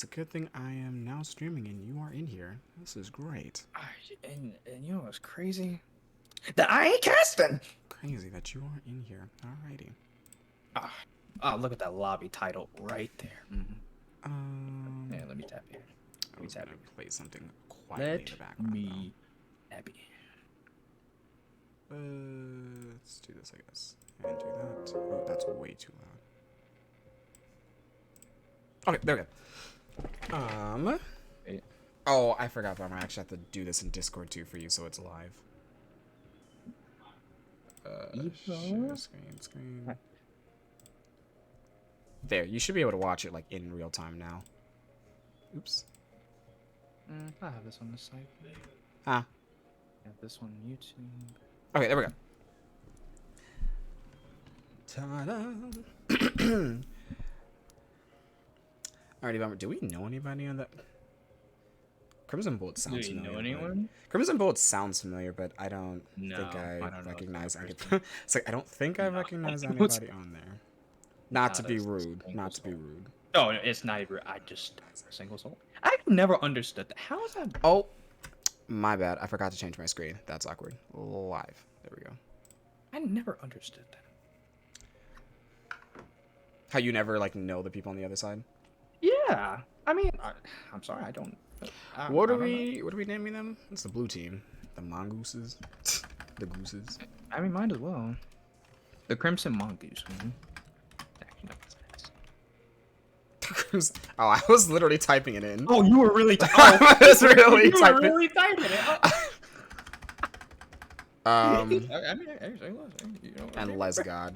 It's a good thing I am now streaming and you are in here. This is great. And you know what's crazy? That I ain't casting. Crazy that you are in here. Alrighty. Look at that lobby title right there. Yeah, let me tap here. I was gonna play something quietly in the Let background. me tap it. Let's do this, I guess. And do that. Oh, that's way too loud. Okay, there we go. Wait. Oh, I forgot, Bomber. I actually have to do this in Discord too for you, so it's live. Share screen. There, you should be able to watch it like in real time now. Oops. I have this on the site. Ah. I have this on YouTube. Okay, there we go. Ta-da! Alrighty, Bomber. Do we know anybody on that? Crimson Bullet sounds familiar. Do you know anyone? Crimson Bullet sounds familiar, but I don't think I I don't recognize know anybody. It's like I don't think I recognize anybody on there. Not to be rude. Not to be rude. Oh, it's not even. I just single soul. I've never understood that. How is that? Oh, my bad. I forgot to change my screen. That's awkward. Live. There we go. I never understood that. How you never like know the people on the other side? Yeah. I mean, I'm sorry. I don't. What are we naming them? It's the blue team. The Mongooses. The Gooses. I mean, mine as well. The Crimson Mongoose. Actually, no, that's nice. Oh, I was literally typing it in. Oh, you were really I was really typing. really typing it. I mean, you know, And Lesgod.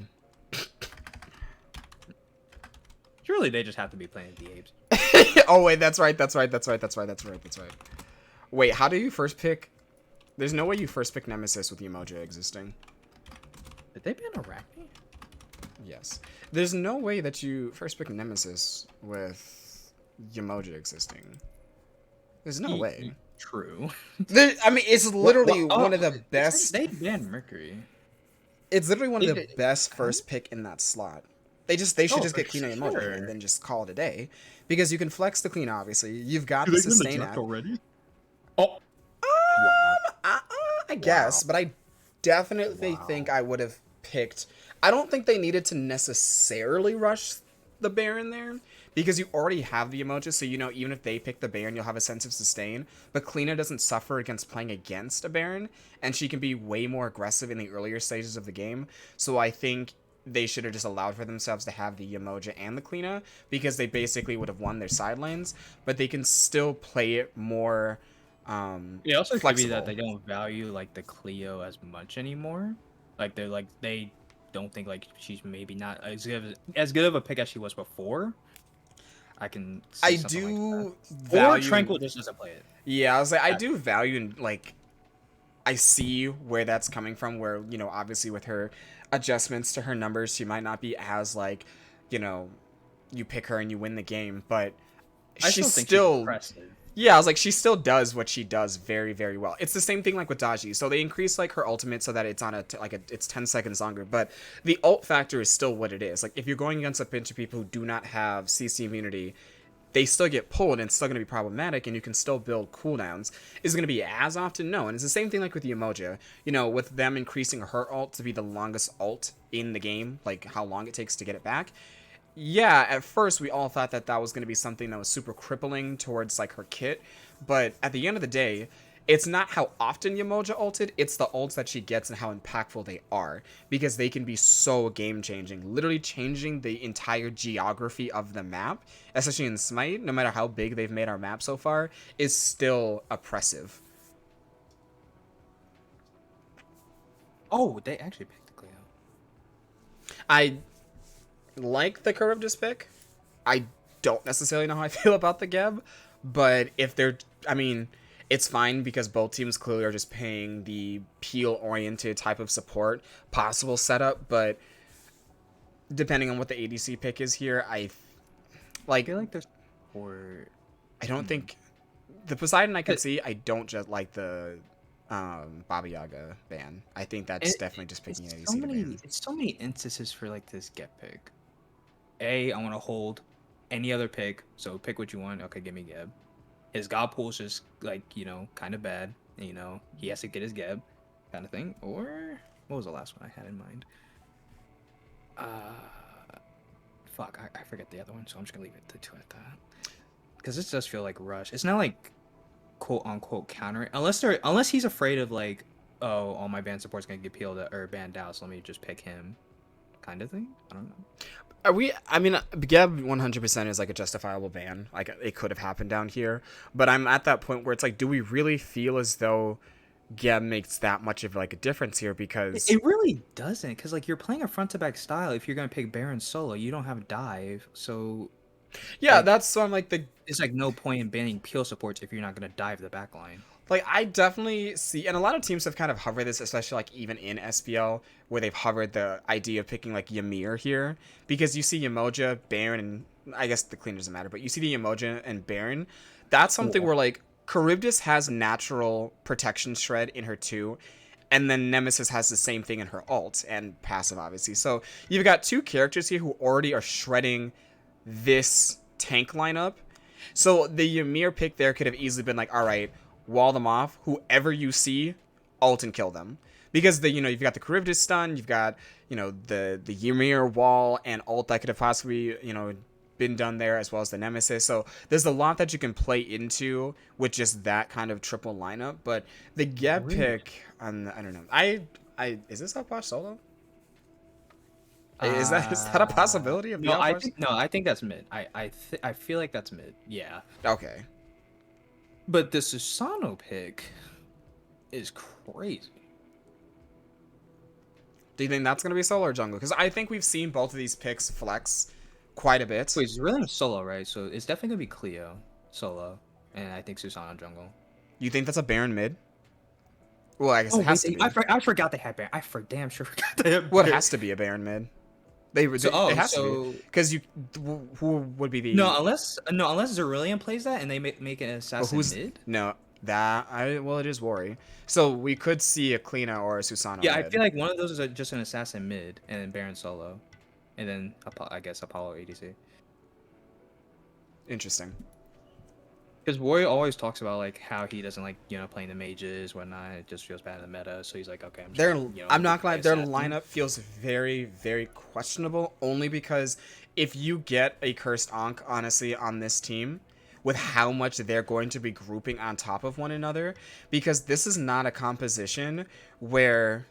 Surely they just have to be playing the Apes. Oh wait, that's right. Wait, how do you first pick? There's no way you first pick Nemesis with Umoja existing. Did they ban Arachne? Yes. There's no way that you first pick Nemesis with Umoja existing. There's no way. True. I mean, it's literally one of the best. They banned Mercury. It's literally one of the best first pick in that slot. They should just get Clean Umoja and then just call it a day, because you can flex the Clean. Obviously, you've got the sustain app already. Oh. I guess, but I definitely think I would have picked. I don't think they needed to necessarily rush the Baron there, because you already have the Umoja, so you know even if they pick the Baron, you'll have a sense of sustain. But Kleena doesn't suffer against playing against a Baron, and she can be way more aggressive in the earlier stages of the game. So I think they should have just allowed for themselves to have the Umoja and the Kleena, because they basically would have won their side lanes, but they can still play it more It also flexible. could be that they don't value like the Cleo as much anymore. Like they don't think like she's maybe not as good of a pick as she was before. I can. I Like do value. value. Or Tranquil just doesn't play it. Yeah, I was like, I do value and like. I see where that's coming from. Where obviously with her adjustments to her numbers, she might not be as like, you pick her and you win the game, but she's still impressive. Yeah, I was like, she still does what she does very, very well. It's the same thing like with Daji. So they increase like her ultimate so that it's on it's 10 seconds longer. But the ult factor is still what it is. Like if you're going against a bunch of people who do not have CC immunity, they still get pulled and it's still going to be problematic, and you can still build cooldowns. Is it going to be as often? No. And it's the same thing like with the Umoja. With them increasing her ult to be the longest ult in the game, like how long it takes to get it back. Yeah, at first we all thought that was going to be something that was super crippling towards like her kit, but at the end of the day, it's not how often Umoja ulted, it's the ults that she gets and how impactful they are, because they can be so game-changing, literally changing the entire geography of the map, especially in Smite. No matter how big they've made our map so far, is still oppressive. Oh, they actually picked the Cleo. I like the curve of this pick. I don't necessarily know how I feel about the Geb, but if they're, it's fine because both teams clearly are just paying the peel-oriented type of support possible setup, but depending on what the ADC pick is here, I feel like there's I don't think the Poseidon I could see. I don't just like the Baba Yaga ban. I think that's definitely just picking an ADC to ban. It's so many instances for like this get pick. I want to hold any other pick. So pick what you want. Okay, give me Geb. His God pool's just like, kind of bad. He has to get his Geb kind of thing. Or what was the last one I had in mind? Fuck, I forget the other one, so I'm just gonna leave it to two at that. Because this does feel like rush. It's not like quote unquote counter unless he's afraid of like, oh, all my band support's gonna get peeled or banned out, so let me just pick him, kind of thing. I don't know. I mean, Geb 100% is like a justifiable ban. Like, it could have happened down here. But I'm at that point where it's like, do we really feel as though Geb makes that much of like a difference here? Because It really doesn't, because like you're playing a front to back style. If you're gonna pick Baron solo, you don't have dive, so yeah, like, that's so I'm like it's like no point in banning peel supports if you're not gonna dive the back line. like, I definitely see, and a lot of teams have kind of hovered this, especially like even in SPL, where they've hovered the idea of picking like Ymir here, because you see Yemoja, Baron, and I guess the clean doesn't matter, but you see the Yemoja and Baron. That's something where like Charybdis has natural protection shred in her too, and then Nemesis has the same thing in her ult and passive, obviously. So you've got two characters here who already are shredding this tank lineup. So the Ymir pick there could have easily been like, all right, wall them off. Whoever you see, ult and kill them. Because you've got the Charybdis stun, you've got, the Ymir wall and ult that could have possibly, been done there, as well as the Nemesis. So there's a lot that you can play into with just that kind of triple lineup. But the Geb pick, I don't know. Is this Outposh solo? Is that a possibility of the Outposh? I think that's mid. I feel like that's mid. Yeah. Okay. But the Susano pick is crazy. Do you think that's going to be solo or jungle? Because I think we've seen both of these picks flex quite a bit. Wait, it's really solo, right? So it's definitely going to be Cleo solo, and I think Susano jungle. You think that's a Baron mid? Well, I guess it has to be. I forgot they had Baron. I for damn sure forgot they had Baron. Well, it has to be a Baron mid. It has to be. Because who would be the... No, unless Cerulean plays that and they make an assassin mid? No, it is Worry. So we could see a Kleena or a Susano Yeah, mid. I feel like one of those is just an assassin mid, and then Baron solo. And then, I guess, Apollo ADC. Interesting. Because Warrior always talks about like how he doesn't like playing the mages, whatnot. It just feels bad in the meta, so he's like, okay, I'm not gonna lie, their lineup feels very, very questionable. Only because if you get a cursed Ankh, honestly, on this team, with how much they're going to be grouping on top of one another, because this is not a composition where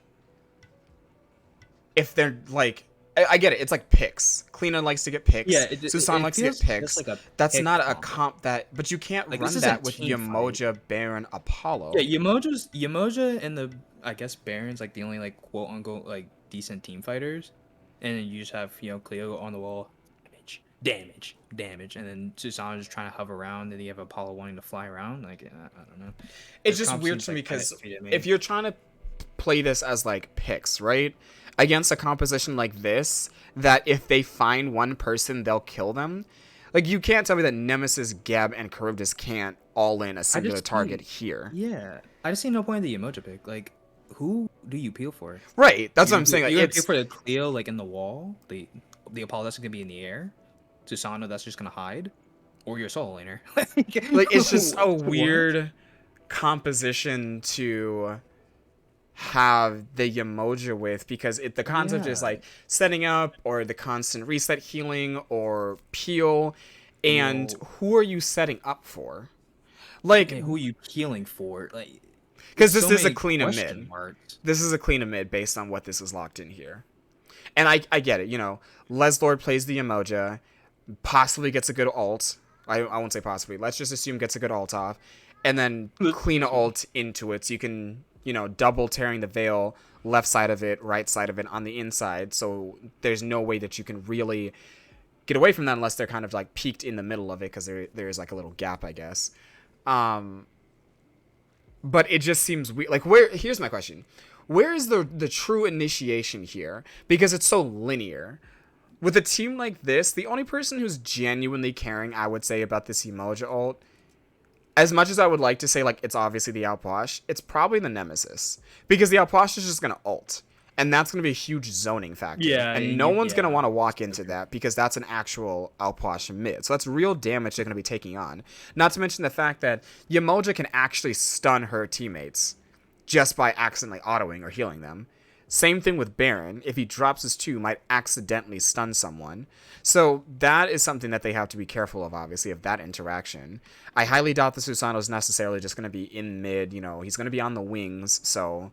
if they're like... I get it. It's like picks. Kleena likes to get picks. Yeah, Susan likes to get picks. Like that's not a comp that... But you can't like, run that with Yemoja, Baron, Apollo. Yeah, Yemoja and the, I guess, Baron's like the only like quote unquote like decent team fighters. And then you just have, Cleo on the wall. Damage. And then Susanna just trying to hover around, and then you have Apollo wanting to fly around. Like, I don't know. It's just weird to me because if you're trying to play this as like picks, right? Against a composition like this, that if they find one person, they'll kill them. Like, you can't tell me that Nemesis, Geb, and Charybdis can't all in a singular target here. Yeah. I just see no point in the Yemoja pick. Like, who do you peel for? Right. That's what I'm saying. Like, you peel for the Cleo, like, in the wall. The Apollo that's going to be in the air. Susano that's just going to hide. Or your solo laner. Like, it's just a weird composition to have the Yemoja with, because the concept is like setting up or the constant reset healing or peel, and who are you setting up for? Like, who are you healing for? Like, because this is a Kleena mid. This is a Kleena mid based on what this is locked in here. And I get it, Leslord plays the Yemoja, possibly gets a good ult. I won't say possibly. Let's just assume gets a good ult off, and then Kleena ult into it, so you can double tearing the veil, left side of it, right side of it, on the inside. So there's no way that you can really get away from that unless they're kind of like peaked in the middle of it, because there is like a little gap, I guess. But it just seems weird. Like, here's my question. Where is the true initiation here? Because it's so linear. With a team like this, the only person who's genuinely caring, I would say, about this Yemoja ult, as much as I would like to say, like, it's obviously the Outposh, it's probably the Nemesis. Because the Outposh is just going to ult. And that's going to be a huge zoning factor. Yeah, And no one's going to want to walk into that because that's an actual Alpwash mid. So that's real damage they're going to be taking on. Not to mention the fact that Yamoja can actually stun her teammates just by accidentally autoing or healing them. Same thing with Baron. If he drops his 2, might accidentally stun someone. So that is something that they have to be careful of, obviously, of that interaction. I highly doubt the Susano is necessarily just going to be in mid. You know, he's going to be on the wings, so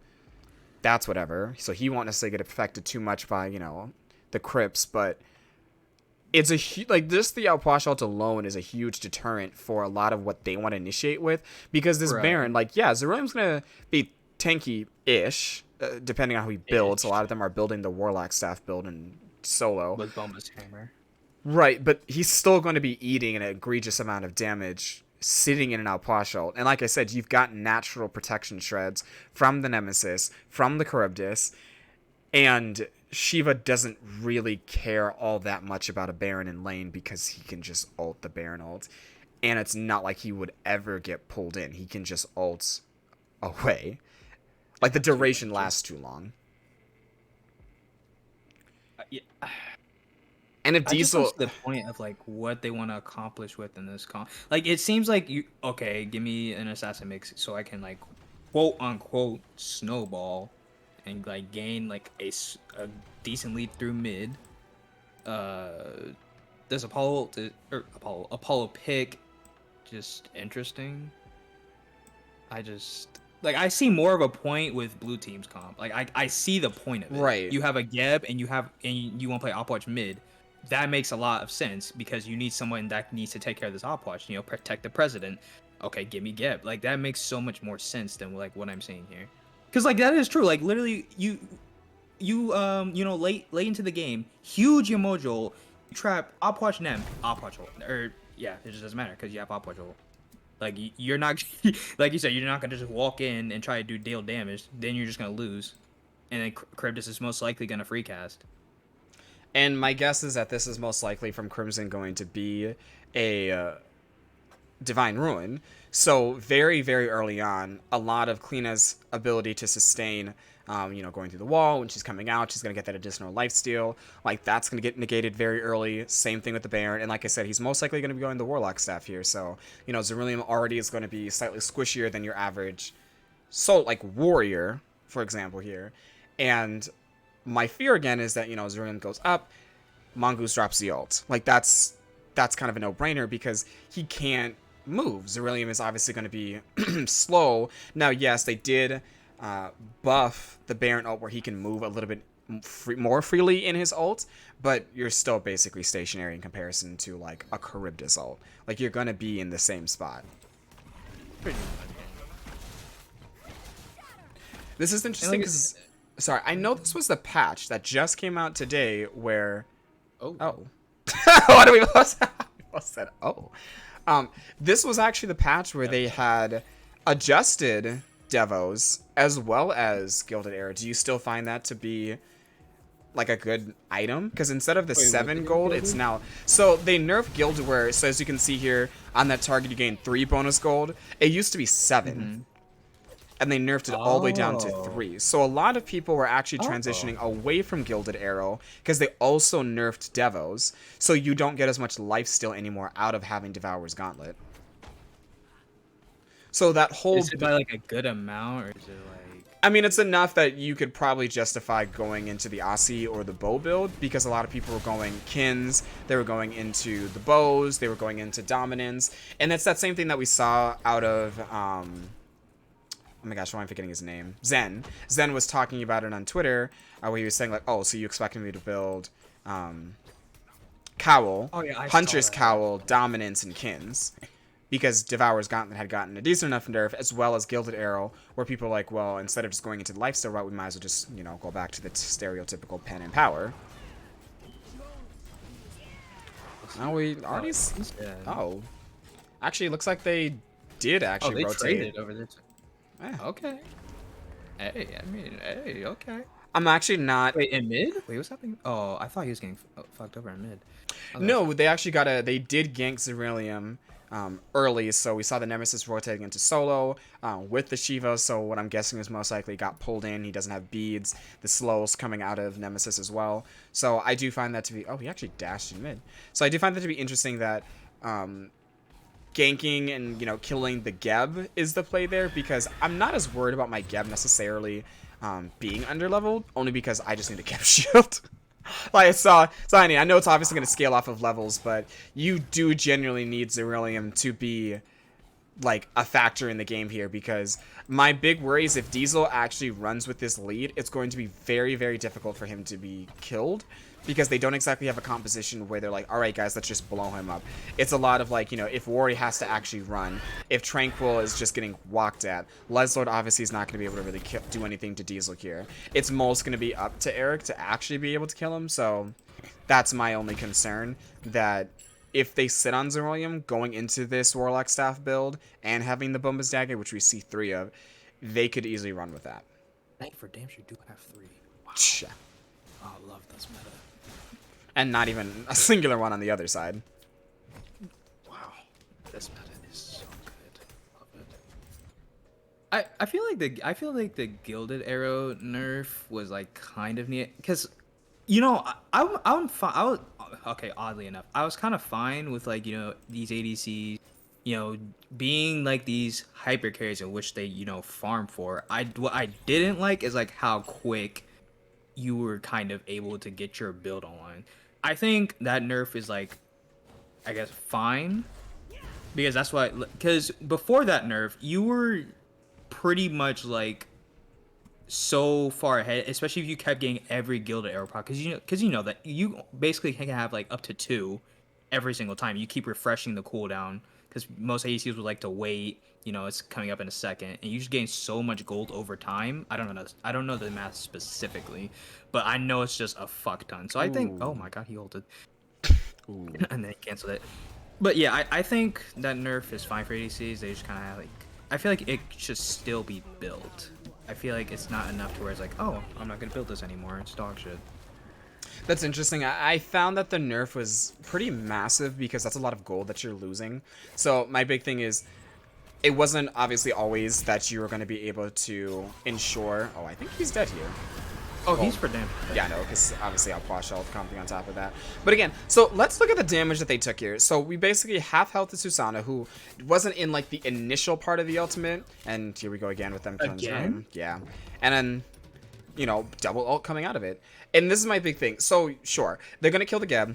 that's whatever. So he won't necessarily get affected too much by, you know, the Crips, but it's like this, the Outwash ult alone is a huge deterrent for a lot of what they want to initiate with, because this Baron, like, yeah, Zerilium's going to be tanky-ish, depending on how he builds. A lot of them are building the Warlock staff build in solo. With Boma's hammer. Right, but he's still going to be eating an egregious amount of damage sitting in an Outwash ult. And like I said, you've got natural protection shreds from the Nemesis, from the Charybdis, and Shiva doesn't really care all that much about a Baron in lane because he can just ult the Baron ult. And it's not like he would ever get pulled in. He can just ult away. Like, the duration lasts too long. Yeah. And if Diesel, just the point of like what they want to accomplish within this like it seems like you give me an assassin mix so I can like quote unquote snowball and like gain like a decent lead through mid. Does Apollo pick just interesting? I see more of a point with blue team's comp. Like I see the point of it. Right. You have a Geb and you want to play Opwatch mid. That makes a lot of sense because you need someone that needs to take care of this Opwatch, you know, protect the president. Okay, give me Geb. Like that makes so much more sense than like what I'm saying here. Cuz like that is true. Like literally you know late into the game, huge Yamojul, trap Opwatch Nem, Opwatch ult. Or yeah, it just doesn't matter cuz you have Opwatch ult. Like you're not like you said, you're not going to just walk in and try to do deal damage. Then you're just going to lose. And then Charybdis is most likely going to free cast. And my guess is that this is most likely from Crimson going to be a Divine Ruin. So very, very early on, a lot of Kleena's ability to sustain, you know, going through the wall. When she's coming out, she's going to get that additional lifesteal. Like, that's going to get negated very early. Same thing with the Baron. And like I said, he's most likely going to be going the Warlock staff here. So, you know, Zerilium already is going to be slightly squishier than your average like, warrior, for example, here. And my fear again is that, you know, Zerilium goes up, Mongoose drops the ult. Like that's kind of a no-brainer because he can't move. Zerilium is obviously going to be slow. Now, yes, they did buff the Baron ult where he can move a little bit more freely in his ult, but you're still basically stationary in comparison to like a Charybdis ult. Like you're going to be in the same spot. This is interesting because sorry, I know this was the patch that just came out today where... Oh. What do we both said? Oh. This was actually the patch where they had adjusted Devos as well as Gilded Era. Do you still find that to be like a good item? Because instead of the 7 gold, it's now... So they nerfed Gilded Era, so as you can see here, on that target you gain 3 bonus gold. It used to be 7. Mm-hmm. And they nerfed it all the way down to 3. So a lot of people were actually transitioning away from Gilded Arrow because they also nerfed Devos. So you don't get as much lifesteal anymore out of having Devourer's Gauntlet. So that whole... Is it by like a good amount or is it like... I mean, it's enough that you could probably justify going into the Aussie or the bow build because a lot of people were going Kins, they were going into the bows, they were going into Dominance. And it's that same thing that we saw out of... oh my gosh, why am I forgetting his name? Zen. Zen was talking about it on Twitter, where he was saying, like, oh, so you expected me to build Cowl, Huntress Cowl, Dominance, and Kins. Because Devourer's Gauntlet had gotten a decent enough nerf, as well as Gilded Arrow, where people are like, well, instead of just going into the lifesteal route, we might as well just, you know, go back to the stereotypical pen and power. Now we already... Oh. Actually, it looks like they did actually rotate. Traded over there. Okay. Hey, I mean, hey, okay. I'm actually not... Wait, in mid? Wait, what's happening? Oh, I thought he was getting fucked over in mid. No, they actually got a... They did gank Zerilium early. So we saw the Nemesis rotating into solo with the Shiva. So what I'm guessing is most likely got pulled in. He doesn't have beads. The slows coming out of Nemesis as well. So I do find that to be... Oh, he actually dashed in mid. So I do find that to be interesting that... ganking and, you know, killing the Geb is the play there, because I'm not as worried about my Geb necessarily being underleveled, only because I just need a Geb shield. Like, I know it's obviously going to scale off of levels, but you do genuinely need Xerilium to be, like, a factor in the game here, because my big worry is if Diesel actually runs with this lead, it's going to be very, very difficult for him to be killed, because they don't exactly have a composition where they're like, all right, guys, let's just blow him up. It's a lot of, like, you know, if Wari has to actually run, if Tranquil is just getting walked at, Leslord obviously is not going to be able to really do anything to Diesel here. It's most going to be up to Eric to actually be able to kill him, so that's my only concern, that if they sit on Xerilium going into this Warlock Staff build and having the Bombas Dagger, which we see 3 of, they could easily run with that. They for damn sure do have 3. Wow. Yeah. Oh, I love this meta. And not even a singular one on the other side. Wow. This meta is so good. Love it. I feel like the Gilded Arrow nerf was like kind of neat, because you know, I'm fine. Okay, oddly enough, I was kind of fine with, like, you know, these ADCs, you know, being like these hyper carries in which they, you know, farm for. What I didn't like is like how quick you were kind of able to get your build online. I think that nerf is, like, I guess fine, because that's what, because before that nerf, you were pretty much like so far ahead, especially if you kept getting every Gilded Arrow proc, because you know that you basically can have like up to 2 every single time. You keep refreshing the cooldown, because most ADCs would like to wait. You know, it's coming up in a second, and you just gain so much gold over time. I don't know the math specifically, but I know it's just a fuck ton. So I think, oh my god, he ulted, and then he canceled it. But yeah, I think that nerf is fine for ADCs. They just kind of like, I feel like it should still be built. I feel like it's not enough to where it's like, oh, I'm not gonna build this anymore. It's dog shit. That's interesting. I found that the nerf was pretty massive, because that's a lot of gold that you're losing. So my big thing is, it wasn't obviously always that you were going to be able to ensure... Oh, I think he's dead here. Oh, well, he's for damn. Yeah, no, because obviously I'll Alplash health comping on top of that. But again, so let's look at the damage that they took here. So we basically half health to Susanna, who wasn't in, like, the initial part of the ultimate. And here we go again with them. Again? Yeah. And then, you know, double ult coming out of it. And this is my big thing. So, sure, they're going to kill the Geb.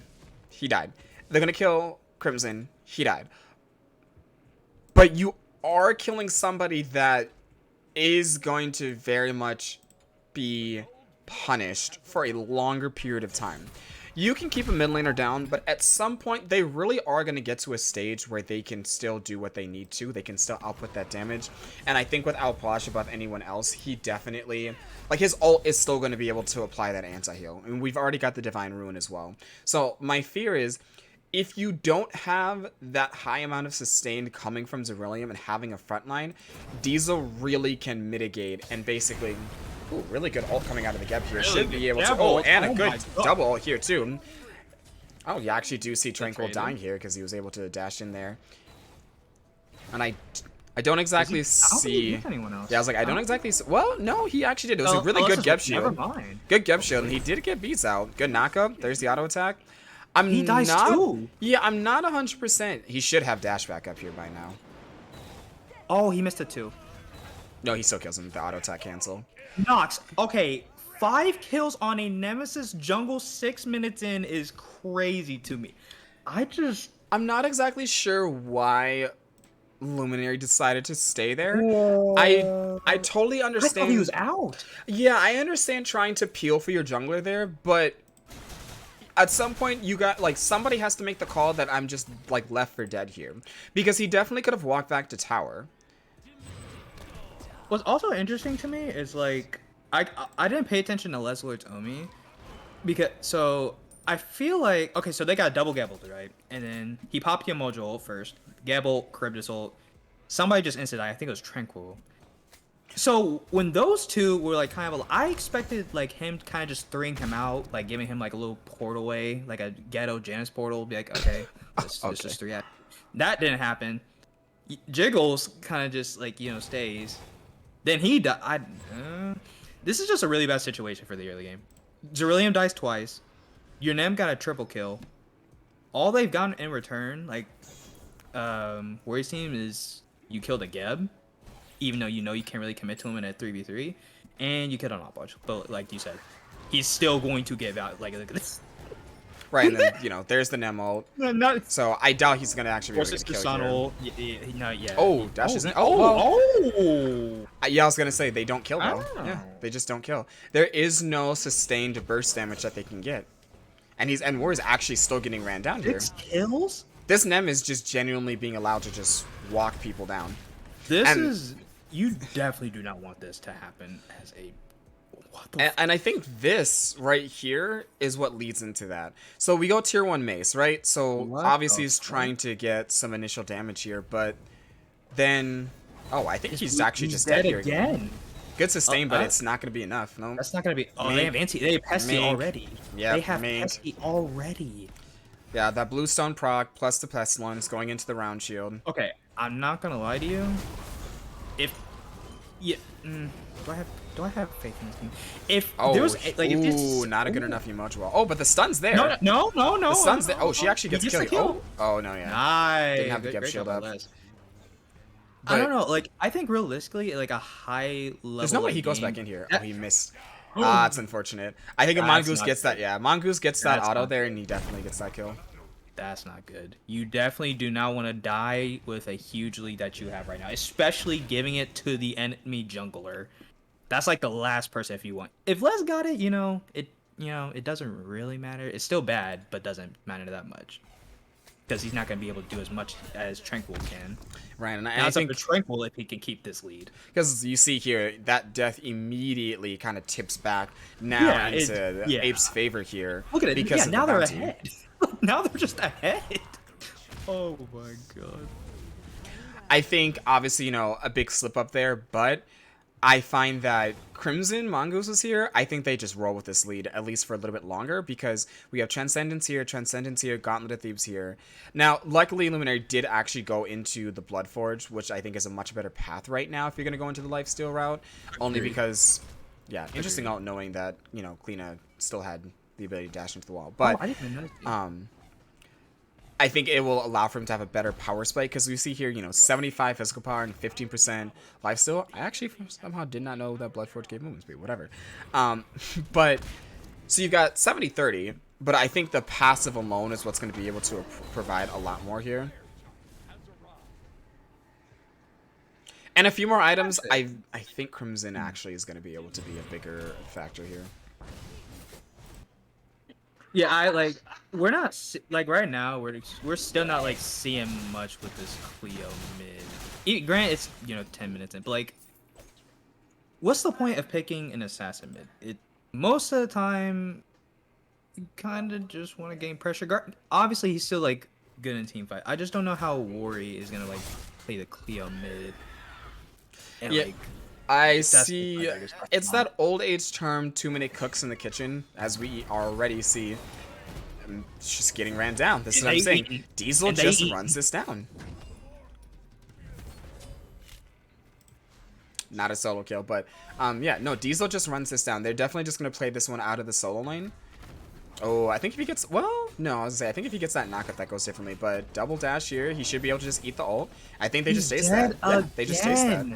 He died. They're going to kill Crimson. He died. But you are killing somebody that is going to very much be punished for a longer period of time. You can keep a mid laner down, but at some point they really are going to get to a stage where they can still do what they need to. They can still output that damage. And I think with Alplash above anyone else, he definitely, like, his ult is still going to be able to apply that anti-heal. And we've already got the Divine Ruin as well. So my fear is, if you don't have that high amount of sustained coming from Xerilium and having a frontline, Diesel really can mitigate and basically... Ooh, really good ult coming out of the Geb here. Should be able to... Oh, and a good double ult here, too. Oh, you actually do see Tranquil dying here, because he was able to dash in there. And I don't exactly see... Yeah, I was like, I don't exactly see... Well, no, he actually did. It was a really good Geb shield. Never mind. Good Geb shield, and he did get beats out. Good knockup. There's the auto attack. He dies too. Yeah, I'm not 100%. He should have dash back up here by now. Oh, he missed it too. No, he still kills him with the auto attack cancel. Nox, okay, 5 kills on a Nemesis jungle 6 minutes in is crazy to me. I'm not exactly sure why Luminary decided to stay there. I totally understand. I thought he was out. Yeah, I understand trying to peel for your jungler there, but at some point you got, like, somebody has to make the call that I'm just, like, left for dead here, because he definitely could have walked back to tower. What's also interesting to me is, like, I didn't pay attention to Leslord's Omi, because so I feel like, okay, so they got double Gabbled, right? And then he popped Mojo ult first, Gabble, Charybdis ult. Somebody just instant, I think it was Tranquil. So when those two were like kind of, I expected like him kind of just throwing him out, like giving him like a little portal way, like a ghetto Janus portal, be like, okay, this Okay. is three. That didn't happen. Jiggles kind of just like stays. Then he died. This is just a really bad situation for the early game. Cerulean dies twice. Your Nem got a triple kill. All they've gotten in return, like, Warriors team is you killed a Geb, even though you can't really commit to him in a 3v3, and you killed an Opbudge. But like you said, he's still going to give out. Like, look at this. Right, and then there's the Nemo. Not So I doubt he's gonna actually be able to kill here. Not yet. Oh, dashes in. Oh, well. Yeah, I was gonna say they don't kill though. Yeah, they just don't kill. There is no sustained burst damage that they can get, and War's actually still getting ran down here. 6 kills. This Nem is just genuinely being allowed to just walk people down. You definitely do not want this to happen as a. And I think this right here is what leads into that. So we go tier 1 mace, right? So obviously he's trying to get some initial damage here, but then I think he's actually just dead here again. Good sustain, but it's not going to be enough. No, that's not going to be. Oh, they have Pesty already. Yeah, they have Pesty already. Yeah, that bluestone proc plus the pestilence going into the round shield. Okay, I'm not gonna lie to you. Do I have faith in this team? If there was like, if it's not a good enough emoji wall. Oh, but the stun's there. No. The stun's there. Oh, she actually gets killed. Oh no, yeah. Nice. Didn't have the Geb shield up. I don't know. Like, I think realistically, like a high level. There's no way he goes back in here. Oh, he missed. It's unfortunate. I think if Mongoose gets that, Mongoose gets that auto there, and he definitely gets that kill. That's not good. You definitely do not want to die with a huge lead that you have right now, especially giving it to the enemy jungler. That's like the last person if you want. If Les got it, it doesn't really matter. It's still bad, but doesn't matter that much. Because he's not going to be able to do as much as Tranquil can. Right, and I think Tranquil if he can keep this lead. Because you see here, that death immediately kind of tips back now into Apes' favor here. Look at it. Because now they're ahead. Now they're just ahead. Oh my god. I think, obviously, a big slip up there, but I find that Crimson Mongooses here, I think they just roll with this lead, at least for a little bit longer, because we have Transcendence here, Gauntlet of Thebes here. Now, luckily, Luminary did actually go into the Bloodforge, which I think is a much better path right now if you're going to go into the Lifesteal route. Only because, interesting out knowing that, Kleena still had the ability to dash into the wall. But, I didn't even know. I think it will allow for him to have a better power spike, because we see here, 75 physical power and 15% lifesteal. I actually somehow did not know that Bloodforge gave movement speed, whatever. But, so you've got 70-30, but I think the passive alone is what's going to be able to provide a lot more here. And a few more items, I think Crimson actually is going to be able to be a bigger factor here. Yeah, we're not right now. We're still not seeing much with this Cleo mid. Grant, it's 10 minutes in, but what's the point of picking an assassin mid? Most of the time, you kind of just want to gain pressure. Obviously, he's still good in team fight. I just don't know how Wari is gonna play the Cleo mid. And, I see. It's that old age term, too many cooks in the kitchen, as we already see. It's just getting ran down. This is what I'm saying. Diesel just runs this down. Not a solo kill, but Diesel just runs this down. They're definitely just going to play this one out of the solo lane. Oh, I think if he gets, I think if he gets that knockup, that goes differently, but double dash here, he should be able to just eat the ult. I think they just taste that. Yeah, they just taste that.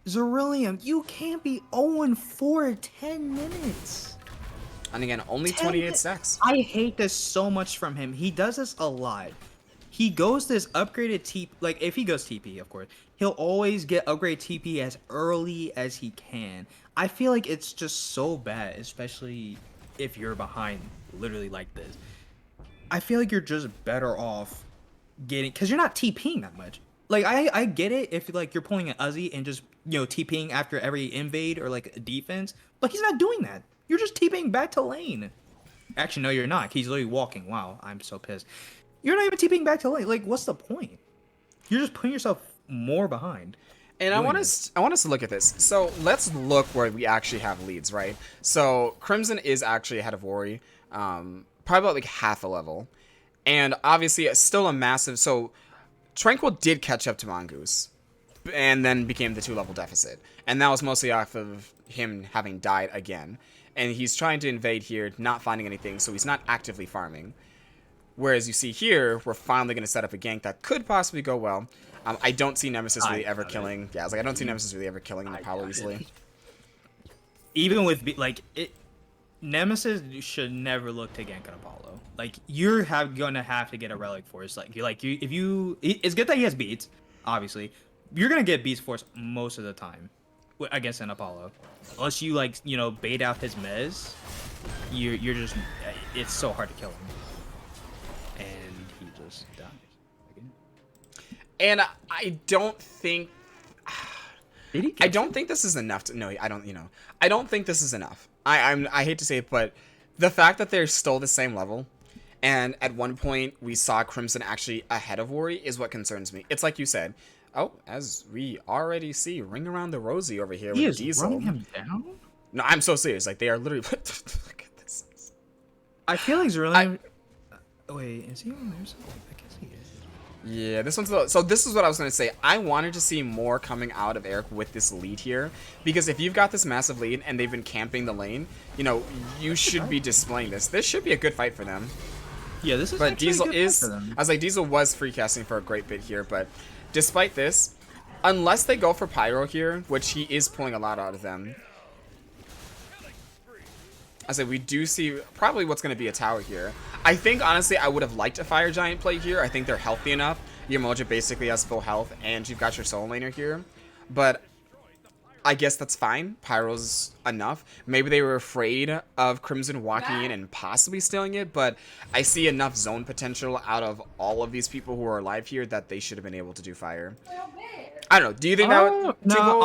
Zerillium, you can't be 0-4 in 10 minutes. And again, only 28 stacks. I hate this so much from him. He does this a lot. He goes this upgraded TP, if he goes TP, of course, he'll always get upgrade TP as early as he can. I feel like it's just so bad, especially if you're behind literally like this. I feel like you're just better off because you're not TPing that much. I get it if you're pulling an Uzi and just TPing after every invade or a defense, but he's not doing that. You're just TPing back to lane. Actually, no, you're not. He's literally walking. Wow, I'm so pissed. You're not even TPing back to lane. What's the point? You're just putting yourself more behind. And doing this. I want us to look at this. So let's look where we actually have leads, right? So Crimson is actually ahead of Worry, probably about like half a level, and obviously it's still a massive. So Tranquil did catch up to Mongoose, and then became the 2-level deficit, and that was mostly off of him having died again. And he's trying to invade here, not finding anything, so he's not actively farming. Whereas you see here, we're finally going to set up a gank that could possibly go well. I don't see Nemesis really ever killing. Yeah, I was like, I don't see Nemesis really ever killing Apollo easily. Even with like it, Nemesis should never look to gank an Apollo. Like you're gonna have to get a relic force. It's good that he has beats, obviously. You're gonna get beats force most of the time against an Apollo, unless you like bait out his mez. You're just it's so hard to kill him, and he just dies. And I don't think. Did he I don't think this is enough to. No, I don't. I don't think this is enough. I hate to say it, but the fact that they're still the same level, and at one point we saw Crimson actually ahead of Worry is what concerns me. It's like you said. Oh, as we already see, Ring Around the Rosie over here with Diesel. Running him down? No, I'm so serious. Like they are literally. Look at this. I feel like he's really. Wait, is he on their side? I guess he is. Yeah, this one's so this is what I was going to say. I wanted to see more coming out of Eric with this lead here, because if you've got this massive lead and they've been camping the lane, you should be displaying this. This should be a good fight for them. Yeah, this is. But Diesel is. For them. I was like, Diesel was free casting for a great bit here, but despite this, unless they go for Pyro here, which he is pulling a lot out of them. I said we do see probably what's going to be a tower here. I think, honestly, I would have liked a Fire Giant play here. I think they're healthy enough. Yamoja basically has full health, and you've got your Soul Laner here. But I guess that's fine. Pyro's enough. Maybe they were afraid of Crimson walking in and possibly stealing it, but I see enough zone potential out of all of these people who are alive here that they should have been able to do Fire. I don't know. Do you think that would... No,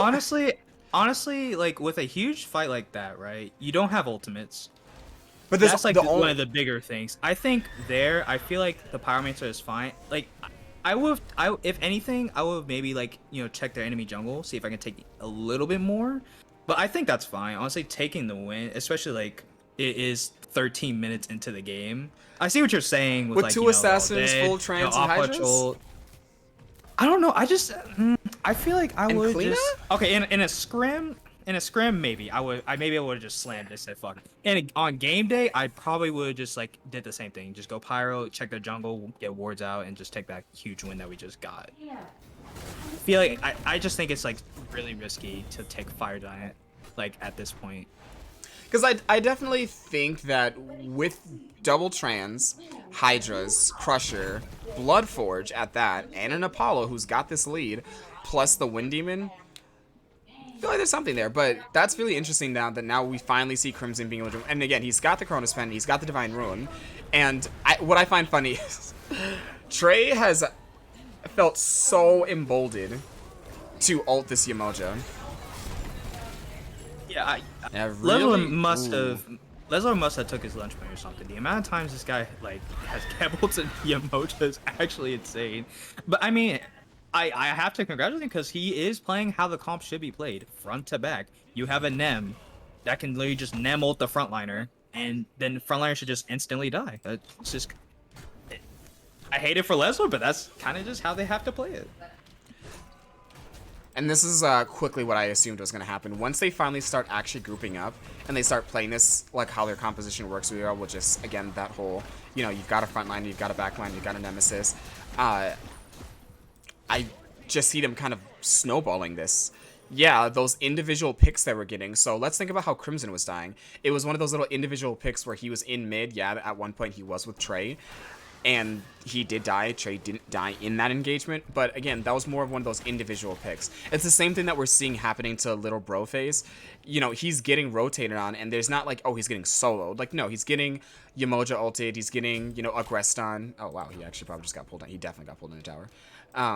honestly, like with a huge fight like that, right? You don't have ultimates. But that's like one of the bigger things. I think I feel like the Pyromancer is fine. Like, if anything, I would maybe like check their enemy jungle, see if I can take a little bit more. But I think that's fine. Honestly, taking the win, especially like it is 13 minutes into the game. I see what you're saying with like 2 assassins, full trans, and Hydras. I don't know. I feel like I would Kleena? just in a scrim. In a scrim, maybe I would have just slammed this and fuck. And on game day, I probably would have just like did the same thing. Just go Pyro, check their jungle, get wards out, and just take that huge win that we just got. I feel like I just think it's like really risky to take Fire Giant like at this point. Because I definitely think that with double trans, Hydras, Crusher, Bloodforge at that, and an Apollo who's got this lead, plus the Wind Demon, I feel like there's something there. But that's really interesting now that we finally see Crimson being able to... And again, he's got the Chronos Pen, he's got the Divine Ruin, and what I find funny is Trey has felt so emboldened to ult this Yamoja. Yeah, really? Leslie must have took his lunch money or something. The amount of times this guy like has gambled to Yamoja is actually insane. But I mean, I have to congratulate him because he is playing how the comp should be played, front to back. You have a Nem that can literally just Nem ult the frontliner, and then frontliner should just instantly die. It's just, I hate it for Leslie, but that's kind of just how they have to play it. And this is quickly what I assumed was going to happen. Once they finally start actually grouping up and they start playing this, like how their composition works, we are, which is, again, that whole, you've got a front line, you've got a back line, you've got a nemesis. I just see them kind of snowballing this. Yeah, those individual picks that we're getting. So let's think about how Crimson was dying. It was one of those little individual picks where he was in mid. Yeah, at one point he was with Trey. And he did die. Trey didn't die in that engagement. But again, that was more of one of those individual picks. It's the same thing that we're seeing happening to Little Bro Phase. He's getting rotated on, and there's not like, oh, he's getting soloed. Like, no, he's getting Yamoja ulted. He's getting, aggressed on. Oh, wow, he actually probably just got pulled down. He definitely got pulled in the tower.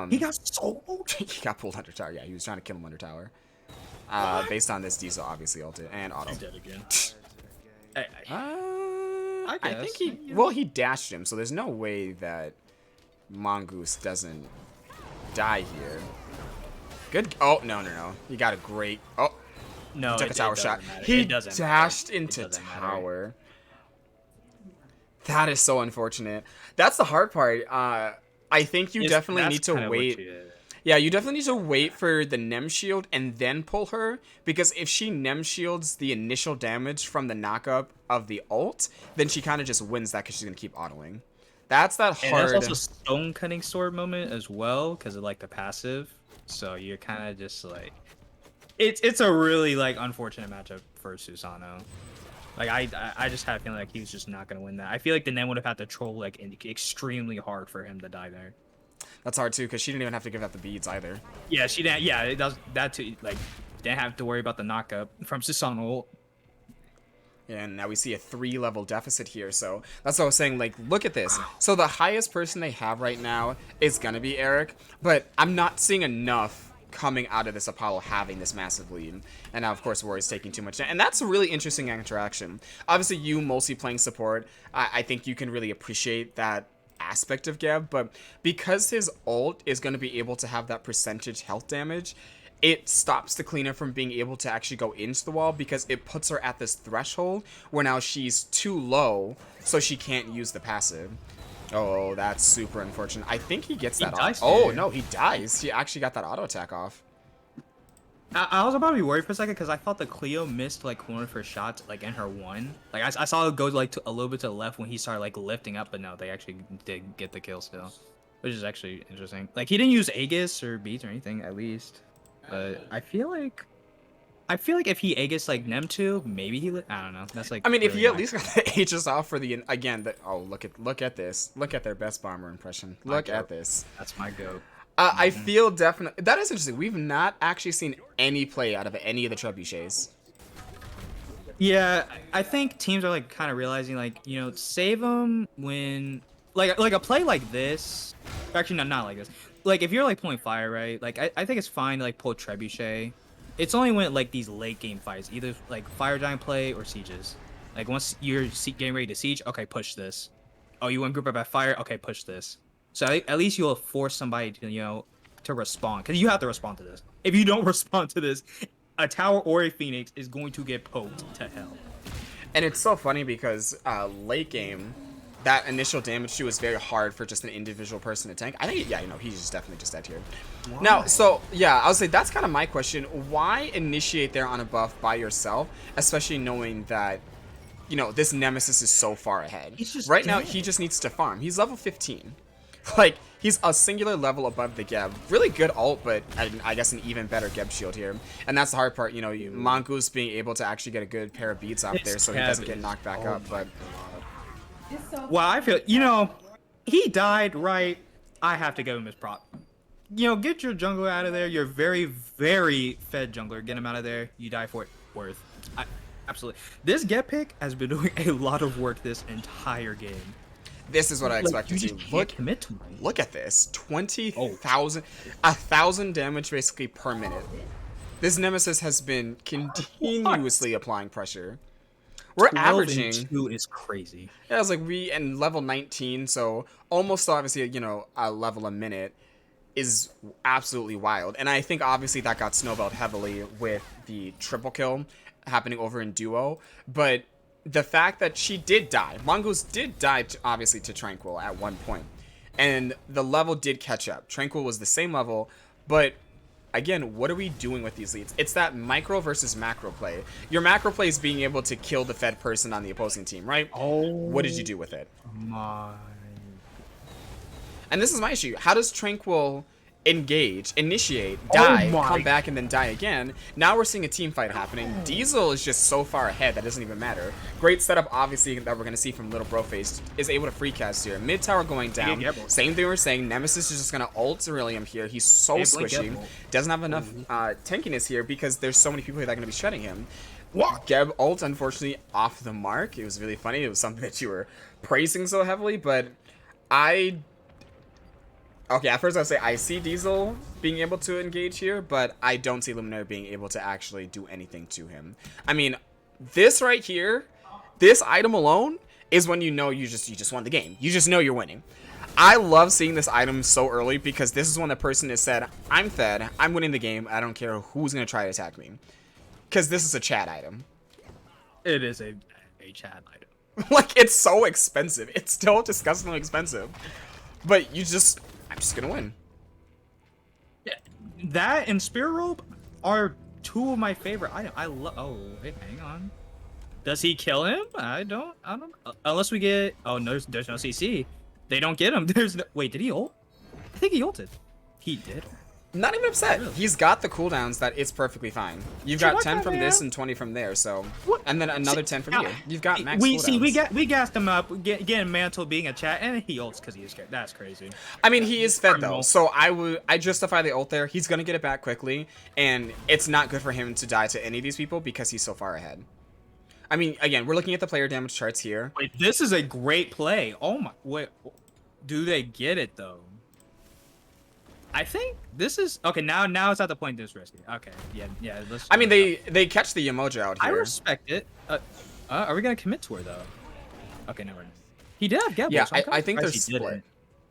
He got soloed? He got pulled under tower. Yeah, he was trying to kill him under tower. Based on this, Diesel obviously ulted. And auto. He's dead again. I think he dashed him, so there's no way that Mongoose doesn't die here. Good. Oh, no. You got a great... Oh, No, he took a tower shot. Matter. He It doesn't dashed matter. into It doesn't tower. That is so unfortunate. That's the hard part. I think you definitely need to wait. Yeah, you definitely need to wait for the Nem shield and then pull her, because if she Nem shields the initial damage from the knockup of the ult, then she kind of just wins that because she's gonna keep autoing. That's that hard. And that's also stone cutting sword moment as well, because of like the passive. So you're kind of just like, it's a really like unfortunate matchup for Susano. Like I just had a feeling like he was just not gonna win that. I feel like the Nem would have had to troll like extremely hard for him to die there. That's hard too, because she didn't even have to give out the beads either. Yeah, she didn't. Yeah, it does that too. Like, didn't have to worry about the knockup from Susano. And now we see a 3-level deficit here. So that's what I was saying. Like, look at this. So the highest person they have right now is gonna be Eric, but I'm not seeing enough coming out of this Apollo having this massive lead. And now, of course, Warrior's taking too much. And that's a really interesting interaction. Obviously, you mostly playing support, I think you can really appreciate that aspect of Geb, but because his ult is going to be able to have that percentage health damage, it stops the cleaner from being able to actually go into the wall, because it puts her at this threshold where now she's too low, so she can't use the passive. Oh, that's super unfortunate. I think he gets that off. Oh, no, he dies. He actually got that auto attack off. I was about to be worried for a second because I thought the Cleo missed like one of her shots like in her one. Like I saw it go like to a little bit to the left when he started like lifting up, but no, they actually did get the kill still, which is actually interesting. Like he didn't use Aegis or beats or anything at least, but I feel like if he Aegis like Nem 2, maybe he I don't know. That's like, I mean, really if he at least got the Aegis off for the again. Oh, look at this. Look at their best bomber impression. Look at this. That's my goat. I feel definitely that is interesting. We've not actually seen any play out of any of the trebuchets. Yeah, I think teams are like kind of realizing like, you know, save them when like a play like this. Actually, not like this. Like if you're like pulling fire, right? Like I think it's fine to like pull trebuchet. It's only when like these late game fights, either like fire giant play or sieges. Like once you're getting ready to siege, okay, push this. Oh, you want group up by fire? Okay, push this. So at least you'll force somebody to, you know, to respond, because you have to respond to this. If you don't respond to this, a tower or a phoenix is going to get poked to hell. And it's so funny because late game, that initial damage too was very hard for just an individual person to tank. I think, yeah, you know, he's just definitely just dead here. Why? Now, so yeah, I would say that's kind of my question. Why initiate there on a buff by yourself, especially knowing that, you know, this nemesis is so far ahead. Right now, he just needs to farm. He's level 15. Like, he's a singular level above the Geb. Really good ult, but I guess an even better Geb shield here. And that's the hard part, you know, Mongoose being able to actually get a good pair of beats out there so he doesn't get knocked back up. But well, I feel, you know, he died, right? I have to give him his prop. You know, get your jungler out of there. You're very, very fed jungler. Get him out of there. You die for it. Worth. Absolutely. This Geb pick has been doing a lot of work this entire game. This is what I expected to. Look at this. 20,000, 1,000 damage basically per minute. This nemesis has been continuously applying pressure. We're averaging 2 is crazy. Yeah, it's like we and level 19, so almost obviously, you know, a level a minute is absolutely wild. And I think obviously that got snowballed heavily with the triple kill happening over in duo, but the fact that she did die, Mongoose did die obviously to Tranquil at one point, and the level did catch up. Tranquil was the same level, but again, what are we doing with these leads? It's that micro versus macro play. Your macro play is being able to kill the fed person on the opposing team, right? Oh, what did you do with it? My. And this is my issue. How does Tranquil engage, initiate, die, come back, and then die again? Now we're seeing a team fight happening. Diesel is just so far ahead that doesn't even matter. Great setup, obviously, that we're going to see from Little Broface is able to free cast here. Mid tower going down. Same thing we're saying. Nemesis is just going to ult Ceruleum here. He's so squishy. Doesn't have enough tankiness here because there's so many people here that are going to be shredding him. Geb ult, unfortunately, off the mark. It was really funny. It was something that you were praising so heavily, but okay, at first I'll say I see Diesel being able to engage here, but I don't see Luminary being able to actually do anything to him. I mean, this right here, this item alone is when you know you just won the game. You just know you're winning. I love seeing this item so early because this is when the person has said, I'm fed, I'm winning the game, I don't care who's going to try to attack me. Because this is a chat item. It is a chat item. Like, it's so expensive. It's still disgustingly expensive. But I'm just going to win. Yeah, that and Spear Rope are two of my favorite items. I love. Oh, wait, hang on. Does he kill him? I don't. Unless we get. Oh no, there's no CC. They don't get him. There's no. Wait, did he ult? I think he ulted. He did. Not even upset. Really? He's got the cooldowns that it's perfectly fine. You've got 10 from this and 20 from there, so and then another 10 from you. You've got max cooldowns. We gassed him up, getting Mantle being a chat, and he ults because he is scared. That's crazy. I mean, he is fed though, so I justify the ult there. He's gonna get it back quickly, and it's not good for him to die to any of these people because he's so far ahead. I mean, again, we're looking at the player damage charts here. Wait, this is a great play. Oh my, wait, do they get it though? I think this is okay. Now it's at the point this risky. Okay, yeah. I mean, they catch the Yemoja out here. I respect it. Are we gonna commit to her though? Okay, never mind. He did have Gabble. Yeah, so I think they're split.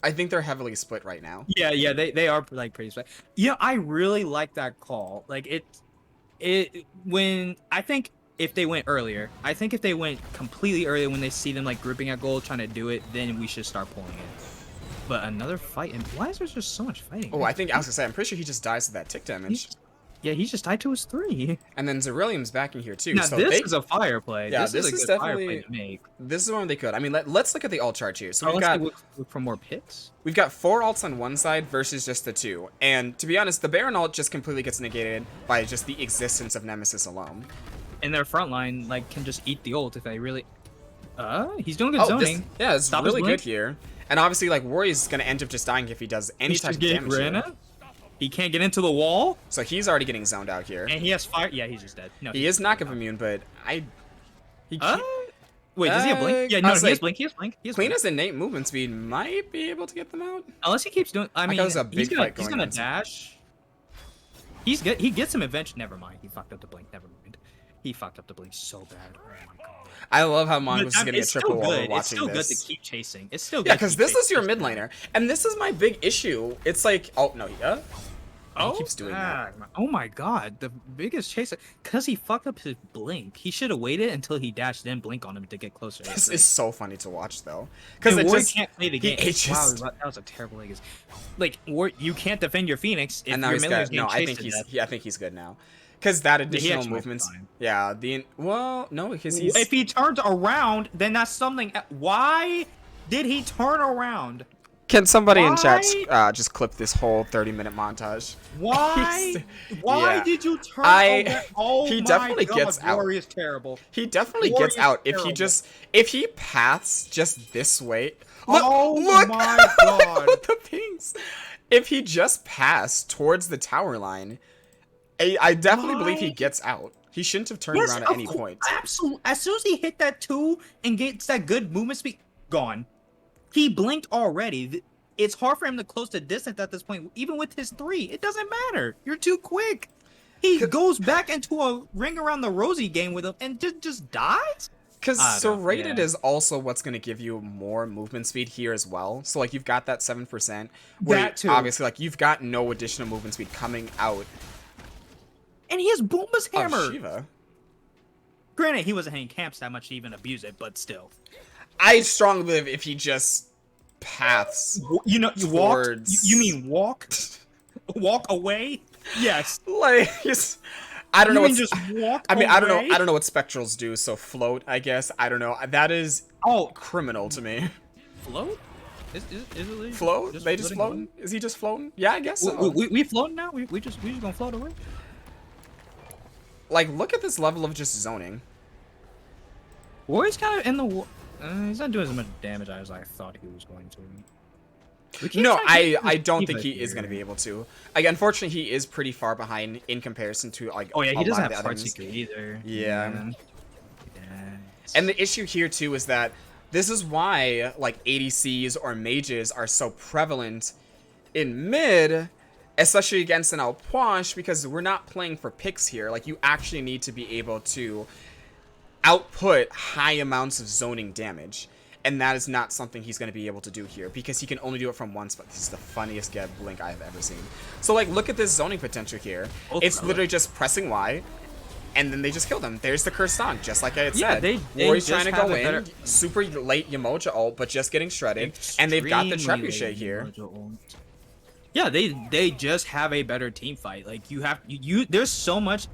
I think they're heavily split right now. Yeah, they are like pretty split. Yeah, I really like that call. Like when I think if they went earlier, I think if they went completely earlier when they see them like grouping at gold trying to do it, then we should start pulling it. But another fight, and why is there just so much fighting? Oh, I think I was gonna say, I'm pretty sure he just dies to that tick damage. He's just tied to his 3. And then Zerilium's backing here too. Now so this is a fire play. Yeah, this is a good fire play to make. This is one they could. I mean, let's look at the ult chart here. So we've got look for more picks. We've got 4 ults on one side versus just the 2. And to be honest, the Baron ult just completely gets negated by just the existence of Nemesis alone. And their front line like can just eat the ult if they really. He's doing good zoning. It's really good here. And obviously, like, Warrior's gonna end up just dying if he does any type of damage. He can't get into the wall. So he's already getting zoned out here. And he has fire. Yeah, he's just dead. No, he is knock-up immune, but he can't. Wait, does he have blink? Yeah, no, he has blink. He has blink. Clean as innate movement speed might be able to get them out. Unless he keeps doing. I mean, he's gonna dash. He's good. He gets him eventually. Never mind. He fucked up the blink. Never mind. He fucked up the blink so bad. Oh my god. I love how Mongoose is getting a triple while we're watching this. It's still good to keep chasing. It's still good. Yeah, because this is your mid laner, and this is my big issue. It's like, oh no, he keeps doing that. Oh my god, the biggest chaser, because he fucked up his blink. He should have waited until he dashed then blink on him to get closer. This is so funny to watch though, because it just can't play the game. Wow, that was a terrible leg. Like, you can't defend your Phoenix if your miller's getting chased to death. I think he's good now. Because that additional movements, no, because if he turns around, then that's something. Why did he turn around? Can somebody in chat just clip this whole 30-minute montage? Why? Why did you turn around? Oh he definitely gets out. Warrior's terrible. He definitely gets out if he paths just this way. Look my god! The pings. If he just passed towards the tower line. I definitely believe he gets out. He shouldn't have turned around at any point. Absolutely. As soon as he hit that 2 and gets that good movement speed, gone. He blinked already. It's hard for him to close the distance at this point. Even with his 3, it doesn't matter. You're too quick. He goes back into a ring around the rosy game with him and just dies? Because serrated is also what's going to give you more movement speed here as well. So, like, you've got that 7%. That too. Obviously, like, you've got no additional movement speed coming out. And he has Boomba's hammer. Shiva. Granted, he wasn't hitting camps that much to even abuse it, but still. I strongly believe if he just paths, you walk. You mean walk? Walk away? Yes. Like I don't know. Just walk. I mean, I don't know. I don't know what spectrals do. So float, I guess. I don't know. That is criminal to me. Float? Is it float? They just floating? Is he just floating? Yeah, I guess so. We floating now? We just gonna float away? Like, look at this level of just zoning. Warrior's kind of in the... he's not doing as much damage as I thought he was going to. No, I don't think he is going to be able to. Like, unfortunately, he is pretty far behind in comparison to, like, he doesn't have Heart Seeker either. Yeah. And the issue here, too, is that this is why, like, ADCs or mages are so prevalent in mid... especially against an Alpoish, because we're not playing for picks here. Like, you actually need to be able to output high amounts of zoning damage. And that is not something he's going to be able to do here because he can only do it from one spot. This is the funniest get blink I have ever seen. So like, look at this zoning potential here. It's literally just pressing Y, and then they just killed him. There's the cursed on, just like I had said. Warrior's trying to go in, super late Yamoja ult, but just getting shredded, and they've got the trebuchet here. Yeah, they just have a better team fight. Like there's so many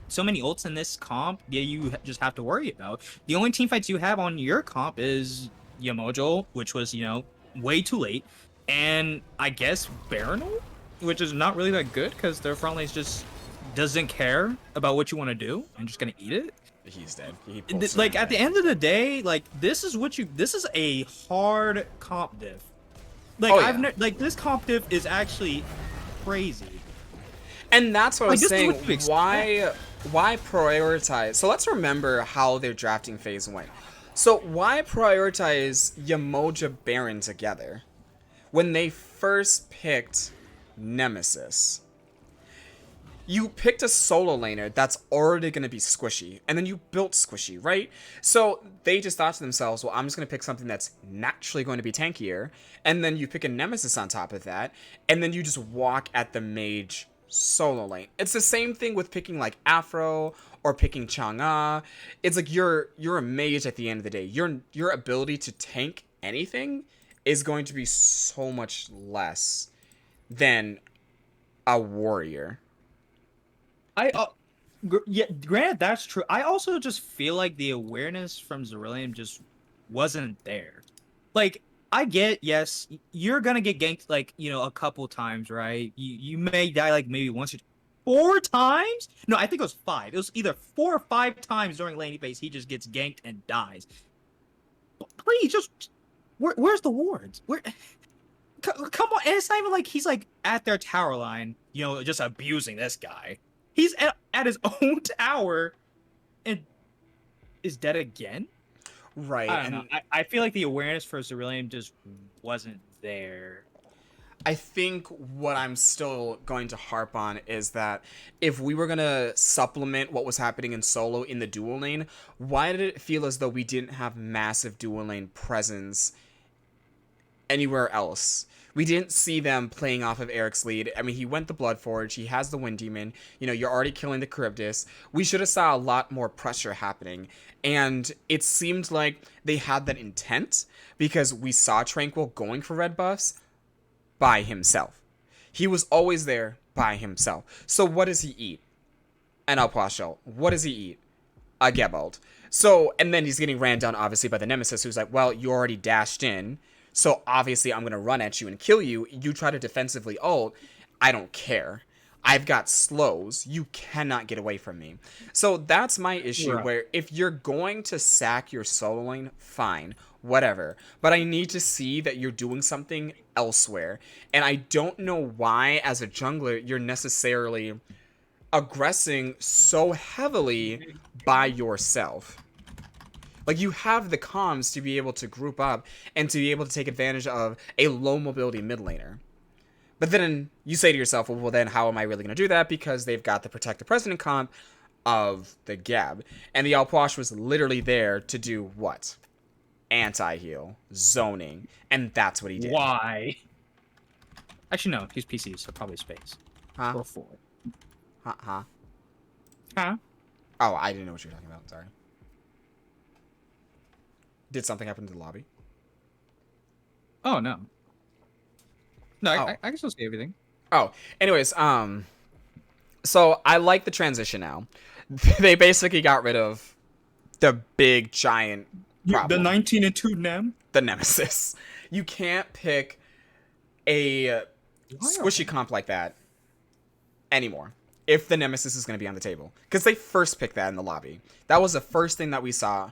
ults in this comp that you just have to worry about. The only team fights you have on your comp is Yamojo, which was, you know, way too late, and I guess Baron ult, which is not really that good because their front lane's just doesn't care about what you want to do and just gonna eat it. He's dead. Like at the end of the day, like this is a hard comp diff. Like like this comp diff is actually crazy. And that's what I was saying. Why prioritize? So let's remember how their drafting phase went. So why prioritize Yamoja Baron together when they first picked Nemesis? You picked a solo laner that's already going to be squishy, and then you built squishy, right? So they just thought to themselves, well, I'm just going to pick something that's naturally going to be tankier, and then you pick a Nemesis on top of that, and then you just walk at the mage solo lane. It's the same thing with picking like Afro or picking Chang'e. It's like you're a mage at the end of the day. Your ability to tank anything is going to be so much less than a warrior. Yeah, granted, that's true. I also just feel like the awareness from Zerilium just wasn't there. Like, I get, yes, you're gonna get ganked, like, you know, a couple times, right? You may die, like, maybe once or 4 times? No, I think it was 5. It was either 4 or 5 times during laning phase he just gets ganked and dies. Please, just... Where's the wards? Where... Come on, and it's not even like he's, like, at their tower line, you know, just abusing this guy. He's at his own tower and is dead again? Right. I don't know. I feel like the awareness for Zerilium just wasn't there. I think what I'm still going to harp on is that if we were going to supplement what was happening in solo in the dual lane, why did it feel as though we didn't have massive dual lane presence anywhere else? We didn't see them playing off of Eric's lead. I mean, he went the Bloodforge. He has the Wind Demon. You know, you're already killing the Charybdis. We should have saw a lot more pressure happening. And it seemed like they had that intent because we saw Tranquil going for red buffs by himself. He was always there by himself. So what does he eat? An Alpwashel. What does he eat? A Gebald. So, and then he's getting ran down, obviously, by the Nemesis, who's like, well, you already dashed in. So obviously I'm going to run at you and kill you. You try to defensively ult. I don't care. I've got slows. You cannot get away from me. So that's my issue, right, where if you're going to sack your solo lane, fine, whatever. But I need to see that you're doing something elsewhere. And I don't know why, as a jungler, you're necessarily aggressing so heavily by yourself. Like, you have the comms to be able to group up and to be able to take advantage of a low mobility mid laner. But then you say to yourself, well, then how am I really going to do that? Because they've got the Protect the President comp of the Gab. And the Alpwash was literally there to do what? Anti-heal, zoning. And that's what he did. Why? Actually, no. He's PC, so probably space. Huh? Or 4. Huh? Huh? Oh, I didn't know what you were talking about. Sorry. Did something happen to the lobby? Oh, no. No, Oh. I can still see everything. Oh, anyways, so I like the transition now. They basically got rid of the big, giant problem. The 19-2 Nem? The Nemesis. You can't pick a squishy comp like that anymore if the Nemesis is going to be on the table. Because they first picked that in the lobby. That was the first thing that we saw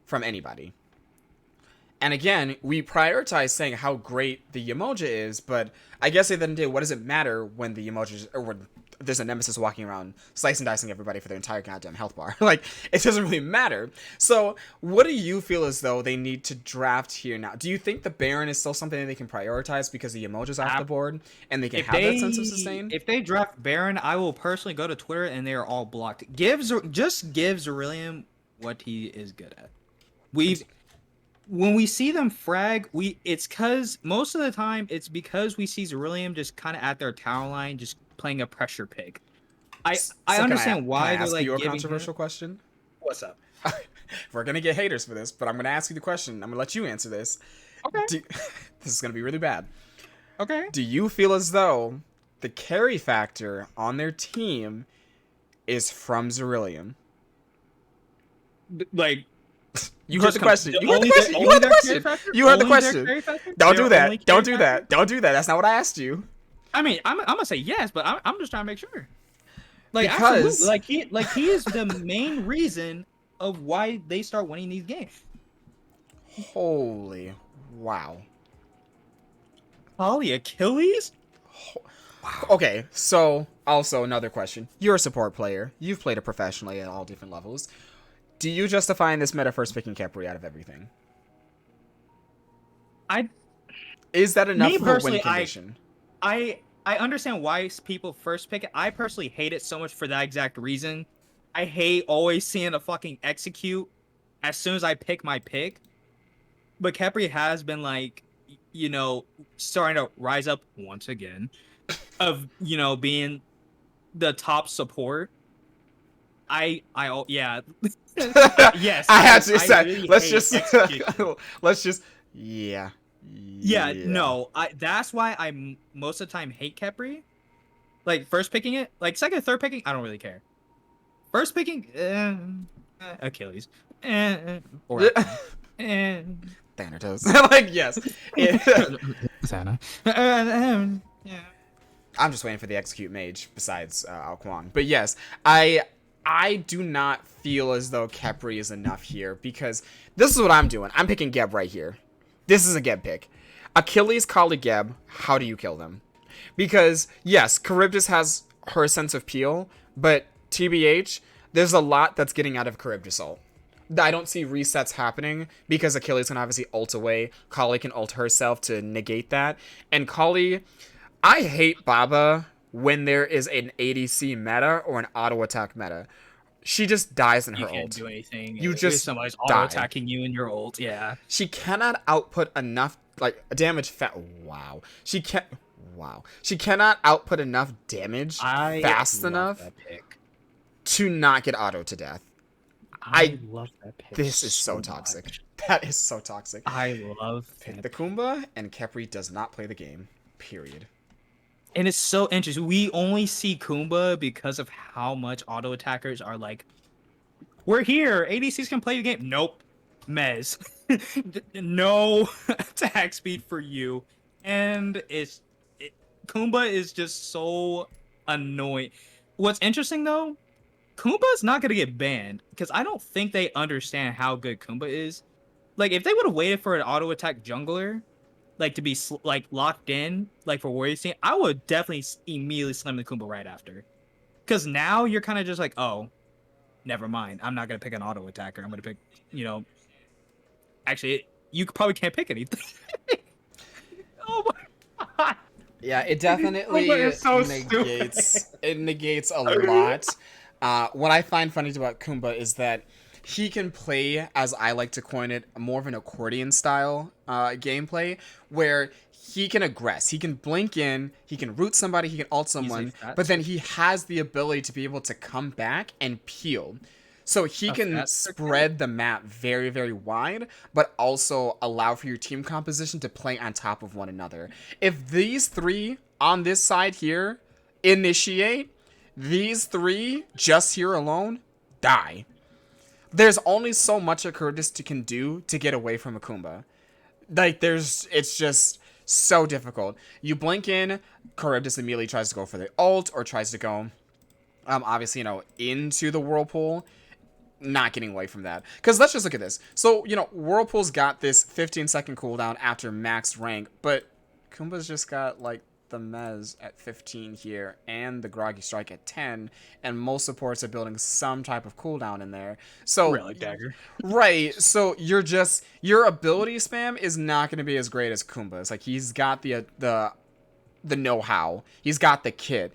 from anybody. And again, we prioritize saying how great the Yamoja is, but I guess at the end of the day, what does it matter when the Yamoja, or when there's a Nemesis walking around slicing and dicing everybody for their entire goddamn health bar? Like, it doesn't really matter. So, what do you feel as though they need to draft here now? Do you think the Baron is still something that they can prioritize because the Yamoja's off the board, and they can have that sense of sustain? If they draft Baron, I will personally go to Twitter and they are all blocked. Just give Zerilium what he is good at. when we see them frag, it's cause most of the time it's because we see Cerulean just kind of at their tower line, just playing a pressure pick. I So understand can I why they're ask you like a giving him. controversial question? What's up? We're gonna get haters for this, but I'm gonna ask you the question. I'm gonna let you answer this. Okay. This is gonna be really bad. Okay. Do you feel as though the carry factor on their team is from Cerulean? Like You heard the question. You heard only the question. You heard the question. You heard the question. Don't do that. Don't do that. Don't do that. That's not what I asked you. I mean, I'm gonna say yes, but I'm just trying to make sure. Like, Because- absolutely. He is the main reason of why they start winning these games. Holy wow. Holly Achilles? Okay, so also another question. You're a support player. You've played it professionally at all different levels. Do you justify in this meta first picking Khepri out of everything? Is that enough of a win condition? I understand why people first pick it. I personally hate it so much for that exact reason. I hate always seeing a fucking execute as soon as I pick my pick. But Khepri has been like, starting to rise up once again of, being the top support. Yeah. Yes. I had to say, really let's hate just, execution. yeah. Yeah, no. That's why I most of the time hate Khepri. Like first picking it, like second, third picking, I don't really care. First picking, Achilles, or Thanatos. Like yes. Sana. Yeah. I'm just waiting for the execute mage besides Alquan. But yes, I do not feel as though Khepri is enough here because this is what I'm doing. I'm picking Geb right here. This is a Geb pick. Achilles, Kali, Geb, how do you kill them? Because, yes, Charybdis has her sense of peel, but TBH, there's a lot that's getting out of Charybdis ult. I don't see resets happening because Achilles can obviously ult away. Kali can ult herself to negate that. And Kali, I hate Baba when there is an ADC meta or an auto attack meta. She just dies in her ult. You can't do anything. You If just somebody's die. auto attacking you in your ult. Yeah. She cannot output enough damage. Wow. She cannot output enough damage fast enough to not get auto to death. I love that pick. This is so toxic. much. That is so toxic. I love Pick the Kumba, and Khepri does not play the game. Period. And it's so interesting. We only see Kumba because of how much auto attackers are like, we're here. ADCs can play the game. Nope. Mez. No attack speed for you. And Kumba is just so annoying. What's interesting though, Kumba's not gonna get banned because I don't think they understand how good Kumba is. Like if they would have waited for an auto attack jungler, like to be locked in, like for Warrior Team, I would definitely immediately slam the Kumba right after. Because now you're kind of just like, oh, never mind. I'm not gonna pick an auto attacker. I'm gonna pick, Actually, you probably can't pick anything. Oh my god. Yeah, it definitely negates a lot. What I find funny about Kumba is that he can play, as I like to coin it, more of an accordion style gameplay, where he can aggress. He can blink in, he can root somebody, he can ult someone, but then he has the ability to be able to come back and peel. So he can spread the map very, very wide, but also allow for your team composition to play on top of one another. If these three on this side here initiate, these three just here alone die. There's only so much a Charybdis can do to get away from a Kumba. It's just so difficult. You blink in, Charybdis immediately tries to go for the ult or tries to go, obviously, into the Whirlpool. Not getting away from that. Because let's just look at this. So, Whirlpool's got this 15-second cooldown after max rank, but Kumba's just got, the Mez at 15 here, and the Groggy Strike at 10, and most supports are building some type of cooldown in there. So, Really, Dagger. Right, so your ability spam is not going to be as great as Kumba's. He's got the know-how. He's got the kit.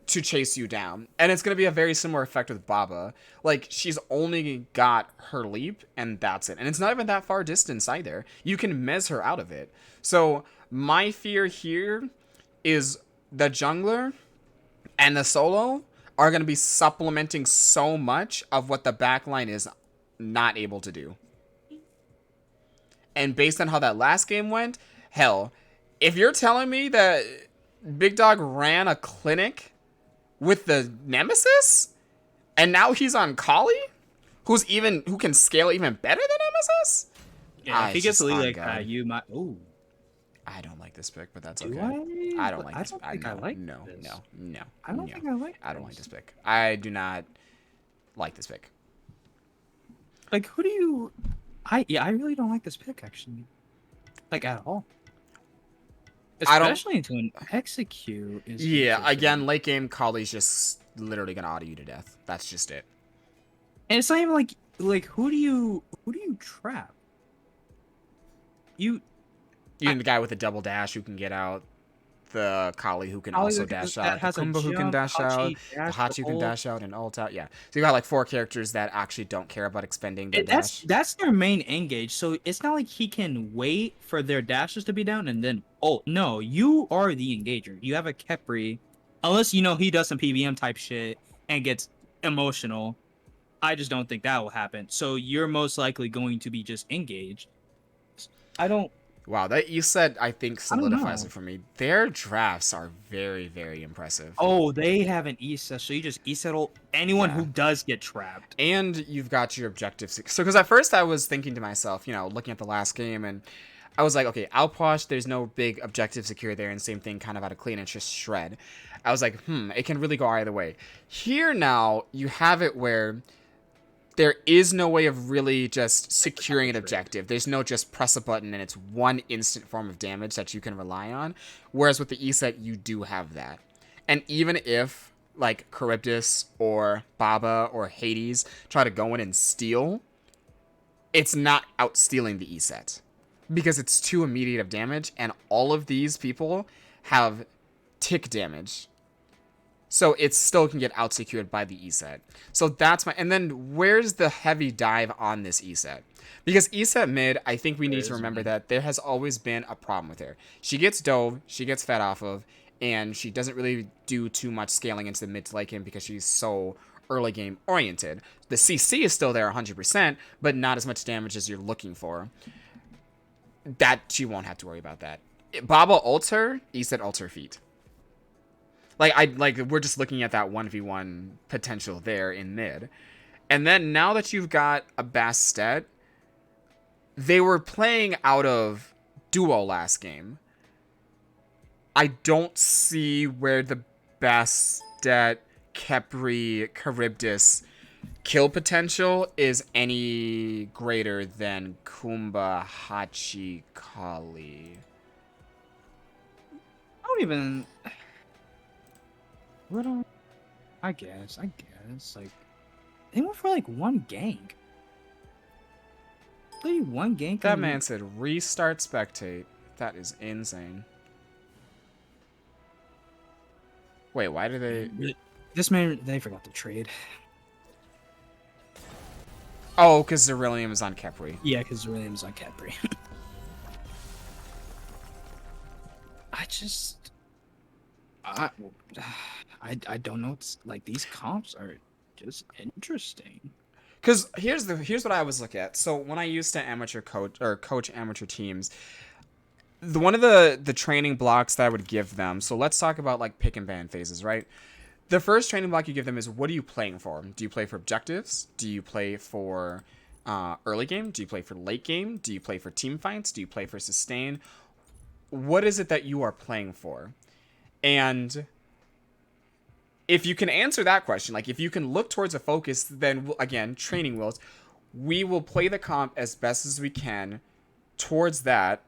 to chase you down. And it's going to be a very similar effect with Baba. Like, she's only got her leap, and that's it. And it's not even that far distance either. You can mez her out of it. So, my fear here is the jungler and the solo are going to be supplementing so much of what the backline is not able to do. And based on how that last game went, hell, if you're telling me that Big Dog ran a clinic with the Nemesis, and now he's on Kali, who can scale even better than Nemesis? Yeah, if he gets a lead like you might. Ooh. I don't like this pick, but that's okay. I don't like this. I don't think I like no, this. No. I don't think I like. I don't like this pick. I do not like this pick. Like, who do you? I really don't like this pick actually, like at all. Especially into an execute. Yeah, again, late game, Kali's just literally gonna auto you to death. That's just it. And it's not even like who do you trap? You the guy with the double dash who can get out, the Kali who can also dash out, the Kumba who can dash out, the Hachi who can dash out and ult out. Yeah, so you got like 4 characters that actually don't care about expending their dash. That's their main engage. So it's not like he can wait for their dashes to be down and then ult. No, you are the engager. You have a Kepri, unless he does some PVM type shit and gets emotional. I just don't think that will happen. So you're most likely going to be just engaged. Wow, that you said I think solidifies it for me. Their drafts are very, very impressive. Oh, they have an ESET, so you just ESET anyone who does get trapped. And you've got your objectives. So, because at first I was thinking to myself, looking at the last game, and I was like, okay, Outwash, there's no big objective secure there, and same thing kind of out of clean, it's just shred. I was like, it can really go either way. Here now, you have it where there is no way of really just securing an objective. There's no just press a button and it's one instant form of damage that you can rely on. Whereas with the ESET, you do have that. And even if, like, Charybdis or Baba or Hades try to go in and steal, it's not out-stealing the ESET. Because it's too immediate of damage, and all of these people have tick damage. So it still can get out-secured by the ESET. So that's and then where's the heavy dive on this ESET? Because ESET mid, I think we need to remember that there has always been a problem with her. She gets dove, she gets fed off of, and she doesn't really do too much scaling into the mid to late game because she's so early game oriented. The CC is still there 100%, but not as much damage as you're looking for. That she won't have to worry about that. Baba ults her, ESET ults her feet. We're just looking at that 1v1 potential there in mid. And then now that you've got a Bastet, they were playing out of duo last game. I don't see where the Bastet, Kepri, Charybdis kill potential is any greater than Kumba, Hachi, Kali. I don't even... Little, I guess, like, they went for like one gank. Literally one gank. That man said restart spectate. That is insane. Wait, why did they? This man, they forgot to trade. Oh, because Zerilium is on Kepri. Yeah, because Zerilium is on Kepri. I don't know. It's like these comps are just interesting. Because here's what I always look at. So when I used to coach amateur teams, one of the training blocks that I would give them. So let's talk about like pick and ban phases, right? The first training block you give them is, what are you playing for? Do you play for objectives? Do you play for early game? Do you play for late game? Do you play for team fights? Do you play for sustain? What is it that you are playing for? And if you can answer that question, like if you can look towards a focus, then again, training wheels, we will play the comp as best as we can towards that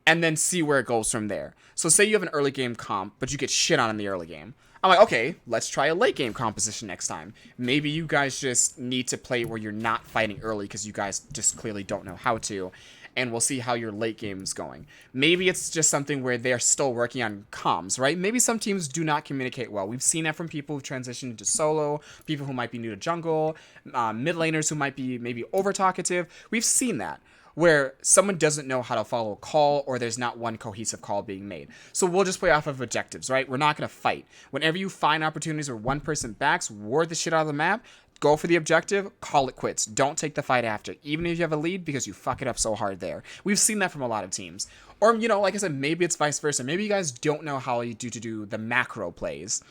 and then see where it goes from there. So say you have an early game comp, but you get shit on in the early game. I'm like, okay, let's try a late game composition next time. Maybe you guys just need to play where you're not fighting early because you guys just clearly don't know how to. and we'll see how your late game is going. Maybe it's just something where they're still working on comms, right? Maybe some teams do not communicate well. We've seen that from people who've transitioned into solo, people who might be new to jungle, mid laners who might be maybe over talkative. We've seen that, where someone doesn't know how to follow a call, or there's not one cohesive call being made. So we'll just play off of objectives, right? We're not going to fight. Whenever you find opportunities where one person backs, ward the shit out of the map, go for the objective, call it quits. Don't take the fight after, even if you have a lead, because you fuck it up so hard there. We've seen that from a lot of teams. Or, you know, like I said, maybe it's vice versa. Maybe you guys don't know how you do the macro plays.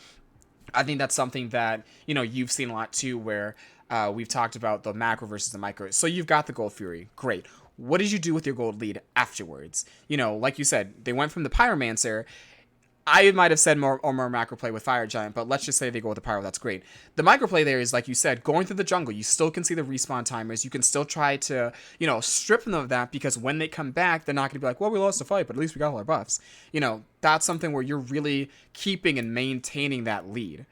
I think that's something that, you know, you've seen a lot too, where we've talked about the macro versus the micro. So you've got the Gold Fury. Great. What did you do with your gold lead afterwards? You know, like you said, they went from the Pyromancer. I might have said more macro play with Fire Giant, but let's just say they go with the Pyro. That's great. The micro play there is, like you said, going through the jungle. You still can see the respawn timers. You can still try to, you know, strip them of that, because when they come back, they're not going to be like, well, we lost the fight, but at least we got all our buffs. You know, that's something where you're really keeping and maintaining that lead.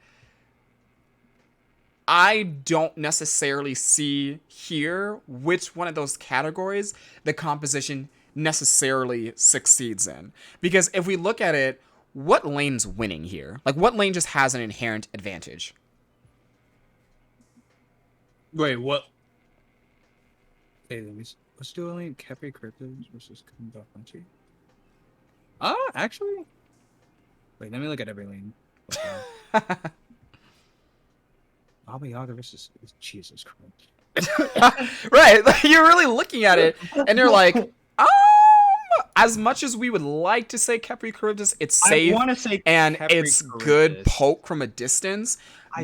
I don't necessarily see here which one of those categories the composition necessarily succeeds in. Because if we look at it, what lane's winning here? Like, what lane just has an inherent advantage? Wait, what? Hey, let's do a lane. Capri Cryptos versus Kundafunchi. Actually? Wait, let me look at every lane. Baba Yaga versus Jesus Christ. Right, like, you're really looking at it, and you're like, as much as we would like to say Capri Charybdis, it's safe, and it's good poke from a distance.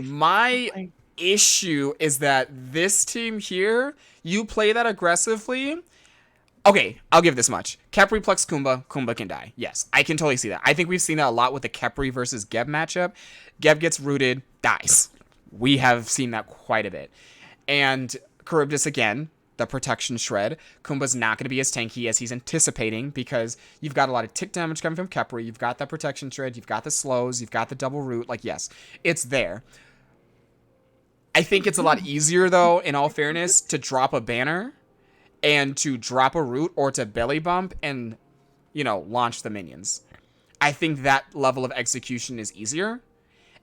My issue is that this team here, you play that aggressively. Okay, I'll give this much. Khepri plucks Kumba, Kumba can die. Yes, I can totally see that. I think we've seen that a lot with the Khepri versus Geb matchup. Geb gets rooted, dies. We have seen that quite a bit. And Charybdis, again, the protection shred. Kumba's not going to be as tanky as he's anticipating, because you've got a lot of tick damage coming from Khepri. You've got that protection shred. You've got the slows. You've got the double root. Like, yes, it's there. I think it's a lot easier, though, in all fairness, to drop a banner and to drop a root, or to belly bump and, you know, launch the minions. I think that level of execution is easier.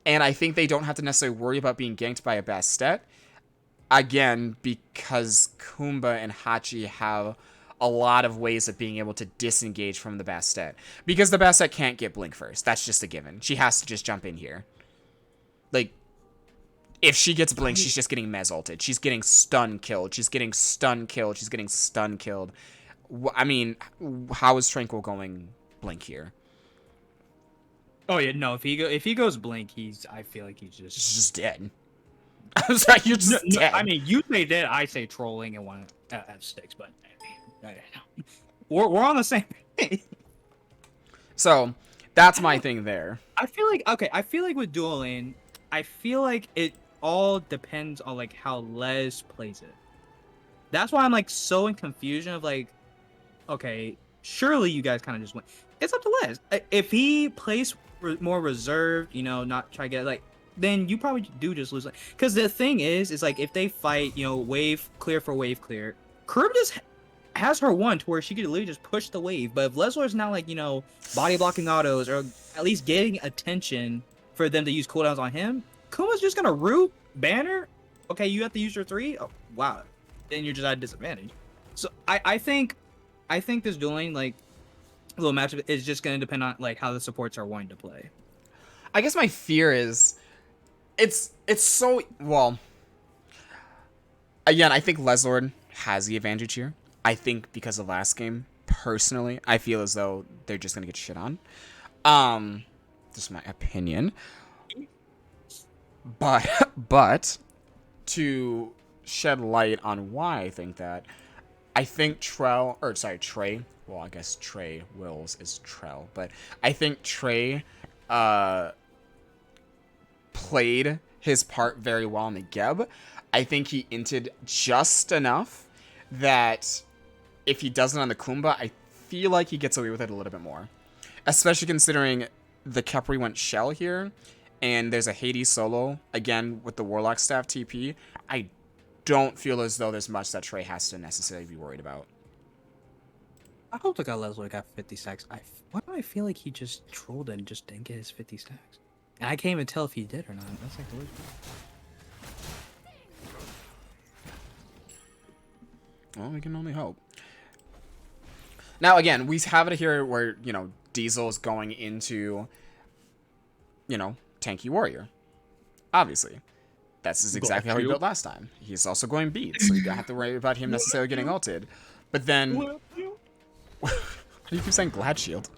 And I think they don't have to necessarily worry about being ganked by a Bastet. Again, because Kumba and Hachi have a lot of ways of being able to disengage from the Bastet. Because the Bastet can't get Blink first. That's just a given. She has to just jump in here. Like, if she gets Blink, she's just getting Mez ulted. She's getting stun killed. She's getting stun killed. She's getting stun killed. I mean, how is Tranquil going Blink here? Oh yeah, no. If he goes Blink, I feel like he's just dead. I was like, you're just dead. I mean, you say dead, I say trolling and one F6, but we're on the same page. So that's my thing there. I feel like with Dual Lane, I feel like it all depends on like how Les plays it. That's why I'm like so in confusion of like, okay, surely you guys kind of just win. It's up to Les. If he plays more reserved, you know, not try to get like, then you probably do just lose. Because the thing is like if they fight, you know, wave clear for wave clear, Charybdis has her one to where she could literally just push the wave. But if Leslor's now like, you know, body blocking autos or at least getting attention for them to use cooldowns on him, Kuma's just gonna root banner. Okay, you have to use your 3. Oh, wow, then you're just at a disadvantage. So I think this dueling like little matchup is just gonna depend on like how the supports are wanting to play. I guess my fear is it's so well. Again, I think Leslord has the advantage here. I think because of last game, personally, I feel as though they're just gonna get shit on. Just my opinion. But to shed light on why I think that, I think Trey. Well, I guess Trey Wills is Trell, but I think Trey played his part very well in the Geb. I think he inted just enough that if he does it on the Kumba, I feel like he gets away with it a little bit more. Especially considering the Khepri went Shell here, and there's a Hades solo, again, with the Warlock Staff TP. I don't feel as though there's much that Trey has to necessarily be worried about. I hope the guy Leslie got 50 stacks. Why do I feel like he just trolled and just didn't get his 50 stacks? And I can't even tell if he did or not. That's like the worst part. Well, we can only hope. Now, again, we have it here where, you know, Diesel is going into, you know, tanky warrior. Obviously. That's exactly how he built last time. He's also going beat, so you don't have to worry about him necessarily getting ulted. But then... Why do you keep saying Glad Shield?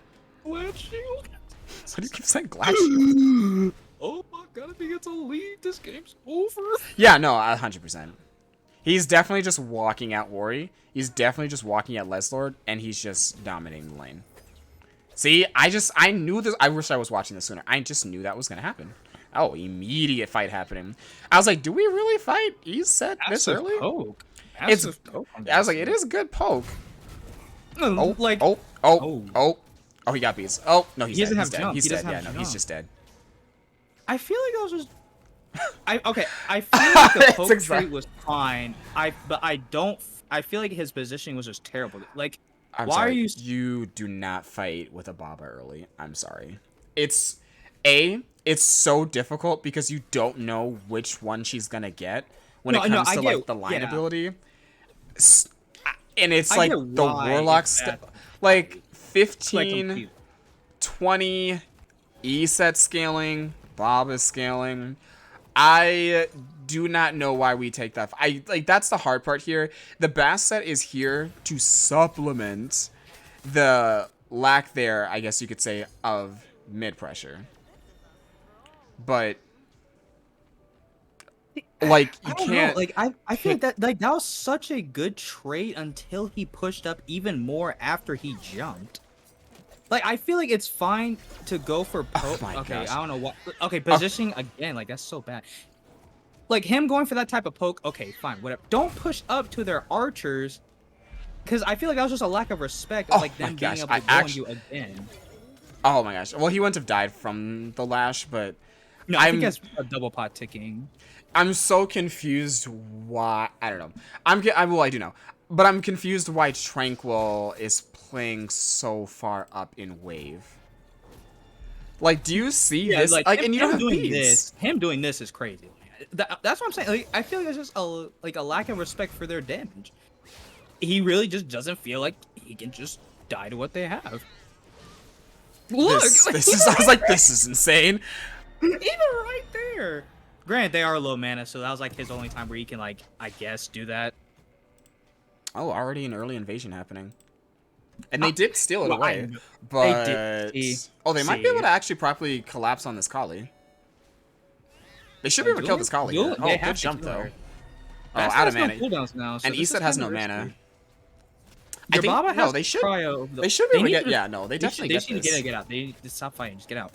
Glad Shield? Why do you keep saying Glad Shield? Oh my god, if he gets a lead, this game's over. Yeah, no, 100%. He's definitely just walking at Worry. He's definitely just walking at Leslord, and he's just dominating the lane. See, I knew this. I wish I was watching this sooner. I just knew that was going to happen. Oh, immediate fight happening. I was like, do we really fight? He said this early? Poke. I was like, it is a good poke. Oh, like, oh, he got beats. Oh, no, he's dead. He's dead. He's dead. Yeah, no, he's just dead. I feel like I was just... I feel like the poke trait was fine. But I feel like his positioning was just terrible. Like, why are you... You do not fight with a Baba early. I'm sorry. It's so difficult because you don't know which one she's gonna get when it comes to like the line ability. And it's like the Warlock stuff. Like 15, 20, E set scaling, Baba scaling. I do not know why we take that. That's the hard part here. The Bass set is here to supplement the lack there, I guess you could say, of mid pressure. But like you can't. Like I feel like that was such a good trait until he pushed up even more after he jumped. Like I feel like it's fine to go for poke. Oh okay, gosh. I don't know what. Okay, positioning again. Like that's so bad. Like him going for that type of poke. Okay, fine, whatever. Don't push up to their archers, because I feel like that was just a lack of respect of like them being able to go on you again. Oh my gosh. Well, he wouldn't have died from the lash, but no, I think that's a double pot ticking. I'm so confused why. I don't know. I do know, but I'm confused why Tranquil is playing so far up in wave. Like, do you see this? Like and you don't have beats. Him doing this is crazy. That's what I'm saying. Like, I feel like it's just a lack of respect for their damage. He really just doesn't feel like he can just die to what they have. Look, this is. I was like, this is insane. Even right there. Granted, they are low mana, so that was like his only time where he can, like, I guess, do that. Oh, already an early invasion happening. And they did steal it away. But they might be able to actually properly collapse on this Kali. They should be able to kill this Kali. Oh, good jump though. Oh, out of mana. Now, so and Iset has no mana. Your Baba has they should. Cryo. They should be able to get. Yeah, no, they definitely need to get out. They need to stop fighting. Just get out.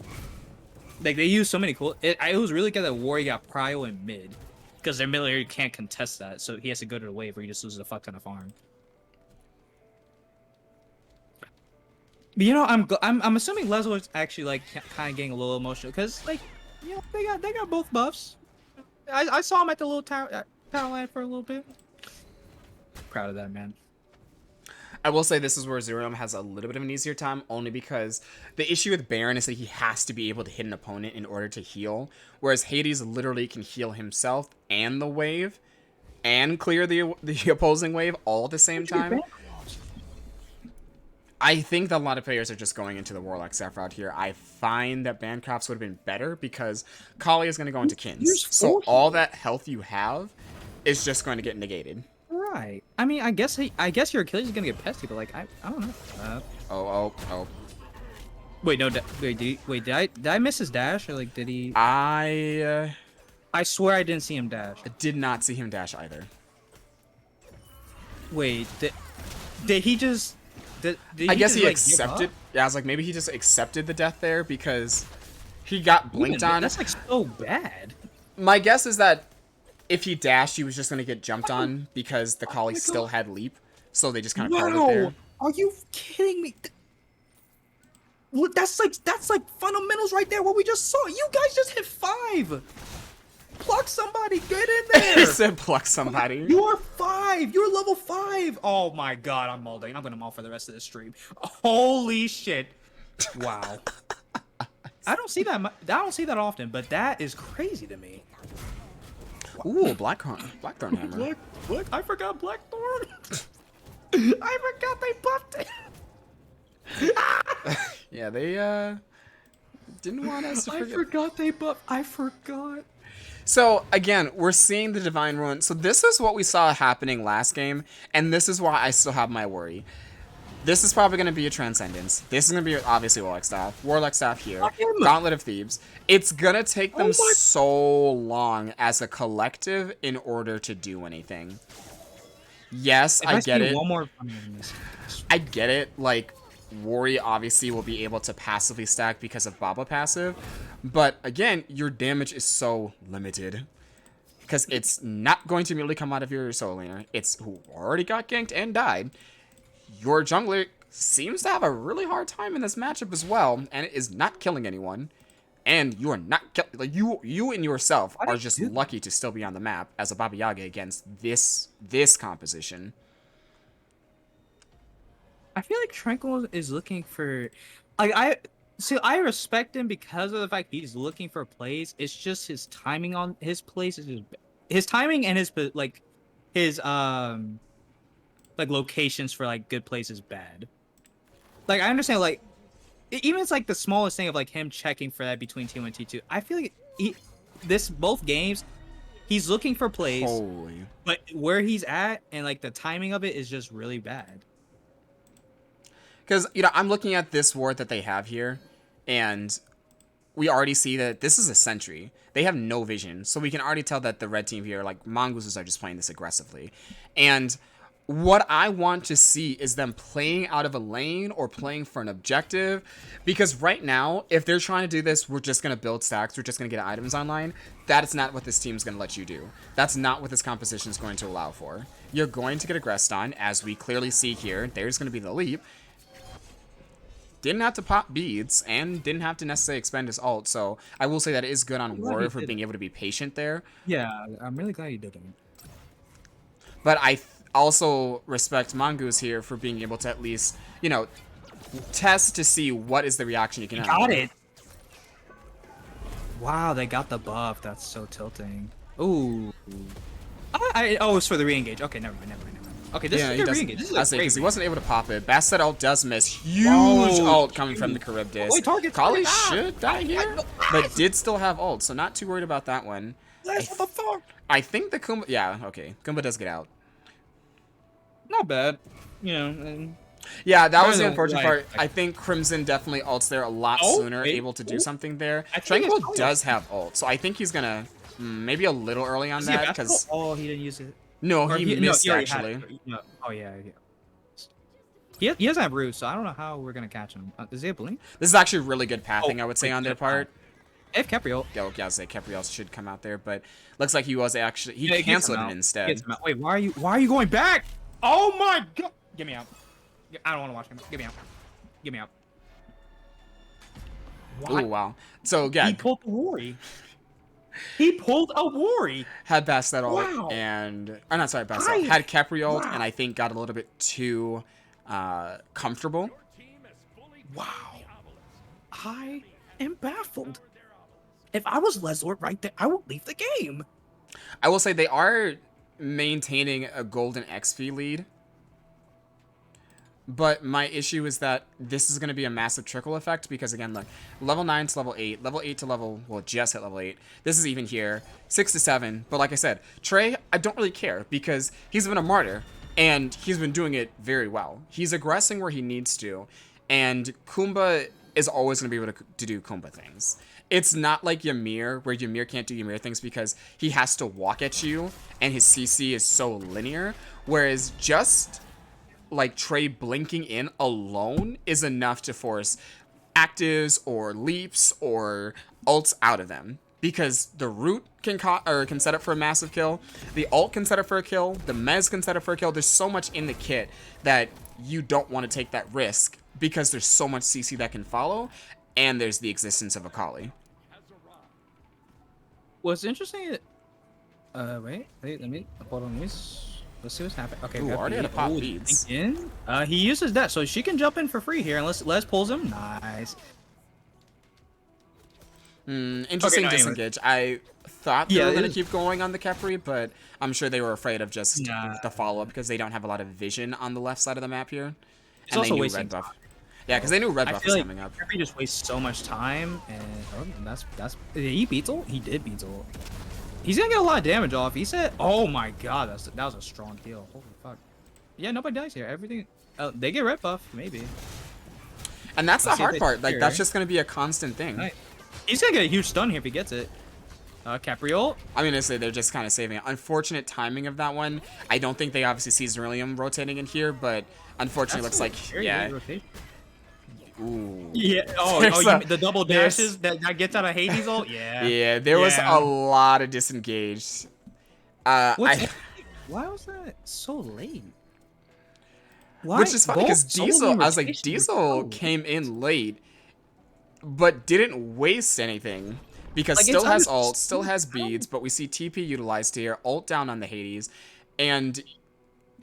Like they use so many cool. It was really good that Warrior got Prio in mid, because their military can't contest that, so he has to go to the wave where he just loses a fuck ton of farm. But you know, I'm assuming Leslie is actually like kind of getting a little emotional because like you know they got both buffs. I saw him at the little tower line for a little bit. Proud of that, man. I will say this is where Zerium has a little bit of an easier time, only because the issue with Baron is that he has to be able to hit an opponent in order to heal, whereas Hades literally can heal himself and the wave, and clear the opposing wave all at the same time. I think that a lot of players are just going into the Warlock Zephyr out here. I find that Bancrafts would have been better because Kali is going to go into Kins, so all that health you have is just going to get negated. Right. I mean, I guess your Achilles is gonna get pesty, but like I don't know. Oh. Wait, no. Did I miss his dash or like did he? I swear I didn't see him dash. I did not see him dash either. Wait, did he just? I guess he accepted. Yeah, I was like, maybe he just accepted the death there because he got blinked on. That's like so bad. My guess is that if he dashed, he was just gonna get jumped on because the Kali still had leap, so they just kind of called it there. Are you kidding me? That's like fundamentals right there. What we just saw. You guys just hit 5. Pluck somebody. Get in He there. said pluck somebody. You're 5. You're level 5. Oh my god, I'm molding. I'm gonna mold for the rest of the stream. Holy shit. Wow. I don't see that. I don't see that often, but that is crazy to me. Ooh, Blackthorn hammer. Black. I forgot Blackthorn. I forgot they buffed it. Yeah, they didn't want us to forget. I forgot they buffed. I forgot. So again, we're seeing the Divine Ruin. So this is what we saw happening last game, and this is why I still have my worry. This is probably going to be a Transcendence. This is going to be obviously Warlock Staff here, Gauntlet of Thebes. It's going to take them so long as a collective in order to do anything. Yes, I get it. I get it. Like, Worry obviously will be able to passively stack because of Baba passive. But again, your damage is so limited. Because it's not going to immediately come out of your solo laner. It's who already got ganked and died. Your jungler seems to have a really hard time in this matchup as well, and it is not killing anyone. And you are not like you and yourself are just lucky to still be on the map as a Baba Yaga against this composition. I feel like Tranquil is looking for, like, I respect him because of the fact he's looking for plays. It's just his timing on his plays is just, his timing and his locations for like good plays is bad. Like, I understand, like, even it's like the smallest thing of like him checking for that between T1 and T2. I feel like both games, he's looking for plays, but where he's at and like the timing of it is just really bad. Because, you know, I'm looking at this ward that they have here, and we already see that this is a sentry. They have no vision, so we can already tell that the red team here, like, Mongooses are just playing this aggressively. And what I want to see is them playing out of a lane or playing for an objective, because right now, if they're trying to do this, we're just going to build stacks, we're just going to get items online. That is not what this team's going to let you do. That's not what this composition is going to allow for. You're going to get aggressed on, as we clearly see here. There's going to be the leap. Didn't have to pop beads, and didn't have to necessarily expend his ult, so I will say that it is good on Warrior for being able to be patient there. Yeah, I'm really glad he didn't. But I also respect Mongoose here for being able to at least, you know, test to see what is the reaction you can have. Got it! Wow, they got the buff. That's so tilting. Ooh. Oh, it's for the re-engage. Okay, never mind. Okay, this is a re-engage. This is because he wasn't able to pop it. Bastet ult does miss. Huge ult coming from the Charybdis. Kali should die here, but did still have ult, so not too worried about that one. I think the Kumba... Yeah, okay. Kumba does get out. Not bad. You know... Yeah, that was the unfortunate part. I think Crimson definitely ults there a lot sooner, able to do something there. Tranquil does have ult, so I think he's gonna... maybe a little early on that, because... Oh, he didn't use it. No, he missed, actually. Oh, yeah. He doesn't have roots, so I don't know how we're going to catch him. Does he have blink? This is actually really good pathing, I would say, on their part. If Capriol. Yeah, okay, I'll say Capriol should come out there, but looks like he was actually... He canceled it instead. Wait, why are you going back? Oh, my God! Get me out. I don't want to watch him. Get me out. Get me out. Oh, wow. So, yeah. He pulled the Worry. He pulled a Worry. Had Bastet ult and... Oh, not sorry, Bastet. Had Capriol and I think got a little bit too comfortable. Wow. I am baffled. If I was Leslord right there, I would leave the game. I will say they are maintaining a golden XP lead. But my issue is that this is going to be a massive trickle effect because, again, look, level 9 to level 8, level 8 to level, well, just hit level 8. This is even here, 6 to 7. But like I said, Trey, I don't really care because he's been a martyr and he's been doing it very well. He's aggressing where he needs to, and Kumba is always going to be able to do Kumba things. It's not like Ymir, where Ymir can't do Ymir things because he has to walk at you and his CC is so linear, whereas just... like Trey blinking in alone is enough to force actives or leaps or ults out of them, because the root can set up for a massive kill, the ult can set up for a kill, the mez can set up for a kill. There's so much in the kit that you don't want to take that risk because there's so much CC that can follow, and there's the existence of Akali. What's interesting Wait, let me hold on. Let's see what's happening. Okay, we Ooh, got already had bead. to pop Ooh, beads. in. He uses that, so she can jump in for free here, and let's pulls him. Nice. Okay, Interesting no, anyway. disengage. I thought they Yeah, were it going to is. keep going on the Kepri, but I'm sure they were afraid of just Nah, the follow-up because they don't have a lot of vision on the left side of the map here. it's And they also knew wasting red time. buff. Yeah, because So they knew red I buff feel was like coming up. Jeffrey just wastes so much time, and that's. Did he beetle? He did beetle. He's gonna get a lot of damage off. He said, "Oh my god, that was a strong deal. Holy fuck." Yeah, nobody dies here. Everything. They get red buff, maybe. And that's the Let's see if hard they part. Like, that's secure. just going to be a constant thing. Nice. He's gonna get a huge stun here if he gets it. Capriol. I mean, honestly, they're just kind of saving it. Unfortunate timing of that one. I don't think they obviously see Ceruleum rotating in here, but unfortunately That's looks a like, very yeah. late rotation. Ooh. Yeah. Oh, There's you a- mean the double there's- dashes that gets out of Hades ult? Yeah. Yeah, there was Yeah. a lot of disengaged. What's why was that so late? Why? Which is funny because Both souls Diesel, in I was like, rotation were Diesel so came late. in late, but didn't waste anything because Like it's still has ult, still understandable. has beads, but we see TP utilized here, ult down on the Hades, and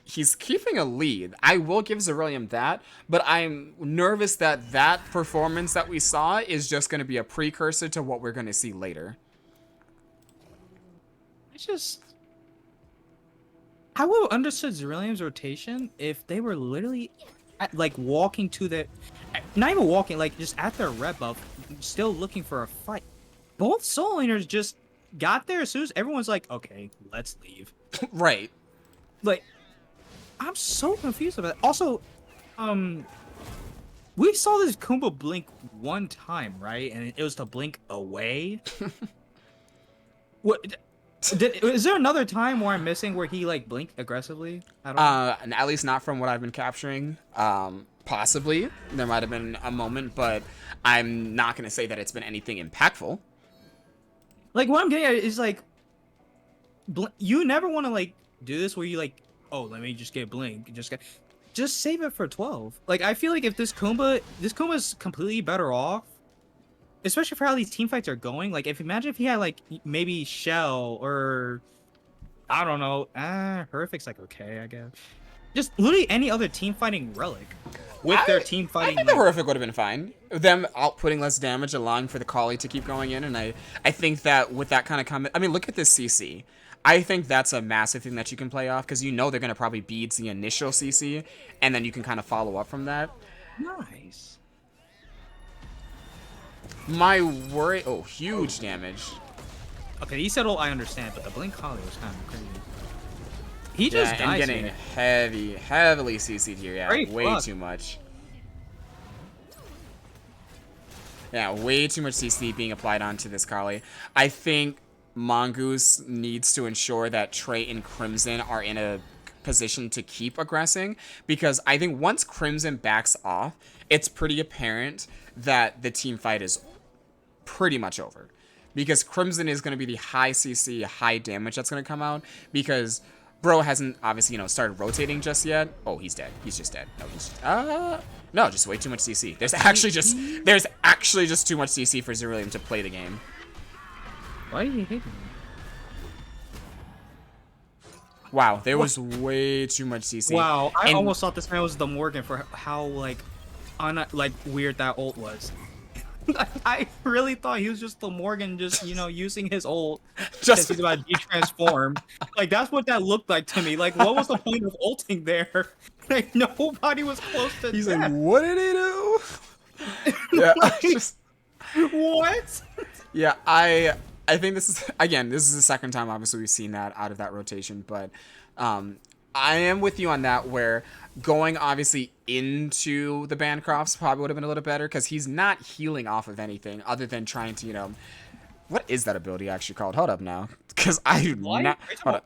he's keeping a lead. I will give Ceruleum that, but I'm nervous that that performance that we saw is just going to be a precursor to what we're going to see later. It's just. I would have understood Zerilium's rotation if they were literally like walking to the, not even walking, like just at their red buff, still looking for a fight. Both soul laners just got there as soon as everyone's like, okay, let's leave. Right. Like, I'm so confused about it. Also, we saw this Kumba blink one time, right? And it was to blink away. What? Is there another time where I'm missing where he like blinked aggressively at all? And at least not from what I've been capturing. Possibly there might have been a moment, but I'm not going to say that it's been anything impactful. Like what I'm getting at is like, you never want to like do this where you like, oh, let me just get blink, just save it for 12. Like I feel like if this Kumba's completely better off, especially for how these team fights are going. Like if imagine if he had like maybe Shell or I don't know, Horrific's like okay, I guess. Just literally any other team fighting relic with their team I fighting. think the Horrific would have been fine. Them outputting less damage, allowing for the Collie to keep going in, and I think that with that kind of comment, I mean, look at this CC. I think that's a massive thing that you can play off because you know they're going to probably beads the initial CC, and then you can kind of follow up from that. Nice. My worry... Oh, huge damage. Okay, he said, "Oh, I understand," but the blink Collie was kind of crazy. He just and dies getting here. heavily CC'd here. Yeah, Great way fuck. too much. Yeah, way too much CC being applied onto this Collie. I think Mongoose needs to ensure that Trey and Crimson are in a position to keep aggressing, because I think once Crimson backs off, it's pretty apparent that the team fight is pretty much over. Because Crimson is going to be the high CC, high damage that's going to come out, because Bro hasn't obviously, started rotating just yet. Oh, he's dead. He's just dead. No, he's no, just way too much CC. There's actually just too much CC for Ceruleum to play the game. Why did he hate me? Wow, there was way too much CC. Wow, I And- almost thought this man was the Morgan for how like weird that ult was. I really thought he was just the Morgan, just using his ult Just- because he's about to de-transform. Like that's what that looked like to me. Like what was the point of ulting there? Like nobody was close to He's death. like, what did he do? Yeah, What? yeah, I think this is the second time obviously we've seen that out of that rotation, but I am with you on that, where going obviously into the Bancrofts probably would have been a little better, because he's not healing off of anything other than trying to, what is that ability actually called? Hold up now, because I do What? not. Hold up.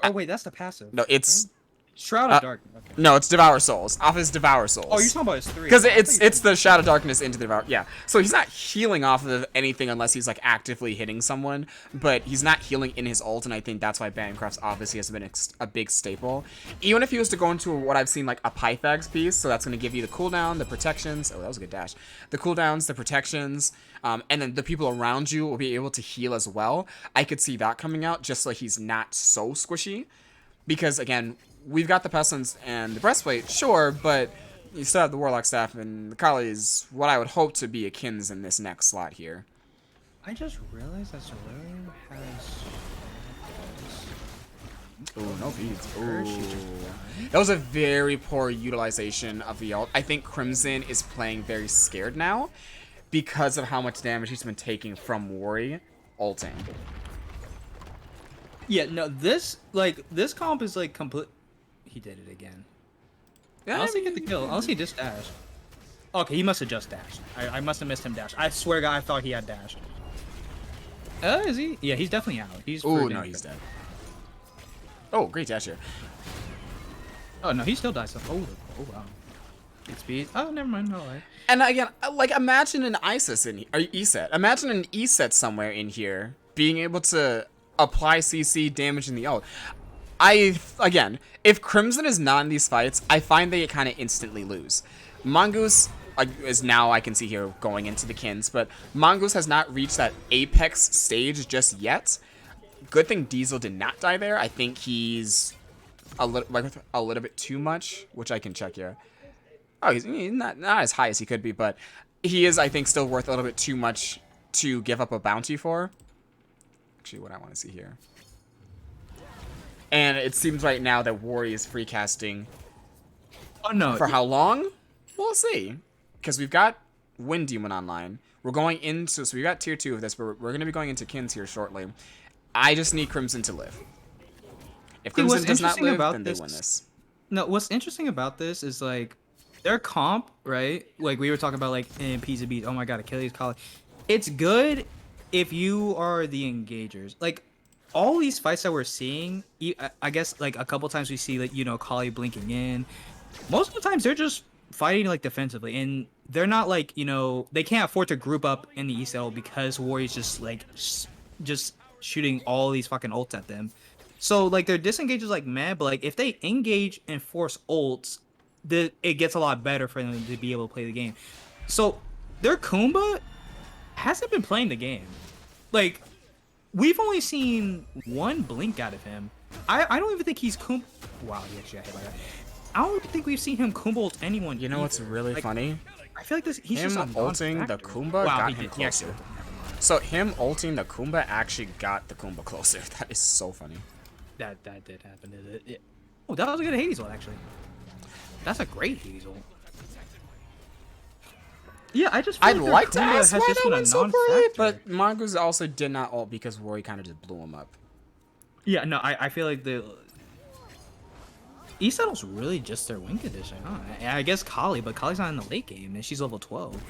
Oh wait, that's the passive. No, it's Shroud of Darkness. Okay. No, it's Devour Souls. Off his Devour Souls. Oh, you're talking about his 3. Because it's the Shadow Darkness into the Devour. Yeah. So he's not healing off of anything unless he's like actively hitting someone, but he's not healing in his ult, and I think that's why Bancroft's obviously has been a big staple. Even if he was to go into what I've seen like a Pythags piece, so that's going to give you the cooldown, the protections. Oh, that was a good dash. The cooldowns, the protections, and then the people around you will be able to heal as well. I could see that coming out just so he's not so squishy. Because, again, we've got the Pestilence and the Breastplate, sure, but you still have the Warlock Staff, and the Kali is what I would hope to be akins in this next slot here. I just realized that Zerarium has... Ooh, no beads. Ooh. That was a very poor utilization of the ult. I think Crimson is playing very scared now because of how much damage he's been taking from Worry ulting. Yeah, no, this comp is like complete. He did it again. Yeah, Unless he get the kill. Unless he just dashed. Okay, he must have just dashed. I must have missed him dash. I swear to God, I thought he had dashed. Is he? Yeah, he's definitely out. He's. Oh no, he's dead. Oh, great dash here. Oh no, he still dies. Oh wow. Good speed. Oh, never mind. No way. And again, like imagine an ISIS in or ESET. Imagine an ESET somewhere in here being able to apply CC damage in the ult. Again, if Crimson is not in these fights, I find they kind of instantly lose. Mongoose is now, I can see here, going into the Kins, but Mongoose has not reached that apex stage just yet. Good thing Diesel did not die there. I think he's a little bit too much, which I can check here. Oh, he's not as high as he could be, but he is, I think, still worth a little bit too much to give up a bounty for. Actually, what I want to see here. And it seems right now that Worry is free casting. Oh no! For how long? We'll see. Because we've got Wind Demon online. We're going into, so we've got tier 2 of this, but we're going to be going into Kins here shortly. I just need Crimson to live. If Crimson does not live, then they win this. No, what's interesting about this is like their comp, right? Like we were talking about, like in Pizza Beat. Oh my God, Achilles Collar. It's good if you are the engagers. Like all these fights that we're seeing, I guess like a couple times we see like Kali blinking in. Most of the times they're just fighting like defensively, and they're not like they can't afford to group up in the ESL because Warrior's just like just shooting all these fucking ults at them. So like their disengage is like mad, but like if they engage and force ults, it gets a lot better for them to be able to play the game. So their Kumba hasn't been playing the game. Like we've only seen one blink out of him. I don't even think he's Kumba. Wow, he actually got hit by that. I don't even think we've seen him Kumba ult anyone. You know what's really funny? I feel like he's him just ulting the Kumba got him closer. So him ulting the Kumba actually got the Kumba closer. That is so funny. That did happen. Oh, that was a good Hades ult, actually. That's a great Hades ult. Yeah, I'd like to ask why that went so poorly, but Mongoose also did not ult because Rory kind of just blew him up. Yeah, no, I feel like the E-Settle's really just their win condition, huh? I guess Kali, but Kali's not in the late game, and she's level 12.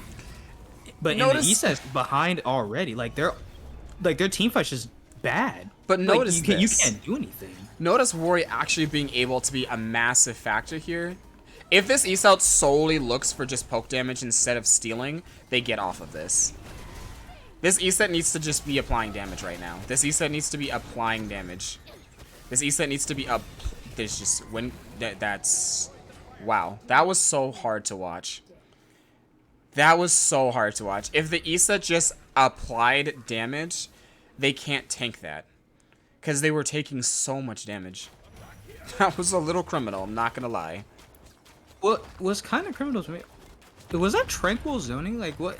But in the E-Set's behind already. Like their team fight's just bad. But notice like, you can't do anything. Notice Rory actually being able to be a massive factor here. If this E-Set solely looks for just poke damage instead of stealing, they get off of this. This E-Set needs to just be applying damage right now. This E-Set needs to be applying damage. This E-Set needs to be up. There's just when that's wow. That was so hard to watch. That was so hard to watch. If the E-Set just applied damage, they can't tank that. Because they were taking so much damage. That was a little criminal, I'm not gonna lie. What was kind of criminal to me? Was that Tranquil zoning? Like what?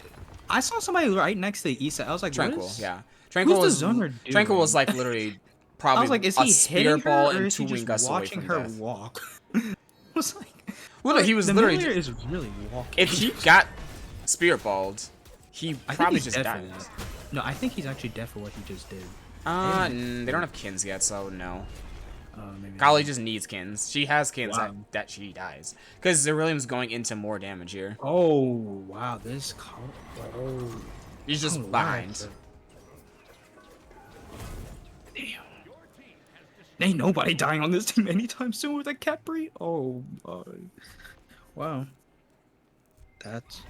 I saw somebody right next to the E-Set. I was like, Tranquil, yeah. Tranquil was Tranquil was like literally probably I was like, is he spear ball and two wing us away watching from her death. walk? I was like, well, no, he was literally is really walking. If he got spear balled, he probably just died. No, I think he's actually dead for what he just did. They don't have Kins yet, so no. Maybe Kali just needs Kins. She has Kins that she dies. Because Zerilium's going into more damage here. Oh, wow. This he's just behind. Damn. Ain't nobody dying on this team anytime soon with a Capri. Oh, wow. That's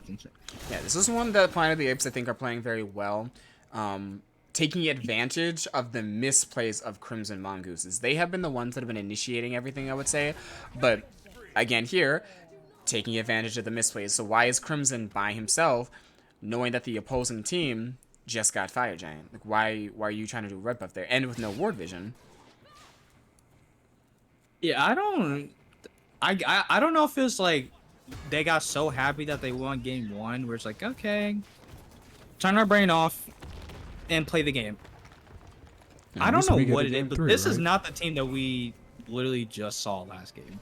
insane. Yeah, this is one that Planet of the Apes I think are playing very well. Taking advantage of the misplays of Crimson Mongooses. They have been the ones that have been initiating everything, I would say. But again here, taking advantage of the misplays. So why is Crimson by himself, knowing that the opposing team just got Fire Giant? Like why are you trying to do red buff there? And with no ward vision. Yeah, I don't know if it's like they got so happy that they won game 1 where it's like, okay, turn our brain off and play the game. Yeah, I don't know what it is, game but 3, this is right? not the team that we literally just saw last game.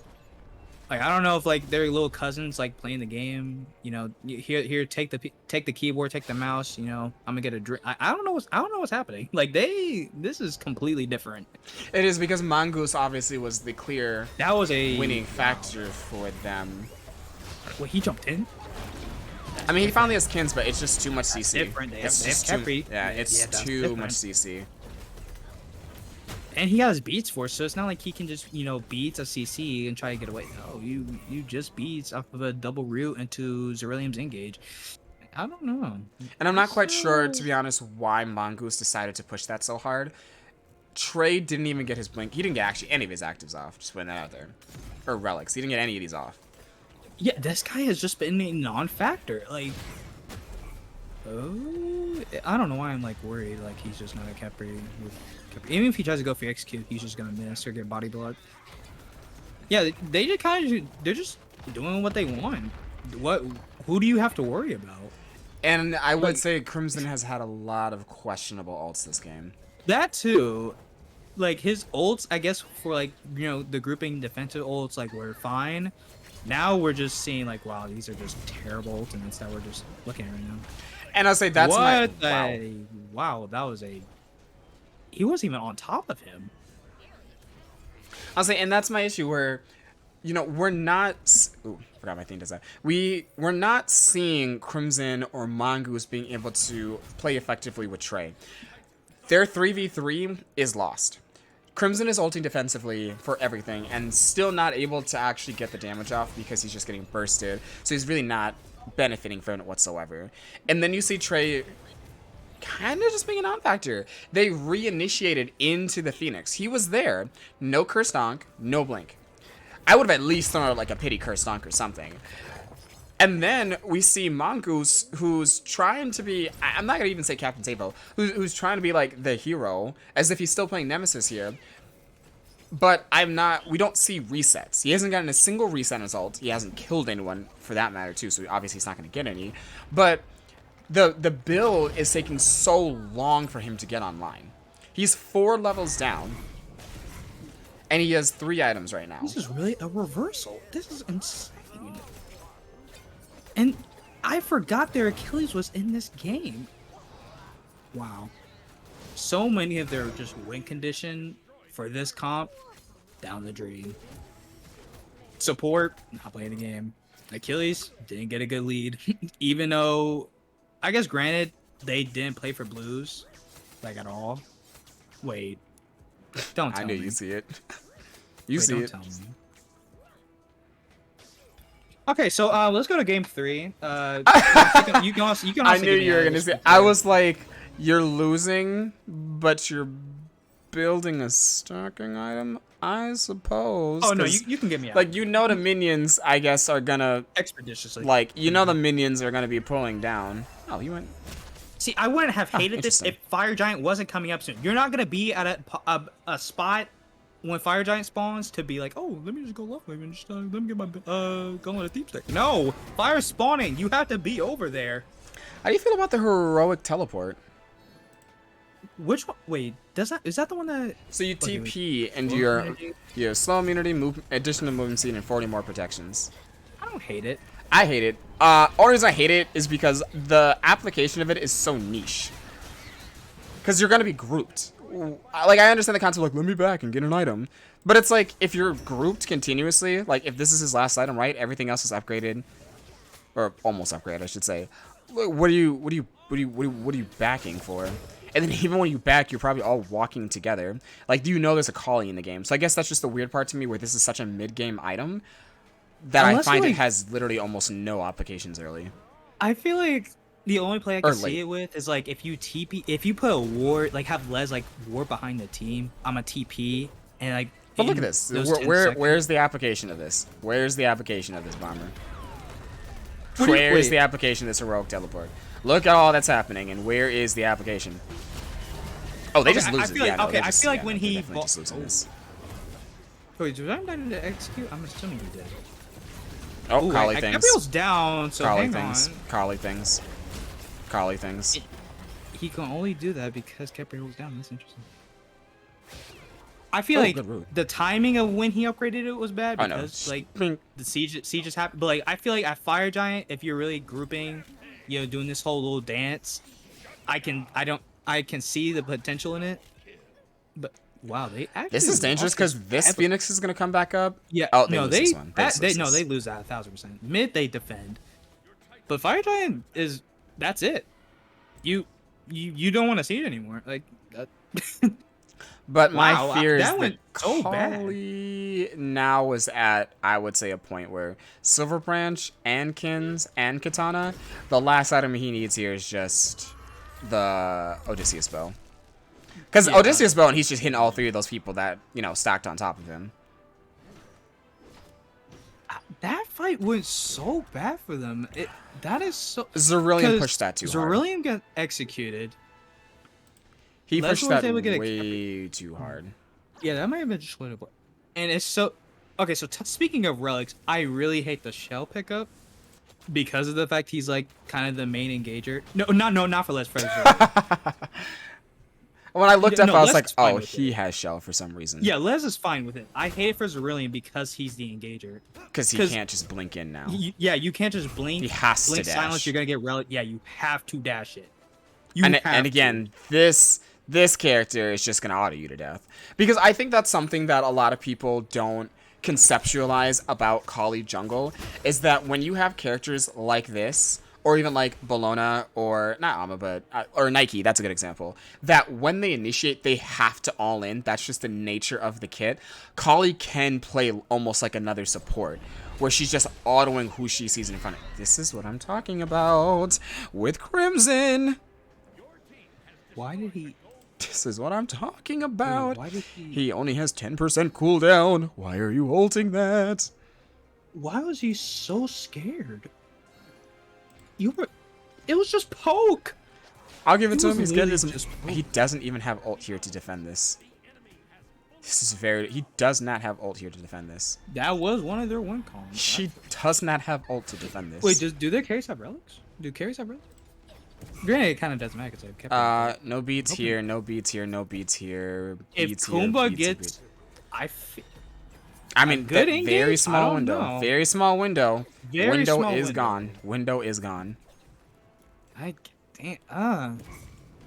Like, I don't know if like their little cousins like playing the game. You know, here take the keyboard, take the mouse. You know, I'm gonna get a drink. I don't know what's happening. Like this is completely different. It is because Mongoose obviously was the clear That was a winning factor for them. Well, he jumped in. I mean, he finally has Kins, but it's just too much CC. Different. They have just Capri. yeah, it's that's too different. much CC. And he has beats for, so it's not like he can just, you know, beats a CC and try to get away. No, you just beats off of a double root into Zerilium's engage. I don't know. And I'm not quite sure, to be honest, why Mongoose decided to push that so hard. Trey didn't even get his blink. He didn't get actually any of his actives off. Just putting that out there. Or relics. He didn't get any of these off. Yeah, this guy has just been a non-factor. Like, oh, I don't know why I'm like worried. Like he's just not a Capri. Even if he tries to go for execute, he's just gonna miss or get body block. Yeah, they just they're just doing what they want. Who do you have to worry about? And I would say Crimson has had a lot of questionable ults this game. That too. Like his ults, I guess for like, you know, the grouping defensive ults like were fine. Now we're just seeing like, wow, these are just terrible ultimates that we're just looking at right now. And I'll say that's wow, that was a. He wasn't even on top of him. I'll say, and that's my issue where, you know, we're not. Ooh, forgot my thing does that. We're not seeing Crimson or Mongoose being able to play effectively with Trey. Their 3v3 is lost. Crimson is ulting defensively for everything and still not able to actually get the damage off because he's just getting bursted. So he's really not benefiting from it whatsoever. And then you see Trey kind of just being a non-factor. They reinitiated into the Phoenix. He was there. No Curse Donk, no Blink. I would have at least thrown out like a pity Curse Donk or something. And then we see Mongoose, who's trying to be, I'm not going to even say Captain Sabo, who's trying to be like the hero, as if he's still playing Nemesis here. But we don't see resets. He hasn't gotten a single reset result. He hasn't killed anyone for that matter too, so obviously he's not going to get any. But the build is taking so long for him to get online. He's 4 levels down, and he has 3 items right now. This is really a reversal. This is insane. And I forgot their Achilles was in this game. Wow. So many of their just win condition for this comp, down the drain. Support, not playing the game. Achilles, didn't get a good lead. Even though, I guess granted, they didn't play for blues, like at all. Wait. Don't tell me. I knew you see it. You Wait, see don't it. tell me. Okay, so let's go to game 3. You can also I knew you were gonna say. I was like, you're losing, but you're building a stocking item, I suppose. Oh no, you can get me out. Like, you know, the minions, I guess, are gonna Expeditiously. like, you know, the minions are gonna be pulling down. Oh, you went. See, I wouldn't have hated this interesting. if Fire Giant wasn't coming up soon. You're not gonna be at a spot when Fire Giant spawns to be like, oh, let me just go left wave and just let me get my Golem of Deep Stick. No, Fire spawning. You have to be over there. How do you feel about the heroic teleport? Which one? Wait, is that the one that? So you Okay, TP and Slow your immunity? slow immunity, additional movement speed, and 40 more protections. I don't hate it. I hate it. Only reason I hate it is because the application of it is so niche. Because you're gonna be grouped. Like, I understand the concept, like, let me back and get an item. But it's like, if you're grouped continuously, like, if this is his last item, right? Everything else is upgraded. Or almost upgraded, I should say. What are you backing for? And then even when you back, you're probably all walking together. Like, do you know there's a calling in the game? So I guess that's just the weird part to me, where this is such a mid-game item that Unless I find like, it has literally almost no applications early. I feel like the only play I Or can late. see it with is like if you put a ward, like have Les like ward behind the team. I'm a TP and like. But look at this. Where's the application of this? Where's the application of this, Bomber? Where's the application of this heroic teleport? Look at all that's happening, and where is the application? Oh, they just lose it. Yeah, no, I feel like when he definitely just losing this. Wait, did I die to execute? I'm assuming he did. Oh, collie things. Gabriel's down, so Collie hang things. on. Collie things. Collie things. He can only do that because Gabriel's down. That's interesting. I feel like the timing of when he upgraded it was bad because like the siege just happened. But like I feel like at Fire Giant, if you're really grouping, you know, doing this whole little dance, I can see the potential in it. But wow, they actually this is dangerous because this Phoenix is gonna come back up. Yeah. Oh, they lose this one. They lose that 1000%. Mid they defend, but Fire Giant that's it. You don't want to see it anymore. Like that. But my fear is that went so Kali now is at, I would say, a point where Silver Branch and Kins and Katana, the last item he needs here is just the Odysseus Bow. Because Odysseus Bow, and he's just hitting all three of those people that, you know, stacked on top of him. That fight went so bad for them. That is so... Zerillion pushed that too hard. Zerillion got executed. He pushed that way too hard. Yeah, that might have been just winnable. And it's so... Okay, so speaking of relics, I really hate the shell pickup because of the fact he's like kind of the main engager. No, not for Les. When I looked up, I was like, oh, he has shell for some reason. Yeah, Les is fine with it. I hate it for Zerillion because he's the engager. Because he can't just blink in now. You can't just blink. He has to dash. Silence, you're going to get relic. Yeah, you have to dash it. And again, this character is just going to auto you to death. Because I think that's something that a lot of people don't conceptualize about Kali Jungle, is that when you have characters like this, or even like Bologna, or not Amma, but or Nike, that's a good example, that when they initiate, they have to all in. That's just the nature of the kit. Kali can play almost like another support, where she's just autoing who she sees in front of. This is what I'm talking about with Crimson. Why did he... This is what I'm talking about. Why did he only has 10% cooldown. Why are you ulting that? Why was he so scared? It was just poke. I'll give it to him. He's good. He doesn't even have ult here to defend this. This is he does not have ult here to defend this. That was one of their win columns. She does not have ult to defend this. Wait, do their carries have relics? Do carries have relics? Granted, it kind of doesn't matter because I've kept no beats here, no beats here, no beats here. If Kumba gets... I mean, very small window. Very small window. Window is gone. Window is gone.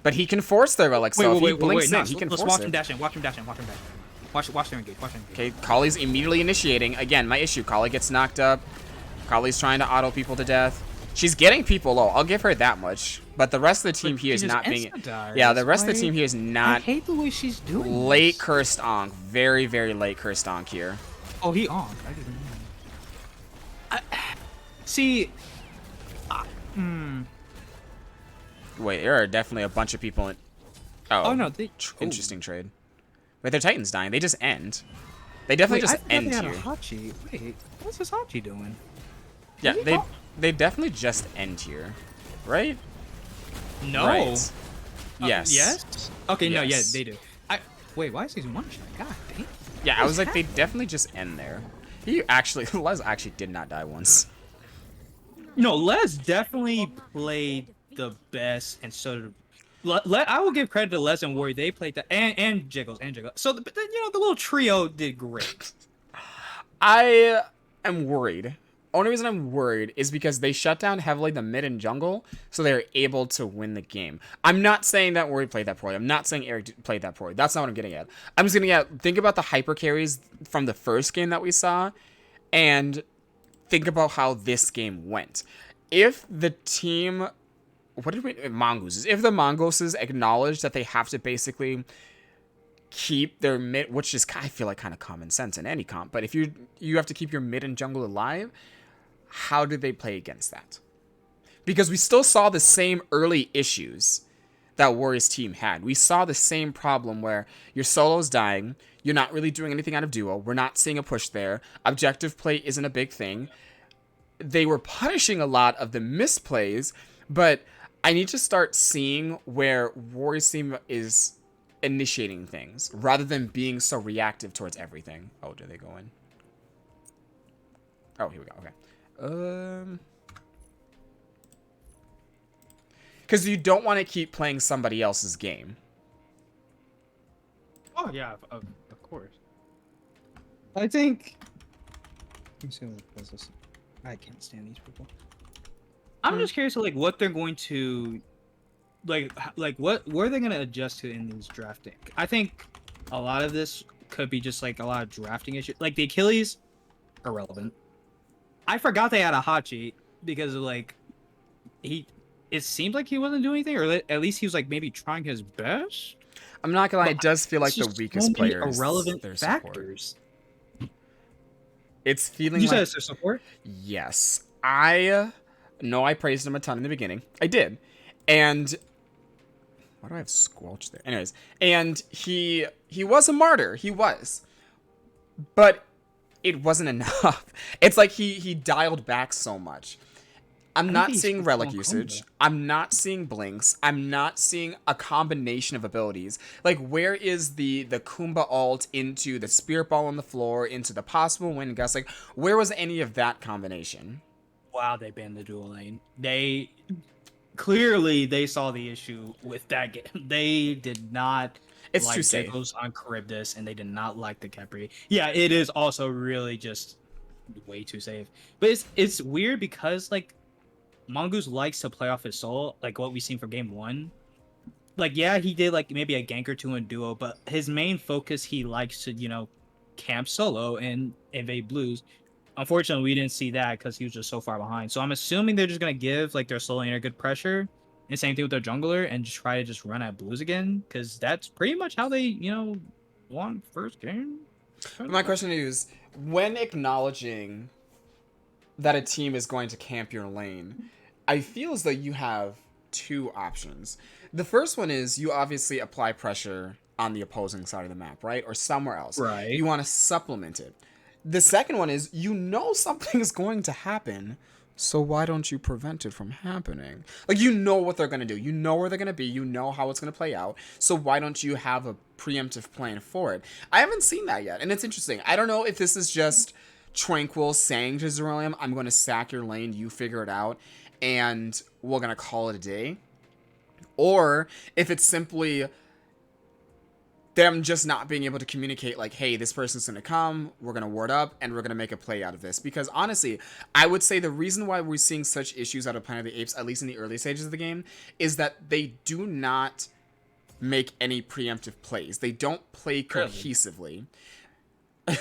But he can force the relic. So if he blinks in, he can force it. Watch him dash in. Watch them engage. Okay, Kali's immediately initiating. Again, my issue. Kali gets knocked up. Kali's trying to auto people to death. She's getting people low. I'll give her that much. But the rest of the team here is not being... Yeah, the rest of the team here is not... I hate the way she's doing late cursed onk. Very, very late cursed onk here. Oh, he onked. I didn't know. See... Wait, there are definitely a bunch of people in... Oh no, interesting trade. Wait, their Titan's dying. They just end. They definitely just end here. Wait, what's this Hachi doing? Yeah, they definitely just end here, right? No. Right. Yes. Yes. Okay. Yes. No. Yeah, they do. Wait. Why is he one shot? God damn. Yeah, I was like, they definitely just end there. Les actually did not die once. No, Les definitely played the best, and so did. I will give credit to Les and Worry. They played that, and Jiggles. So the little trio did great. I am worried. Only reason I'm worried is because they shut down heavily the mid and jungle, so they're able to win the game. I'm not saying that Worry played that poorly. I'm not saying Eric played that poorly. That's not what I'm getting at. I'm just getting at, think about the hyper carries from the first game that we saw, and think about how this game went. If the team what did we Mongooses? If the Mongooses acknowledge that they have to basically keep their mid, which is I feel like kind of common sense in any comp, but if you have to keep your mid and jungle alive, how did they play against that? Because we still saw the same early issues that Warriors team had. We saw the same problem where your solo's dying, you're not really doing anything out of duo, we're not seeing a push there, objective play isn't a big thing. They were punishing a lot of the misplays, but I need to start seeing where Warriors team is initiating things rather than being so reactive towards everything. Oh, did they go in? Oh, here we go. Okay. Because you don't want to keep playing somebody else's game. Oh yeah, of course. I think. Let me see what was this. I can't stand these people. I'm just curious, like, what they're going to, like what are they going to adjust to in these drafting? I think a lot of this could be just like a lot of drafting issues. Like the Achilles, irrelevant. I forgot they had a Hachi because of like it seemed like he wasn't doing anything, or at least he was like maybe trying his best. I'm not gonna lie, it does feel like It's the just weakest so many player is irrelevant their support. factors. It's feeling You like said it's their support? yes. I know I praised him a ton in the beginning. I did. And why do I have squelch there? Anyways, and he was a martyr. He was. But it wasn't enough. It's like he dialed back so much. I'm not seeing relic usage. I'm not seeing blinks. I'm not seeing a combination of abilities. Like, where is the Kumba ult into the Spirit Ball on the floor, into the possible Wind Gust? Like, where was any of that combination? Wow, they banned the dual lane. They clearly they saw the issue with that game. They did not It's like too safe. Geckos on Charybdis, and they did not like the Khepri. Yeah, it is also really just way too safe. But it's weird because like Mongoose likes to play off his soul, like what we've seen for game one. Like, yeah, he did like maybe a gank or two in duo, but his main focus, he likes to, camp solo and invade blues. Unfortunately, we didn't see that because he was just so far behind. So I'm assuming they're just gonna give like their solo laner good pressure, and same thing with their jungler, and just try to just run at blues again, because that's pretty much how they, won first game. My question to you is, when acknowledging that a team is going to camp your lane, I feel as though you have two options. The first one is you obviously apply pressure on the opposing side of the map, right? Or somewhere else. Right. You want to supplement it. The second one is you know something is going to happen, so why don't you prevent it from happening? Like, you know what they're going to do. You know where they're going to be. You know how it's going to play out. So why don't you have a preemptive plan for it? I haven't seen that yet, and it's interesting. I don't know if this is just Tranquil saying to Zerilium, I'm going to sack your lane, you figure it out, and we're going to call it a day. Or if it's simply them just not being able to communicate, like, hey, this person's going to come, we're going to ward up, and we're going to make a play out of this. Because honestly, I would say the reason why we're seeing such issues out of Planet of the Apes, at least in the early stages of the game, is that they do not make any preemptive plays. They don't play cohesively.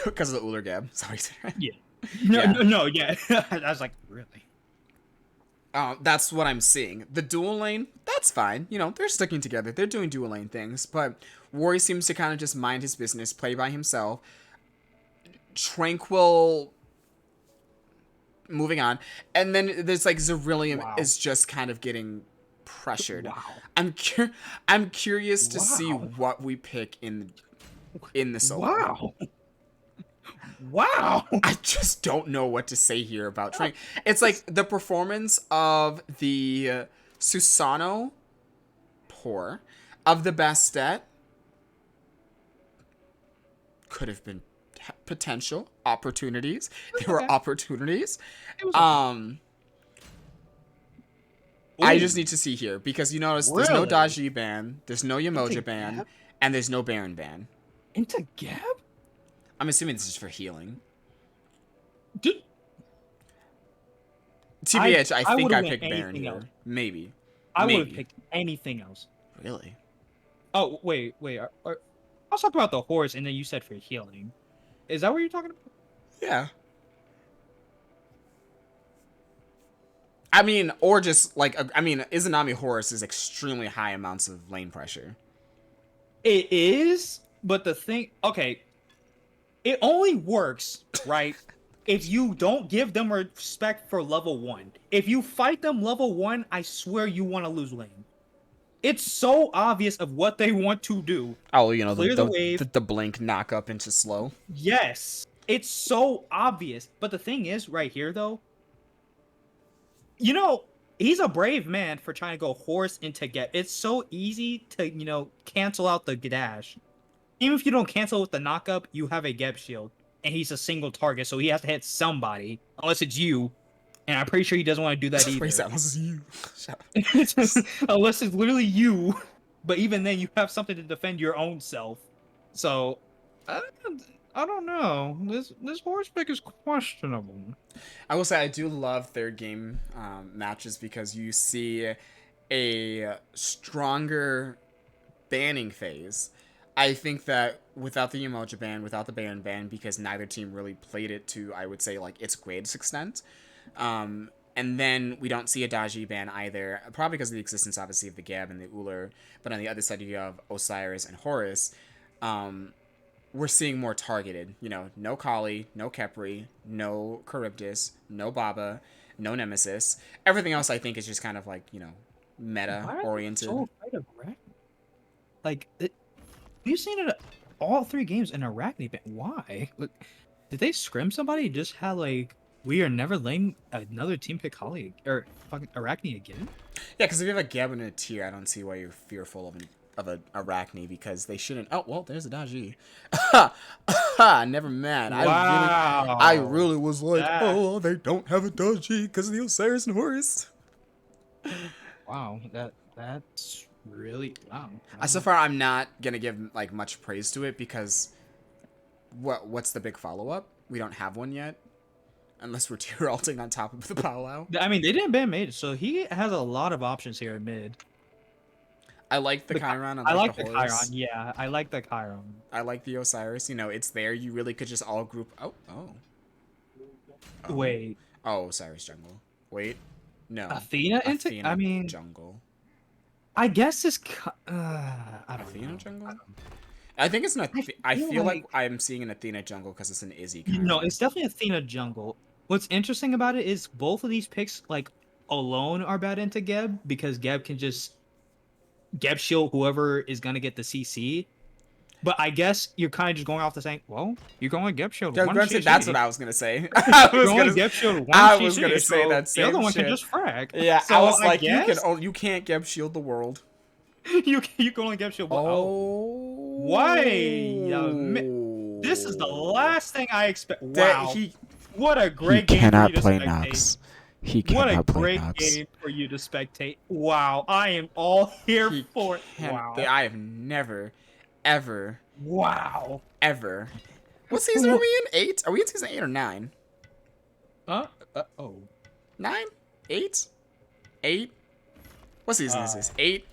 Because of the Uller Gab. Sorry. Yeah. No, yeah. I was like, really? That's what I'm seeing. The dual lane, that's fine. They're sticking together. They're doing dual lane things. But Rory seems to kind of just mind his business, play by himself. Tranquil, moving on. And then there's like Zerilium is just kind of getting pressured. Wow. I'm curious to see what we pick in the solo. Wow. Wow. I just don't know what to say here about Trank. It's like the performance of the Susano, poor, of the Bastet could have been potential opportunities. There were opportunities. I just need to see here because you notice there's no Daji ban, there's no Yamoja ban, and there's no Baron ban. Into Gab? I'm assuming this is for healing. Dude. TBH, I think I picked anything Baron here. else. Maybe. I would have picked anything else. Really? Oh, wait. I was talking about the horse, and then you said for healing. Is that what you're talking about? Yeah. I mean, or just like I mean, Izanami Horus is extremely high amounts of lane pressure. It is, but the thing, okay, it only works, right, if you don't give them respect for level 1. If you fight them level 1, I swear you want to lose lane. It's so obvious of what they want to do. Oh, you know, Clear the wave. the blink knock up into slow. Yes. It's so obvious. But the thing is, right here, though, you know, he's a brave man for trying to go horse into get. It's so easy to, cancel out the dash. Even if you don't cancel with the knockup, you have a Geb shield. And he's a single target, so he has to hit somebody. Unless it's you. And I'm pretty sure he doesn't want to do that either. Unless it's you. Unless it's literally you. But even then, you have something to defend your own self. So, I don't know. This horse pick is questionable. I will say I do love third game matches because you see a stronger banning phase. I think that without the emoji ban, without the Baron ban, because neither team really played it to, I would say, like, its greatest extent. And then we don't see a Daji ban either, probably because of the existence, obviously, of the Gab and the Uller. But on the other side, you have Osiris and Horus. We're seeing more targeted. You know, no Kali, no Kepri, no Charybdis, no Baba, no Nemesis. Everything else, I think, is just kind of like, meta-oriented. So afraid of like, we've seen it all 3 games in Arachne. Why? Look, did they scrim somebody? Just had like, we are never letting another team pick Holly or fucking Arachne again. Yeah, because if you have a Gab and a tier, I don't see why you're fearful of an Arachne, because they shouldn't. Oh well, there's a Daji. Never mind. Wow. I really was like, oh, they don't have a Daji because of the Osiris and Horus. Wow, that's really wow. So far, I'm not gonna give like much praise to it because what's the big follow up? We don't have one yet, unless we're tier alting on top of the powwow. I mean, they didn't ban mid, so he has a lot of options here at mid. I like the Chiron. I like the Chiron. Horus. Yeah, I like the Chiron. I like the Osiris. You know, it's there. You really could just all group. Oh. Wait. Oh, Osiris jungle. Wait. No. Athena into. I mean, jungle. I guess this. I don't Athena know. jungle. I think it's not. I feel like I'm seeing an Athena jungle because it's an Izzy. No, it's definitely Athena jungle. What's interesting about it is both of these picks, like, alone are bad into Geb, because Geb can just Geb shield whoever is gonna get the CC. But I guess you're kind of just going off the saying, well, you're going with Geb shield. Granted, that's what I was gonna say. I was gonna say that same the other one shit. can just frag. Yeah, so I was like, guess, you can't Geb shield the world. you can only Geb shield. Why? This is the last thing I expect. Wow. What a great game for you to spectate. What a great game for you to spectate. Wow, I am all here for it. Wow. I have never, ever. Wow. Ever. What season are we in? 8? Are we in season 8 or 9? 9? 8? 8? What season is this? 8?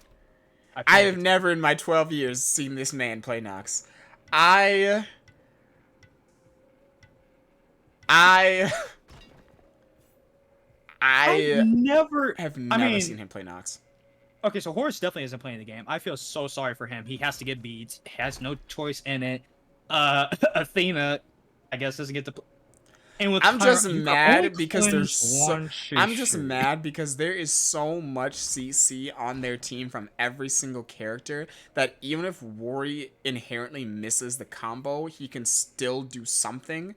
I have never in my 12 years seen this man play Nox. I've never seen him play Nox. Okay, so Horus definitely isn't playing the game. I feel so sorry for him. He has to get beads. He has no choice in it. Athena, I guess, doesn't get to play. I'm just mad because there is so much CC on their team from every single character that even if Worry inherently misses the combo, he can still do something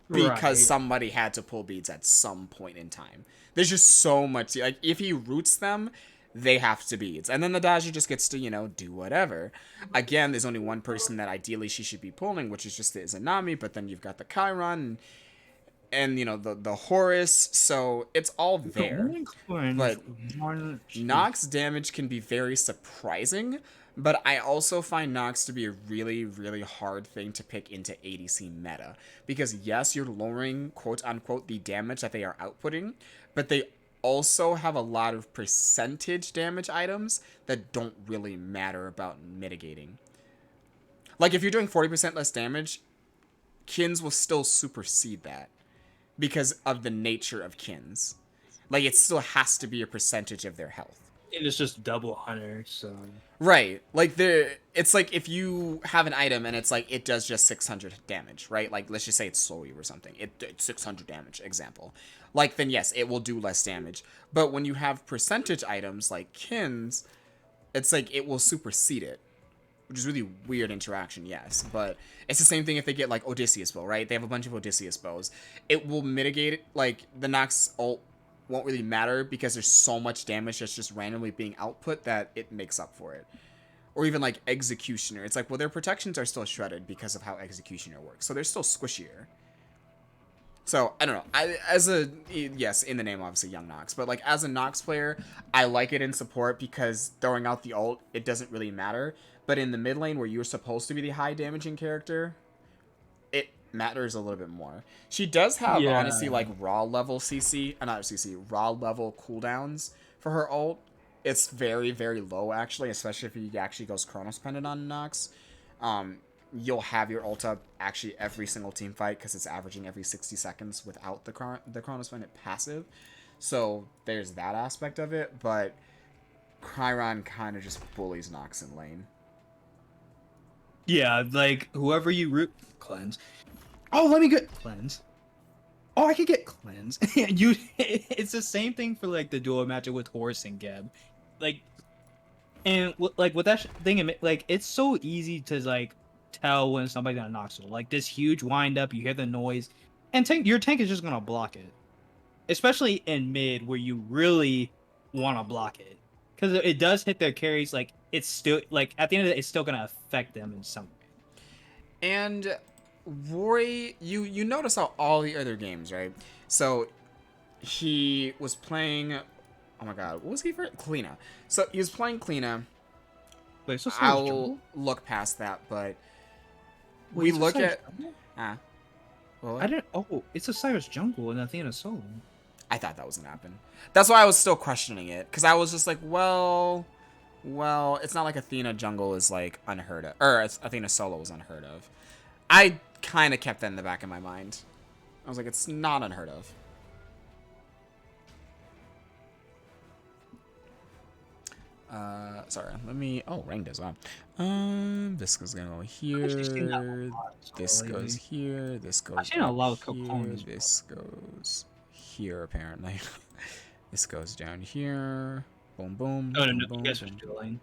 because somebody had to pull beads at some point in time. There's just so much. Like, if he roots them, they have to beads. And then the Daji just gets to, do whatever. Again, there's only one person that ideally she should be pulling, which is just the Izanami, but then you've got the Chiron and the Horus, so it's all there. But Nox damage can be very surprising, but I also find Nox to be a really, really hard thing to pick into ADC meta. Because yes, you're lowering, quote-unquote, the damage that they are outputting, but they also have a lot of percentage damage items that don't really matter about mitigating. Like, if you're doing 40% less damage, Kins will still supersede that because of the nature of Kins. Like, it still has to be a percentage of their health. And it's just double hunter, so Right. Like, it's like if you have an item and it's like it does just 600 damage, right? Like, let's just say it's Soul or something. It's 600 damage, example. Like, then yes, it will do less damage. But when you have percentage items like Kins, it's like it will supersede it. Which is really weird interaction, yes. But it's the same thing if they get, like, Odysseus bow, right? They have a bunch of Odysseus bows. It will mitigate it. Like, the Nox ult won't really matter because there's so much damage that's just randomly being output that it makes up for it. Or even, like, Executioner. It's like, well, their protections are still shredded because of how Executioner works. So they're still squishier. So, I don't know. Yes, in the name, obviously, Young Nox. But, like, as a Nox player, I like it in support because throwing out the ult, it doesn't really matter. But in the mid lane, where you're supposed to be the high damaging character, it matters a little bit more. She does have, honestly, like, raw level CC, not CC, raw level cooldowns for her ult. It's very, very low, actually, especially if he actually goes Chronos Pendant on Nox. You'll have your ult up actually every single team fight because it's averaging every 60 seconds without the Chronos Pendant passive. So there's that aspect of it, but Chiron kind of just bullies Nox in lane. yeah, like whoever you root cleanse. Oh, let me get cleanse. Oh, I could get cleanse. It's the same thing for like the duo matchup with Horus and Geb, like, and like with that thing, like it's so easy to like tell when somebody's gonna knock soul. Like this huge wind up, you hear the noise, and your tank is just gonna block it, especially in mid where you really want to block it because it does hit their carries. Like it's still like at the end of the day, it's still gonna affect them in some way. And Roy, you notice how all the other games, right? So he was playing. Oh my God, what was he for? Kleena. So he was playing Kleena. Wait, so I'll look past that, but we look at. What? I didn't. Oh, it's a Cyrus jungle and Athena solo. I thought that was gonna happen. That's why I was still questioning it, because I was just like, well, it's not like Athena jungle is like unheard of, or Athena solo is unheard of. I kind of kept that in the back of my mind. I was like, it's not unheard of. Sorry, let me. Oh, ranked as well. This goes gonna go here. This goes here. This goes here. This goes here. Apparently, this goes down here. Boom, boom. Oh, no, boom, you guys are boom. dueling.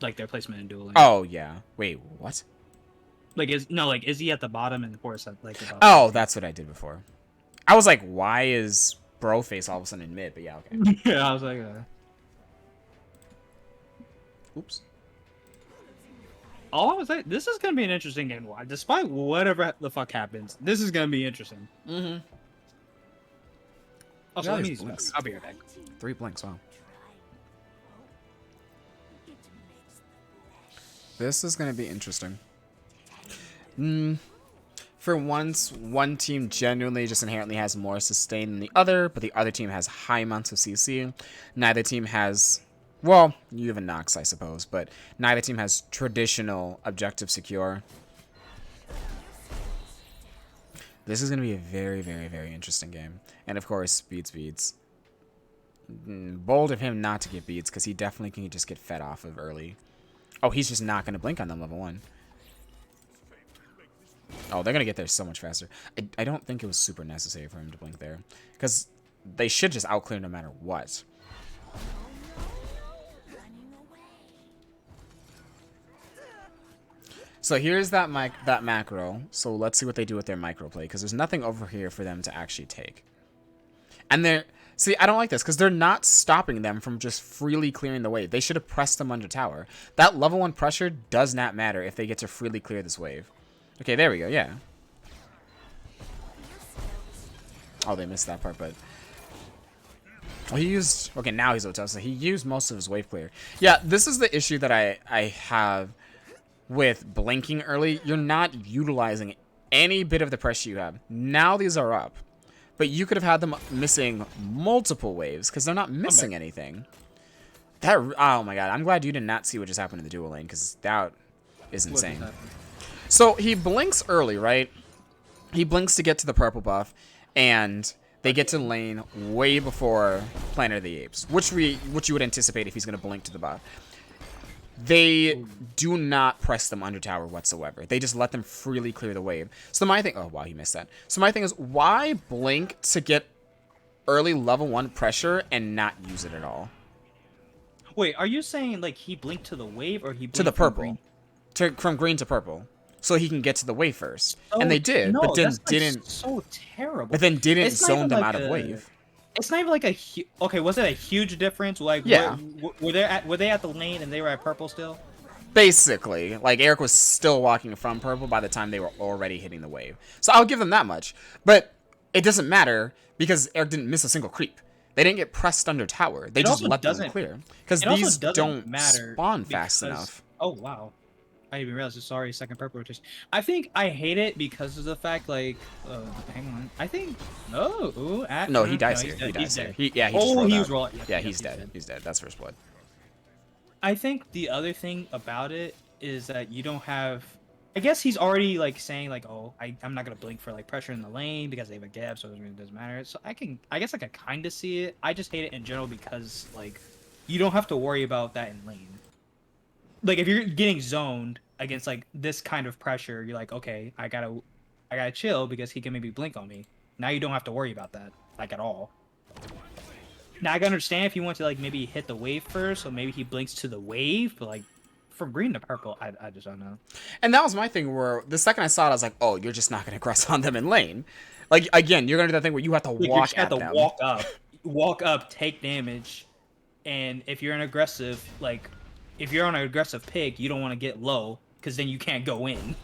Like their placement in dueling. Oh yeah. Wait, what? Like is he at the bottom and Horus at like the bottom? Oh, that's what I did before. I was like, why is Broface all of a sudden in mid? But yeah, okay. Yeah, I was like, Oops. all I was like, this is gonna be an interesting game. Despite whatever the fuck happens, this is gonna be interesting. Mm-hmm. Also, Yeah, let me these use blinks. I'll be right back. 3 blinks, wow. This is gonna be interesting. For once, one team genuinely just inherently has more sustain than the other, but the other team has high amounts of CC. Neither team has, well, you have a Nox, I suppose, but neither team has traditional objective secure. This is going to be a very, very, very interesting game. And of course, Beats. Bold of him not to get Beats, because he definitely can just get fed off of early. Oh, he's just not going to blink on them level 1. Oh, they're going to get there so much faster. I don't think it was super necessary for him to blink there. Because they should just outclear no matter what. So here's that macro. So let's see what they do with their micro play. Because there's nothing over here for them to actually take. And they're... See, I don't like this. Because they're not stopping them from just freely clearing the wave. They should have pressed them under tower. That level 1 pressure does not matter if they get to freely clear this wave. Okay, there we go, yeah. Oh, they missed that part, but... Well, he used... Okay, now he's OTL, so he used most of his wave clear. Yeah, this is the issue that I have with blinking early. You're not utilizing any bit of the pressure you have. Now these are up. But you could have had them missing multiple waves, because they're not missing anything. That... Oh my god, I'm glad you did not see what just happened in the dual lane, because that is insane. So he blinks early, right? He blinks to get to the purple buff, and they get to lane way before Planet of the Apes, which you would anticipate if he's going to blink to the bot. They do not press them under tower whatsoever. They just let them freely clear the wave. So my thing, oh wow, he missed that. So my thing is, why blink to get early level 1 pressure and not use it at all? Wait, are you saying like he blinked to the wave or he blinked To the from purple, from green to purple, so he can get to the wave first. And they did, no, but then that's, like, didn't. so terrible. But then didn't It's not zone even them like out of wave. It's not even like a okay. Was it a huge difference? Like, Yeah. were they at the lane and they were at purple still? Basically, like Eric was still walking from purple by the time they were already hitting the wave. So I'll give them that much. But it doesn't matter because Eric didn't miss a single creep. They didn't get pressed under tower. They just let them clear. Because these don't spawn fast enough. Oh wow. I didn't even realize. Sorry, second purple rotation. I think I hate it because of the fact, like, hang on. I think no, he dies here. He dies here. He was rolling. Yeah, he's dead. He's dead. That's first blood. I think the other thing about it is that you don't have. I guess he's already like saying like, oh, I'm not gonna blink for like pressure in the lane because they have a gap, so it really doesn't matter. So I guess I can kind of see it. I just hate it in general because like, you don't have to worry about that in lane. Like if you're getting zoned against like this kind of pressure, you're like, okay, I gotta chill because he can maybe blink on me. Now you don't have to worry about that like at all. Now I can understand if you want to like maybe hit the wave first, so maybe he blinks to the wave, but like from green to purple, I just don't know. And that was my thing where the second I saw it, I was like, oh, you're just not gonna aggress on them in lane. Like again, you're gonna do that thing where you have to walk at them. Walk up, take damage, and if you're an aggressive like. If you're on an aggressive pick, you don't want to get low because then you can't go in.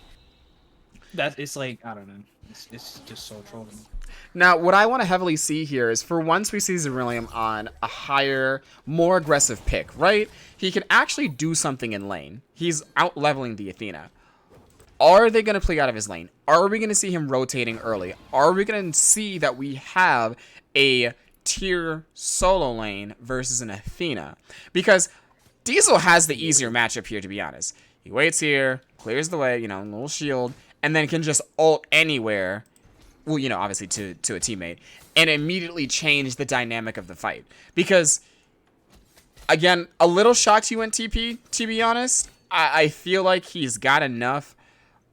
It's like I don't know. It's just so trolling. Now, what I want to heavily see here is for once we see Zerilium on a higher, more aggressive pick, right? He can actually do something in lane. He's out leveling the Athena. Are they going to play out of his lane? Are we going to see him rotating early? Are we going to see that we have a tier solo lane versus an Athena? Because Diesel has the easier matchup here, to be honest. He waits here, clears the way, a little shield, and then can just ult anywhere, well, obviously to a teammate, and immediately change the dynamic of the fight. Because, again, a little shocked he went TP, to be honest. I feel like he's got enough,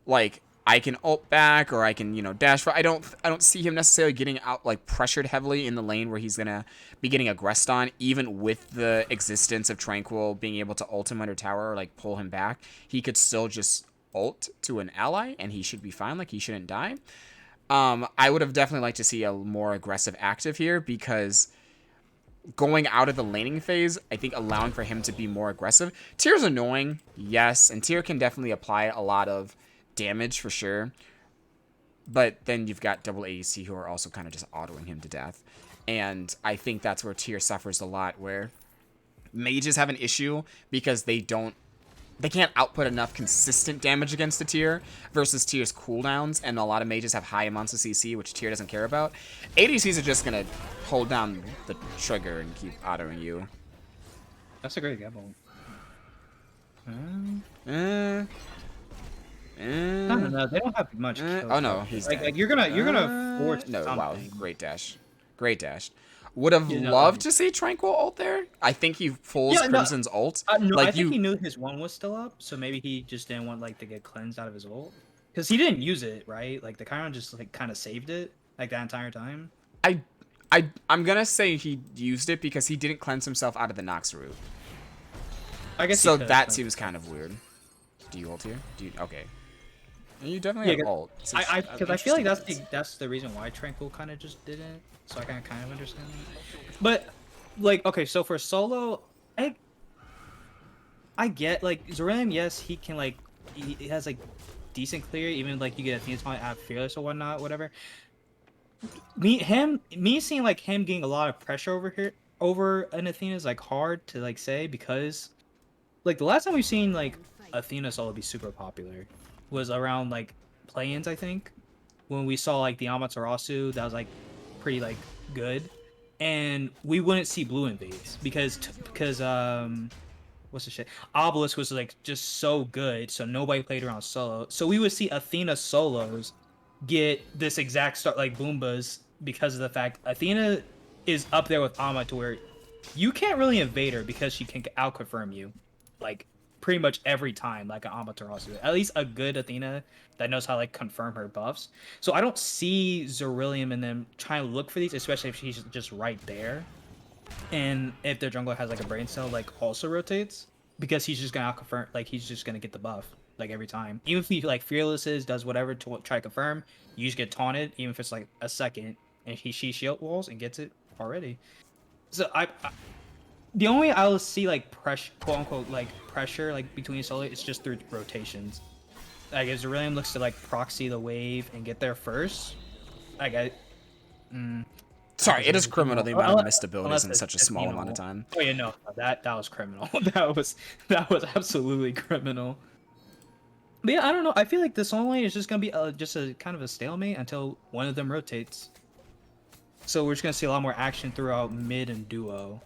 like, I can ult back or I can, dash for. I don't see him necessarily getting out like pressured heavily in the lane where he's gonna be getting aggressed on, even with the existence of Tranquil being able to ult him under tower or like pull him back. He could still just ult to an ally and he should be fine. Like he shouldn't die. I would have definitely liked to see a more aggressive active here because going out of the laning phase, I think allowing for him to be more aggressive. Tyr's annoying, yes, and Tyr can definitely apply a lot of damage for sure, but then you've got double ADC who are also kind of just autoing him to death, and I think that's where Tyr suffers a lot, where mages have an issue because they can't output enough consistent damage against the Tyr versus Tyr's cooldowns, and a lot of mages have high amounts of CC, which Tyr doesn't care about. ADCs are just gonna hold down the trigger and keep autoing you. That's a great gamble. No, they don't have much. Oh no, he's like, you're gonna force. No, something. wow, great dash. Would have loved to see Tranquil ult there. I think he pulls Crimson's ult. No, I think he knew his one was still up, so maybe he just didn't want like to get cleansed out of his ult, because he didn't use it, right? Like the Chiron just like kind of saved it like that entire time. I'm gonna say he used it because he didn't cleanse himself out of the Nox route. I guess so. That seems kind of weird. Do you ult here? Okay. You definitely have ult. Because I feel like that's the reason why Tranquil kind of just didn't. So I kind of understand that. But like, okay, so for solo, I get like Zerilium. Yes, he can like he has like decent clear. Even like you get Athena's point out fearless or whatnot, whatever. Me seeing like him getting a lot of pressure over an Athena is like hard to like say, because like the last time we've seen like Athena solo be super popular was around like play-ins, I think, when we saw like the Amaterasu that was like pretty like good, and we wouldn't see blue invades because what's the shit, Obelisk was like just so good, so nobody played around solo, so we would see Athena solos get this exact start like Boombas because of the fact Athena is up there with Amma to where you can't really invade her because she can out confirm you, like pretty much every time, like an Amaterasu. At least a good Athena that knows how to like confirm her buffs. So I don't see Zerilium and them trying to look for these, especially if she's just right there. And if their jungler has like a brain cell, like also rotates, because he's just gonna out confirm, like he's just gonna get the buff like every time. Even if he like fearlesses, does whatever to try to confirm, you just get taunted, even if it's like a second, and she shield walls and gets it already. So I the only way I'll see like pressure, quote unquote, like pressure, like between solo, is just through rotations. Like if Zerilium looks to like proxy the wave and get there first, like Sorry, it is criminal the amount of missed abilities unless in it's such a small amount of time. Oh yeah, no, that was criminal. that was absolutely criminal. But yeah, I don't know. I feel like this solo lane is just gonna be just a kind of a stalemate until one of them rotates. So we're just gonna see a lot more action throughout mid and duo.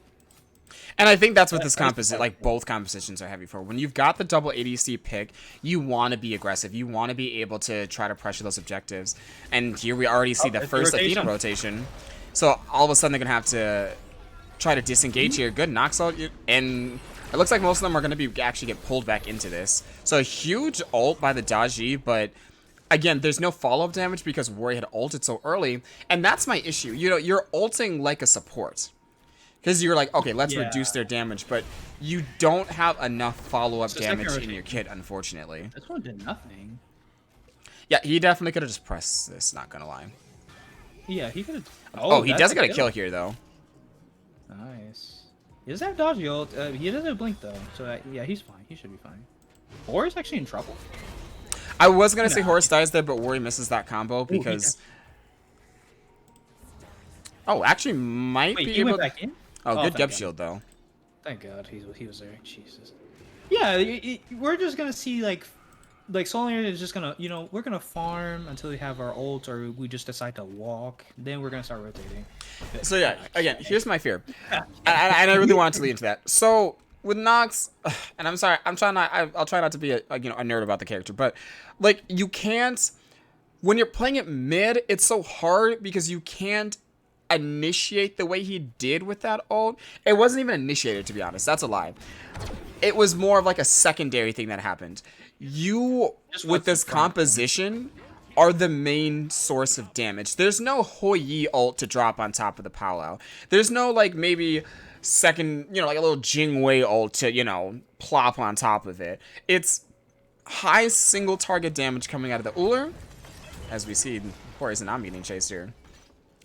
And I think that's what this composition, like both compositions are heavy for. When you've got the double ADC pick, you want to be aggressive. You want to be able to try to pressure those objectives. And here we already see the first Athena rotation. So all of a sudden they're going to have to try to disengage here. Good knocks out. And it looks like most of them are going to be actually get pulled back into this. So a huge ult by the Daji, but again, there's no follow-up damage because Warrior had ulted so early. And that's my issue. You know, you're ulting like a support. Because you're like, okay, let's reduce their damage, but you don't have enough follow-up damage in your kit, unfortunately. This one did nothing. Yeah, he definitely could have just pressed this, not gonna lie. Yeah, he could have... Oh, he does get a kill here, though. Nice. He doesn't have dodge ult. He doesn't have blink, though. So, yeah, he's fine. He should be fine. Warrior's actually in trouble. I was gonna say Horus dies there, but Warrior misses that combo because... Oh, actually might be he able... went back in? Oh, good Geb shield, though. Thank God he was there. Jesus. Yeah, we're just gonna see, like Solier is just gonna, we're gonna farm until we have our ult, or we just decide to walk. Then we're gonna start rotating. So yeah, again, here's my fear, and I really wanted to lead into that. So with Nox, and I'm sorry, I'll try not to be a nerd about the character, but like you can't, when you're playing it mid, it's so hard because you can't initiate the way he did with that ult. It wasn't even initiated, to be honest. That's a lie. It was more of like a secondary thing that happened. You, with this composition, are the main source of damage. There's no Hou Yi ult to drop on top of the Paolo. There's no, like, maybe second, like a little Jing Wei ult to, plop on top of it. It's high single target damage coming out of the Uller. As we see, Warrior's not being chased here.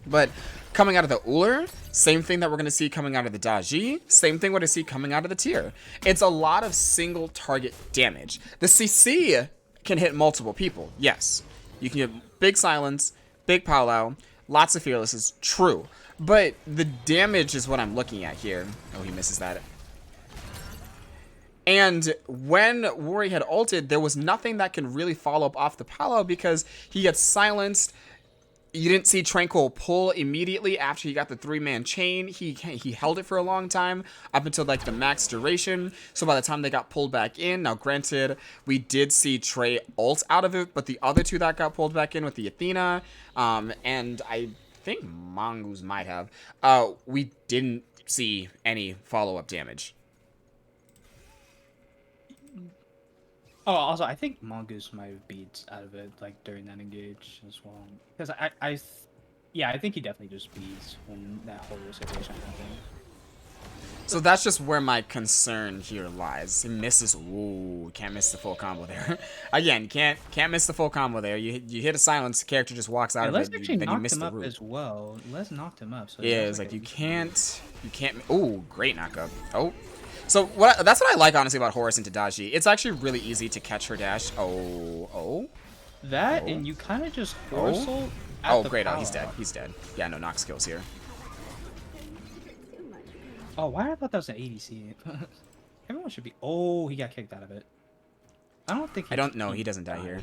But coming out of the Uller, same thing that we're going to see coming out of the Daji, same thing we're going to see coming out of the Tier. It's a lot of single target damage. The CC can hit multiple people, yes. You can get big silence, big Paolo, lots of fearlesses, true. But the damage is what I'm looking at here. Oh, he misses that. And when Warrior had ulted, there was nothing that can really follow up off the Paolo because he gets silenced. You didn't see Tranquil pull immediately after he got the 3-man chain. He held it for a long time, up until like the max duration. So by the time they got pulled back in, now granted, we did see Trey ult out of it, but the other two that got pulled back in with the Athena, and I think Mongoose might have, we didn't see any follow-up damage. Oh, also, I think Mongoose might have beats out of it, like, during that engage as well. Because I think he definitely just beats when that whole situation happened. So that's just where my concern here lies. He misses. Ooh, can't miss the full combo there. Again, can't miss the full combo there. You hit a silence, the character just walks out of it, then you miss the root. As well. Les knocked him up. So yeah, it's like you can't. Ooh, great knockup. Oh. So that's what I like, honestly, about Horus into Daji. It's actually really easy to catch her dash. And you kind of just force ult at Oh, the great. power. Oh, he's dead. He's dead. Yeah, no, Nox kills here. Oh, why I thought that was an ADC. Everyone should be... Oh, he got kicked out of it. I don't think... I don't know. He doesn't die here.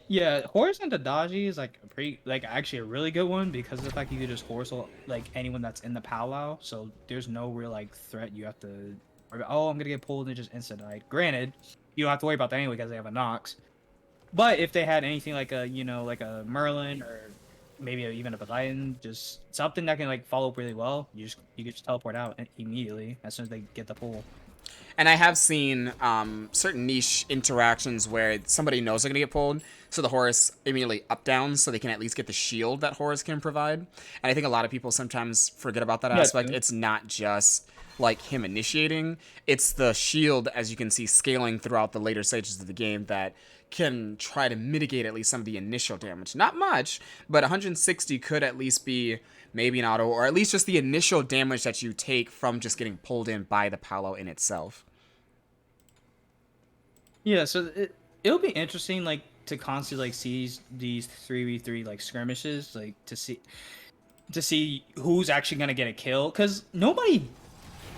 Yeah, Horus into Daji is like a pretty, actually a really good one because of the fact you could just Horus ult, like anyone that's in the powwow, so there's no real like threat you have to worry about. Oh, I'm gonna get pulled and just instant died. Granted, you don't have to worry about that anyway because they have a Nox. But if they had anything like a like a Merlin or maybe even a Titan, just something that can like follow up really well. You can just teleport out immediately as soon as they get the pull. And I have seen certain niche interactions where somebody knows they're going to get pulled, so the Horus immediately up downs so they can at least get the shield that Horus can provide. And I think a lot of people sometimes forget about that aspect. Too. It's not just like him initiating, it's the shield, as you can see, scaling throughout the later stages of the game that can try to mitigate at least some of the initial damage. Not much, but 160 could at least be maybe an auto, or at least just the initial damage that you take from just getting pulled in by the Palo in itself. Yeah, so it'll be interesting, like, to constantly like see these 3v3 like skirmishes, like to see who's actually gonna get a kill, because nobody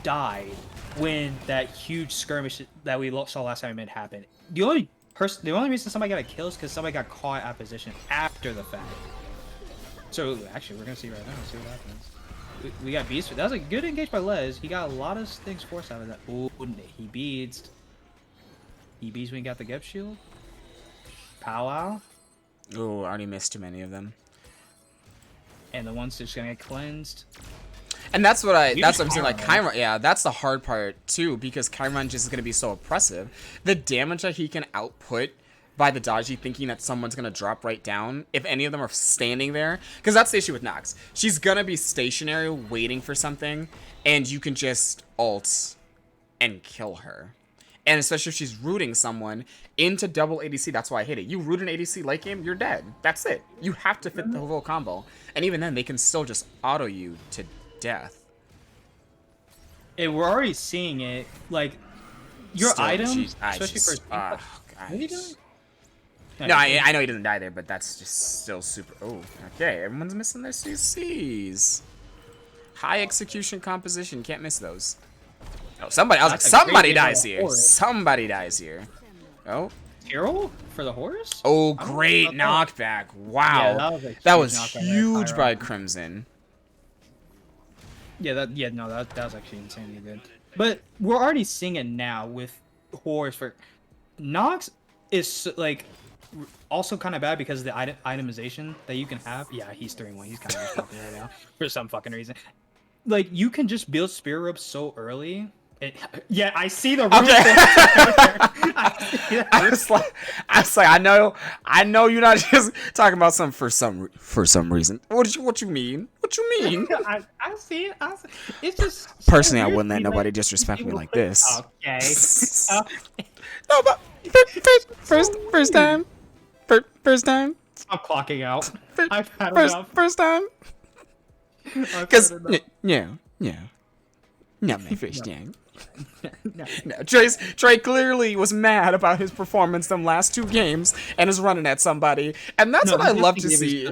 died when that huge skirmish that we saw last time it happened. The only reason somebody got a kill is because somebody got caught at position after the fact. So actually, we're gonna see right now. See what happens. We got Beast. That was a good engage by Les. He got a lot of things forced out of that. Ooh, he beads. He beats when he got the Gep shield. Powwow. Oh, I already missed too many of them. And the one's just gonna get cleansed. And that's what I'm saying. Like Chiron, yeah, that's the hard part too, because Chiron just is gonna be so oppressive. The damage that he can output by the dodgy, thinking that someone's gonna drop right down, if any of them are standing there, because that's the issue with Nox. She's gonna be stationary, waiting for something, and you can just ult and kill her. And especially if she's rooting someone into double ADC, that's why I hate it. You root an ADC late game, you're dead. That's it. You have to fit the whole combo. And even then, they can still just auto you to death. And we're already seeing it. Like, your Still, especially just, for... What are you doing? No, I know he doesn't die there, but that's just still super... Oh, okay. Everyone's missing their CCs. High execution composition. Can't miss those. Oh, somebody! I was like, somebody dies here. Somebody dies here. Oh. Hero for the Horus? Oh, great knockback! Wow, yeah, that was huge by Crimson. Yeah, that was actually insanely good. But we're already seeing it now with Horus. For Nox is like also kind of bad because of the itemization that you can have. Yeah, he's 3-1. He's kind of just fucking right now for some fucking reason. Like, you can just build spear ropes so early. Yeah, I see the roof. Okay. I was like, I know you're not just talking about something for some reason. What you mean? What you mean? I see it. It's just personally, I wouldn't let nobody disrespect me like this. Okay. No, but first time. I'm clocking out. I've had enough. First time. Because yeah, not my first time. No, Trey clearly was mad about his performance them last 2 games and is running at somebody, and that's what I love to see.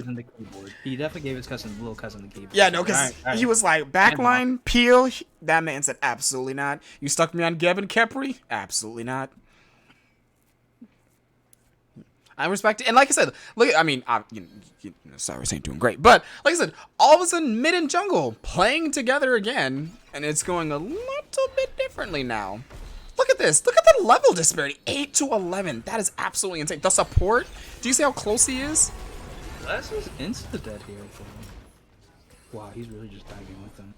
He definitely gave his little cousin the keyboard. Yeah, no, because he was like, backline, peel. That man said, absolutely not. You stuck me on Gavin Kepri? Absolutely not. I respect it. And like I said, look, I mean, Cyrus ain't doing great, but like I said, all of a sudden, mid and jungle playing together again, and it's going a little bit differently now. Look at this. Look at the level disparity. 8 to 11. That is absolutely insane. The support. Do you see how close he is? That's just insta-dead here. Wow, he's really just diving with them.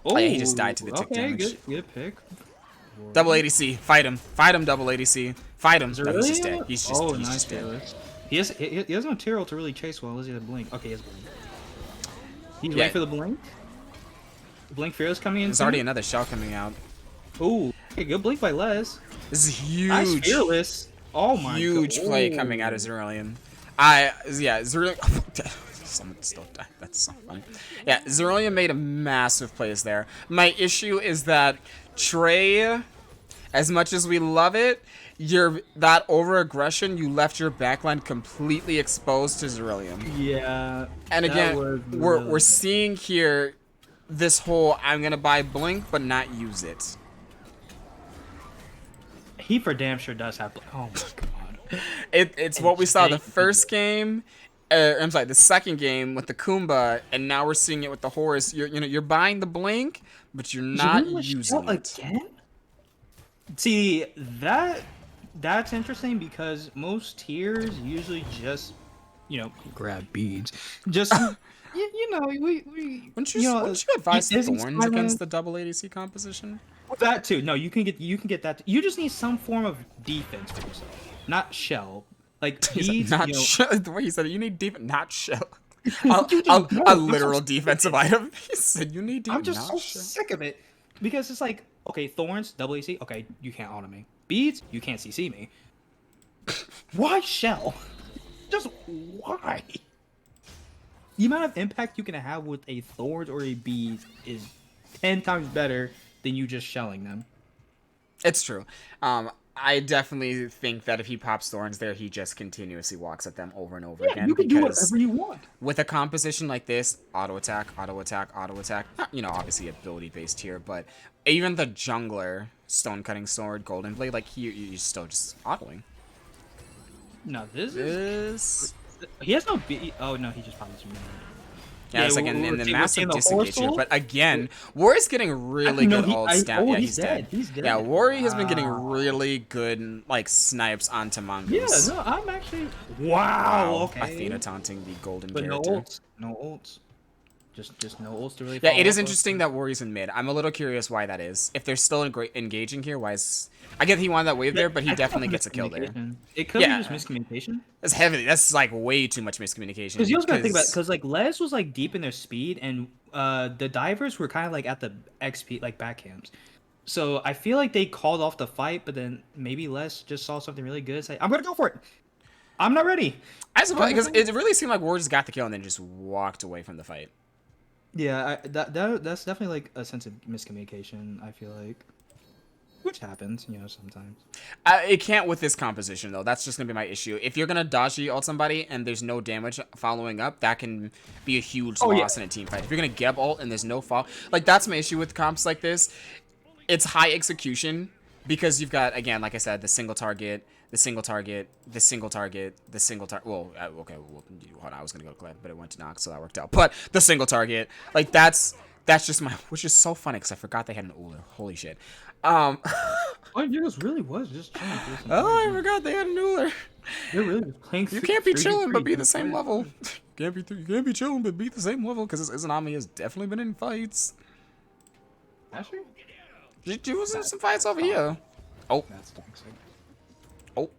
Oh, yeah, he just died to the tick damage. Okay, good pick. Double ADC. Fight him. Fight him, double ADC. Fight him. No, he's just dead. He's nice just dead. He has no Tyrell to really chase well. Does he have blink? Okay, he has blink. He's waiting for the blink. Blink Fearless coming in. There's already another shell coming out. Ooh, okay, good blink by Les. This is huge. Nice Fearless. Oh my god. Huge play coming out of Cerulean. Cerulean. Someone still died. That's so funny. Yeah, Cerulean made a massive plays there. My issue is that Trey, as much as we love it, that over-aggression, you left your backline completely exposed to Cerulean. Yeah. And again, we're seeing here this whole I'm gonna buy Blink but not use it. He for damn sure does have Blink. Oh my god. It's what we saw the first game. I'm sorry, the second game with the Kumba, and now we're seeing it with the Horus. You're buying the Blink, but you're not using it. Again? See, that's interesting because most tiers usually just grab beads. Just you know, we Wouldn't you advise Isn't Thorns against silent the double ADC composition? that too? No, you can get that. You just need some form of defense for yourself, not shell. Like He said, beads, not shell. The way he said it, you need deep, not shell. you just no, A I'm so literal sick defensive of it. item. He said, you need deep, I'm just not so shell. sick of it because it's like, okay, thorns, double AC, okay, you can't auto me. Beads, you can't CC me. Why shell? Just why? The amount of impact you can have with a thorns or a bead is 10 times better than you just shelling them. It's true. I definitely think that if he pops Thorns there, he just continuously walks at them over and over Yeah, again. you can do Because whatever you want. with a composition like this, auto attack, auto attack, auto attack, not, obviously ability based here, but even the jungler, Stone Cutting Sword, Golden Blade, like, you're still just autoing. No, this is... He has no beat. Oh, no, he just popped some. Yeah, it's like in the massive the disengage here. Horse But again, Warrior's getting really good ult stat. Oh, Yeah, he's dead. He's dead. Yeah, Warrior has been getting Wow. really good, like, snipes onto Yeah, Mongoose. no, I'm actually. Wow. Okay. Athena taunting the golden But character. no ults. No ults. Just no ults to really. Yeah, follow it is up interesting that Warrior's in mid. I'm a little curious why that is. If they're still engaging here, why is... I get he wanted that wave there, but he definitely gets a kill there. It could be just miscommunication. That's heavy. That's like way too much miscommunication. Because you also gotta think about it, because like Les was like deep in their speed, and the divers were kind of like at the XP like back camps. So I feel like they called off the fight, but then maybe Les just saw something really good. Say, I'm gonna go for it. I'm not ready. I suppose because it really seemed like Warrior just got the kill and then just walked away from the fight. Yeah, that's definitely like a sense of miscommunication. I feel like, which happens, sometimes. It can't with this composition though. That's just gonna be my issue. If you're gonna dodge ult somebody and there's no damage following up, that can be a huge loss in a team fight. If you're gonna Geb ult and there's no fall, like that's my issue with comps like this. It's high execution because you've got, again, like I said, the single target, the single target, the single target, the single target. Well, okay, well, hold on, I was gonna go to Gleb, but it went to Nox, so that worked out. But the single target, like that's just my, which is so funny because I forgot they had an Uller. Holy shit. Oh, yours really was just chilling. Oh, I forgot they had an Uller. You're really just playing. You can't be chilling but be the same level. You can't be chilling but be the same level because Izanami has definitely been in fights. Actually, She was in some fights over here. Oh. that's toxic. Oh.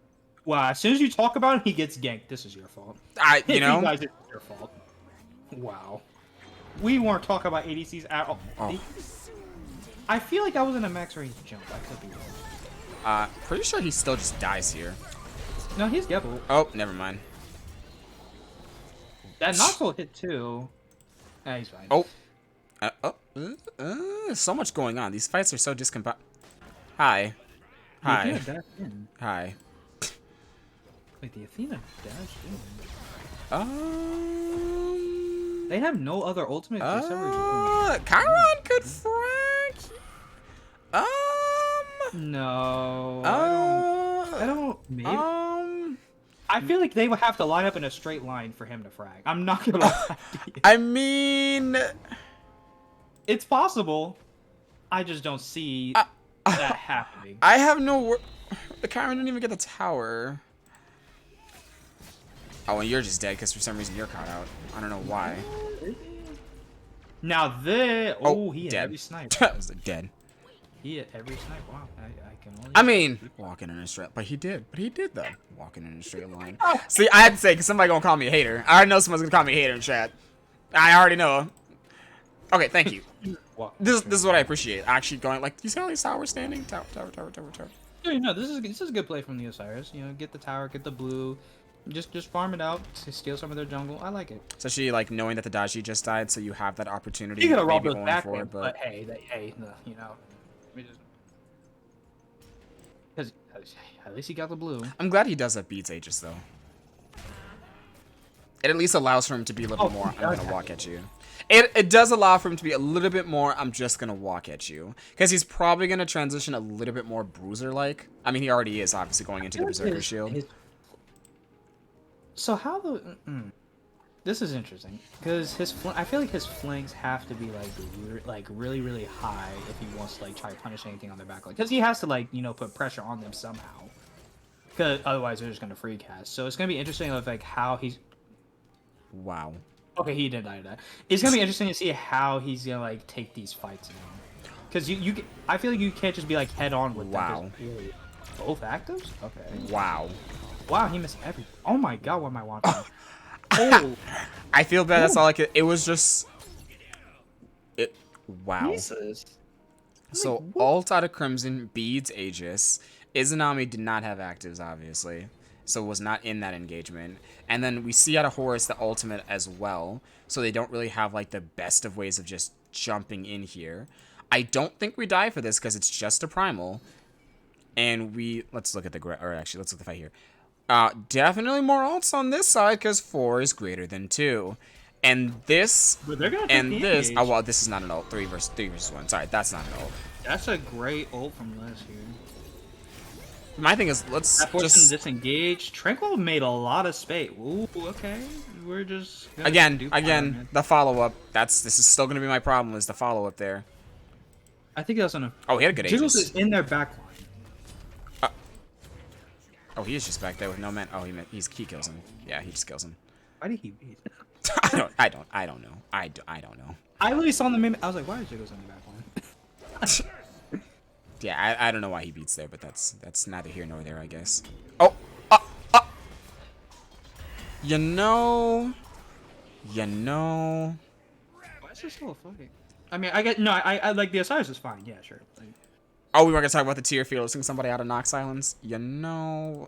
Wow, as soon as you talk about him, he gets ganked. This is your fault. You know. Guys, it's your fault. Wow. We weren't talking about ADCs at all. Oh. I feel like I was in a max range jump. I could be wrong. Pretty sure he still just dies here. No, he's Gebel. Oh, never mind. That Nox will hit too. Nah, he's fine. Oh. So much going on. These fights are so discombobulated. Hi. Hi. The Athena dashed in. Hi. Wait, the Athena dashed in. They have no other ultimate for some reason. Chiron could frag. No. I don't. Maybe. I feel like they would have to line up in a straight line for him to frag. I'm not gonna lie. I mean, it's possible. I just don't see that happening. I have no. The Chiron didn't even get the tower. Oh, and you're just dead because for some reason you're caught out. I don't know why. Now there. Oh, he hit dead. every snipe. That was dead. He hit every snipe. Wow, I can only. I mean, walking in a straight, but he did though. Walking in a straight line. See, I had to say because somebody gonna call me a hater. I already know someone's gonna call me a hater in chat. I already know. Okay, thank you. This is what I appreciate. Actually going like, you see all these towers standing? Tower. Yeah, no, this is a good play from the Osiris. Get the tower, get the blue, just farm it out, steal some of their jungle. I like it. Especially like knowing that the Daji just died, so you have that opportunity. You gotta rob maybe those going back forward, but hey, because at least he got the blue. I'm glad he does have beats Aegis though. It at least allows for him to be a little bit more. I'm gonna walk at you. It does allow for him to be a little bit more. I'm just gonna walk at you because he's probably gonna transition a little bit more bruiser like. I mean, he already is obviously going into the berserker shield. So how the? This is interesting because I feel like his flanks have to be like really really high if he wants to like try to punish anything on their back line, because he has to like put pressure on them somehow, because otherwise they're just gonna free cast. So it's gonna be interesting of like how he's Wow. Okay, he did die to that. It's gonna be interesting to see how he's gonna like take these fights now. Because I feel like you can't just be like head on with Wow. them. Both actives? Okay. Wow. Wow, he missed every. Oh my god, what am I watching? Oh, I feel bad. That's all I could. It was just. It. Wow. Jesus. So alt out of Crimson, Beads, Aegis. Izanami did not have actives, obviously, so was not in that engagement. And then we see out of Horus the ultimate as well, so they don't really have like the best of ways of just jumping in here. I don't think we die for this because it's just a primal. And let's look at let's look at the fight here. Definitely more alts on this side because 4 is greater than 2. And this, But they're gonna and take the this, engage. oh, well, this is not an ult. 3 versus 1. Sorry, that's not an ult. That's a great ult from Les here. My thing is, let's That forced him just... to disengage. Tranquil made a lot of space. Ooh, okay. We're just gonna do Again, the follow-up. This is still going to be my problem, is the follow-up there. I think that's enough. Oh, he had a good Jiggles Aegis. is in their back line. Oh, he is just back there with no man. Oh, he kills him. Yeah, he just kills him. Why did he beat? I don't know. I don't know. I literally saw in the meme. I was like, why is Jiggles in the back line? Yeah, I don't know why he beats there, but that's neither here nor there, I guess. You know. Why is this still a fight? I mean, I like the Osiris is fine. Yeah, sure. Like, Oh, we were gonna talk about the tier fearlessing somebody out of Nox Islands. You know.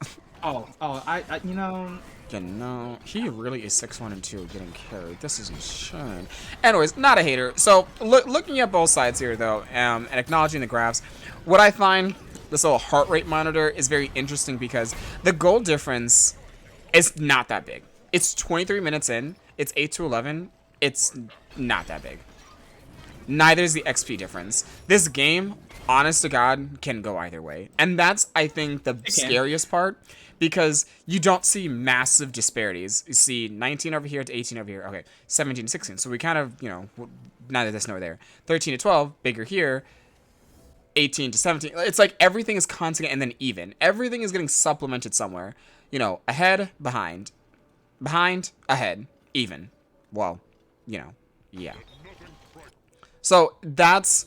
He really is 6-1 and 2 getting carried. This is insane. Anyways, not a hater. So looking at both sides here though, and acknowledging the graphs, what I find this little heart rate monitor is very interesting because the goal difference is not that big. It's 23 minutes in. It's 8 to 11. It's not that big. Neither is the XP difference. This game, honest to God, can go either way. And that's, I think, the scariest part, because you don't see massive disparities. You see 19 over here to 18 over here. Okay, 17 to 16. So we kind of, neither this nor there. 13 to 12, bigger here. 18 to 17. It's like everything is constant and then even. Everything is getting supplemented somewhere. Ahead, behind, ahead, even. Well, yeah. So that's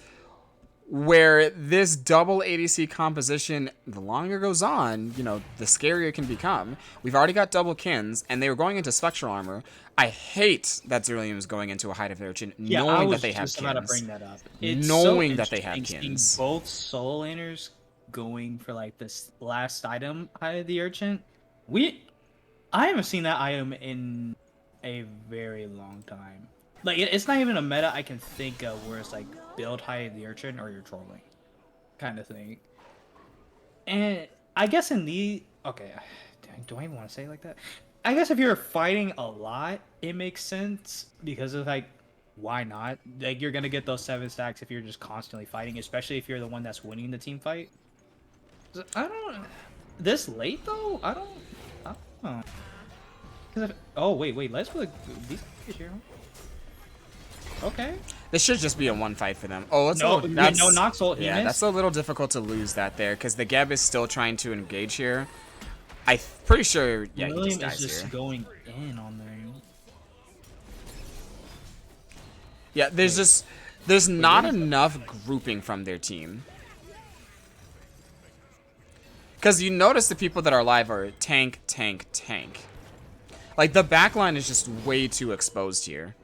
where this double ADC composition, the longer it goes on, the scarier it can become. We've already got double kins, and they were going into spectral armor. I hate that Zerlium is going into a Height of the Urchin, knowing that they have kins. about to bring that up. It's Knowing so that they have interesting kins. seeing both solo laners going for like this last item, Height of the Urchin. I haven't seen that item in a very long time. Like, it's not even a meta I can think of where it's like build Height of the Urchin or you're trolling kind of thing. And I guess in the... Okay, do I even want to say it like that? I guess if you're fighting a lot, it makes sense because of like, why not? Like, you're going to get those 7 stacks if you're just constantly fighting, especially if you're the one that's winning the team fight. I don't... This late, though? I don't know. Oh, wait, let's put these here. Okay. This should just be a 1-5 for them. Oh, no Nox ult. Yeah, that's a little difficult to lose that there because the Geb is still trying to engage here. I'm pretty sure. Yeah, he just dies is just here. going in on there. Yeah, there's not enough grouping from their team. Because you notice the people that are alive are tank. Like, the backline is just way too exposed here.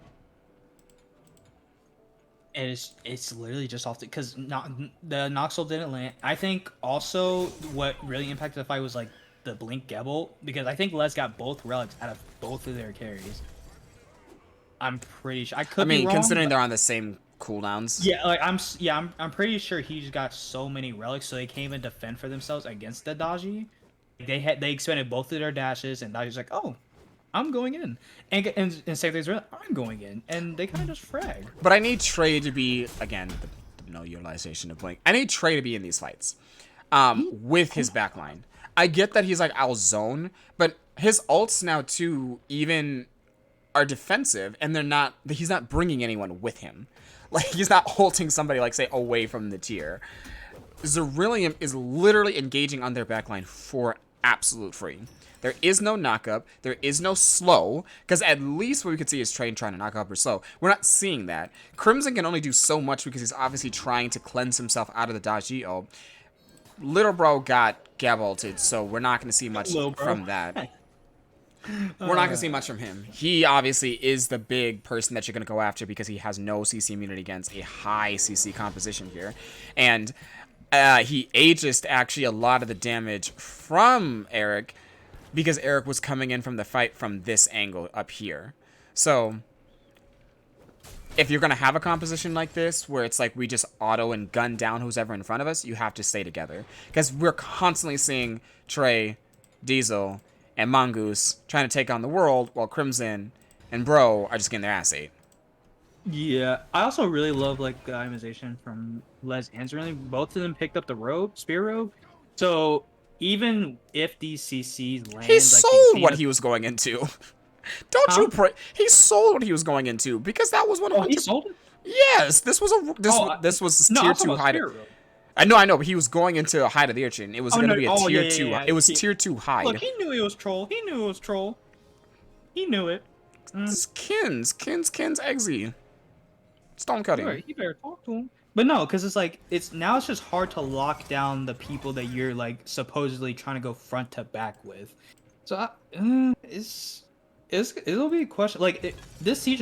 And it's literally just off because the Nox ult didn't land. I think also what really impacted the fight was like the Blink Gebel, because I think Les got both relics out of both of their carries. I'm pretty sure. I mean, be wrong, considering they're on the same cooldowns. Yeah, like I'm pretty sure he's got so many relics, so they can't even defend for themselves against the Daji. They expended both of their dashes, and Daji's like, oh, I'm going in, and same things. I'm going in, and they kind of just frag. But I need Trey to be, again, the no utilization of Blink. I need Trey to be in these fights, with his backline. I get that he's like, I'll zone, but his ults now too even are defensive, and he's not bringing anyone with him. Like, he's not ulting somebody, like, say, away from the tier. Zerilium is literally engaging on their backline for absolute free. There is no knockup. There is no slow. Because at least what we could see is Trey trying to knock up or slow. We're not seeing that. Crimson can only do so much because he's obviously trying to cleanse himself out of the dodgy ult. Little bro got Gab ulted, so we're not going to see much from that. We're not going to see much from him. He obviously is the big person that you're going to go after because he has no CC immunity against a high CC composition here. And he aegis actually a lot of the damage from Eric because Eric was coming in from the fight from this angle up here. So if you're going to have a composition like this where it's like we just auto and gun down who's ever in front of us, you have to stay together. Because we're constantly seeing Trey, Diesel, and Mongoose trying to take on the world while Crimson and Bro are just getting their ass ate. Yeah, I also really love like the itemization from Les and Zerling. Both of them picked up the robe, spear robe. So even if these CCs land, He sold what he was going into. Don't you pray? He sold what he was going into because that was 100%. Oh, he sold it? Yes, this was this was tier 2 hide. I know, but he was going into a hide of the urchin. It was going to be a tier 2. It was tier 2 hide. Look, he knew he was troll. He knew it. It's Kins Eggsy. Stone cutting. Right, you better talk to him. But no, because it's like it's just hard to lock down the people that you're like supposedly trying to go front to back with. So it'll be a question. Like this siege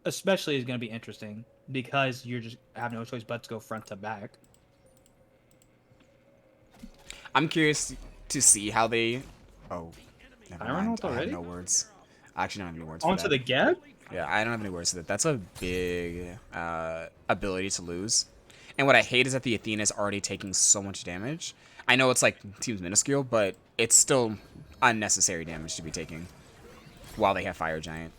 especially is going to be interesting because you just have no choice but to go front to back. I'm curious to see how they. Oh, never mind. I have no words. I actually don't have any words. Onto the Geb? Yeah, I don't have any words for that. That's a big ability to lose. And what I hate is that the Athena is already taking so much damage. I know it's like team's minuscule, but it's still unnecessary damage to be taking while they have Fire Giant.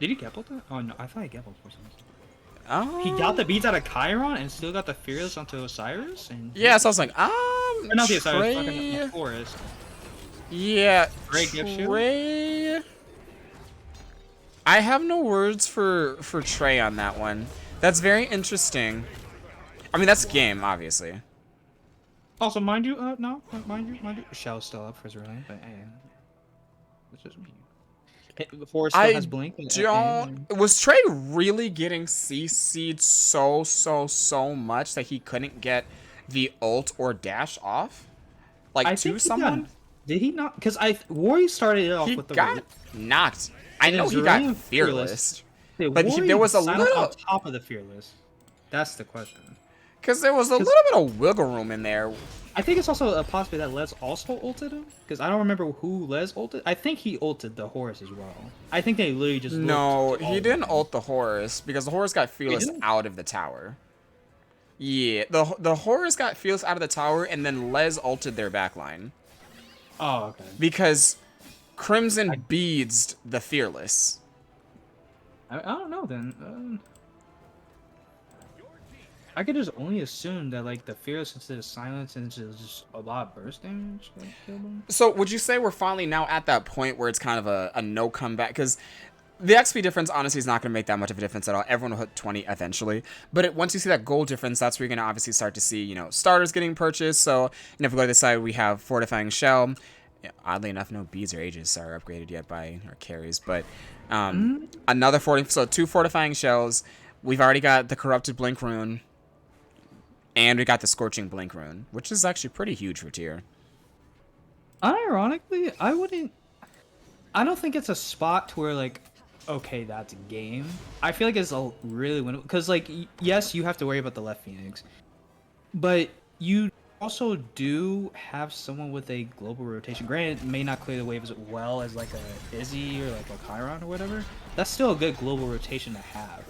Did he Geb ult? Oh no, I thought he Geb ult for some reason. Oh. He got the beats out of Chiron and still got the Fearless onto Osiris? And yeah, so I was like, not the Osiris, fucking the Forest. Yeah, Trey. I have no words for Trey on that one. That's very interesting. I mean, that's game, obviously. Also, mind you, mind you, Shell's still up for Zerling, but hey, it's just me. The Forest still has Blink. Was Trey really getting CC'd so much that he couldn't get the ult or dash off? Like, to someone? Did he not? Because Wari started it off with the... He got knocked. I know he got Fearless. But there was a little... on top of the Fearless. That's the question. Because there was a little bit of wiggle room in there. I think it's also a possibility that Les also ulted him. Because I don't remember who Les ulted. I think he ulted the Horus as well. I think they literally just... No, he didn't ult the Horus. Because the Horus got Fearless out of the tower. Yeah, the Horus got Fearless out of the tower, and then Les ulted their backline. Oh, okay. Because Crimson beads the Fearless. I don't know then. I could just only assume that like the Fearless instead of Silence and just a lot of burst damage. So would you say we're finally now at that point where it's kind of a no comeback? Because the XP difference honestly is not going to make that much of a difference at all. Everyone will hit 20 eventually. But once you see that gold difference, that's where you're going to obviously start to see, starters getting purchased. So, if we go to this side, we have Fortifying Shell. Yeah, oddly enough, no beads or ages are upgraded yet by our carries. But another 40, so 2 Fortifying Shells. We've already got the Corrupted Blink Rune. And we got the Scorching Blink Rune, which is actually pretty huge for tier. Ironically, I don't think it's a spot to where like, okay, that's a game. I feel like it's a really winnable because like yes, you have to worry about the left Phoenix, but you also do have someone with a global rotation. Granted, it may not clear the wave as well as like a Izzy or like a Chiron or whatever. That's still a good global rotation to have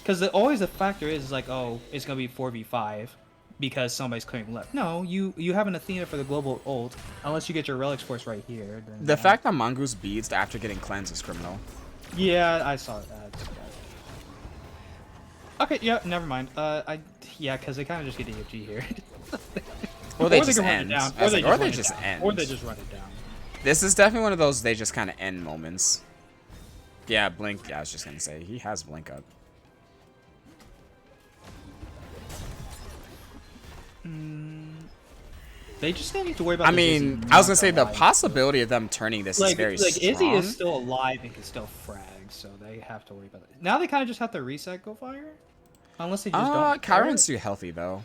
because always the factor is like, oh, it's gonna be 4v5 because somebody's clearing left. No, you have an Athena for the global ult unless you get your Relics Force right here. Then, the fact that Mongoose beads after getting cleansed is criminal. Yeah, I saw that. Okay, yeah, never mind. Because they kind of just get EFG here. Or they just end. Or they just end. Or they just run it down. This is definitely one of those they just kind of end moments. Yeah, Blink. Yeah, I was just gonna say he has Blink up. They just don't need to worry about I this Izzy mean, I was not gonna say the alive. possibility of them turning this is very Like Izzy is strong. still alive and can still frag, so they have to worry about it. Now they kind of just have to reset Go Fire, unless they just don't care. Chiron's too healthy though.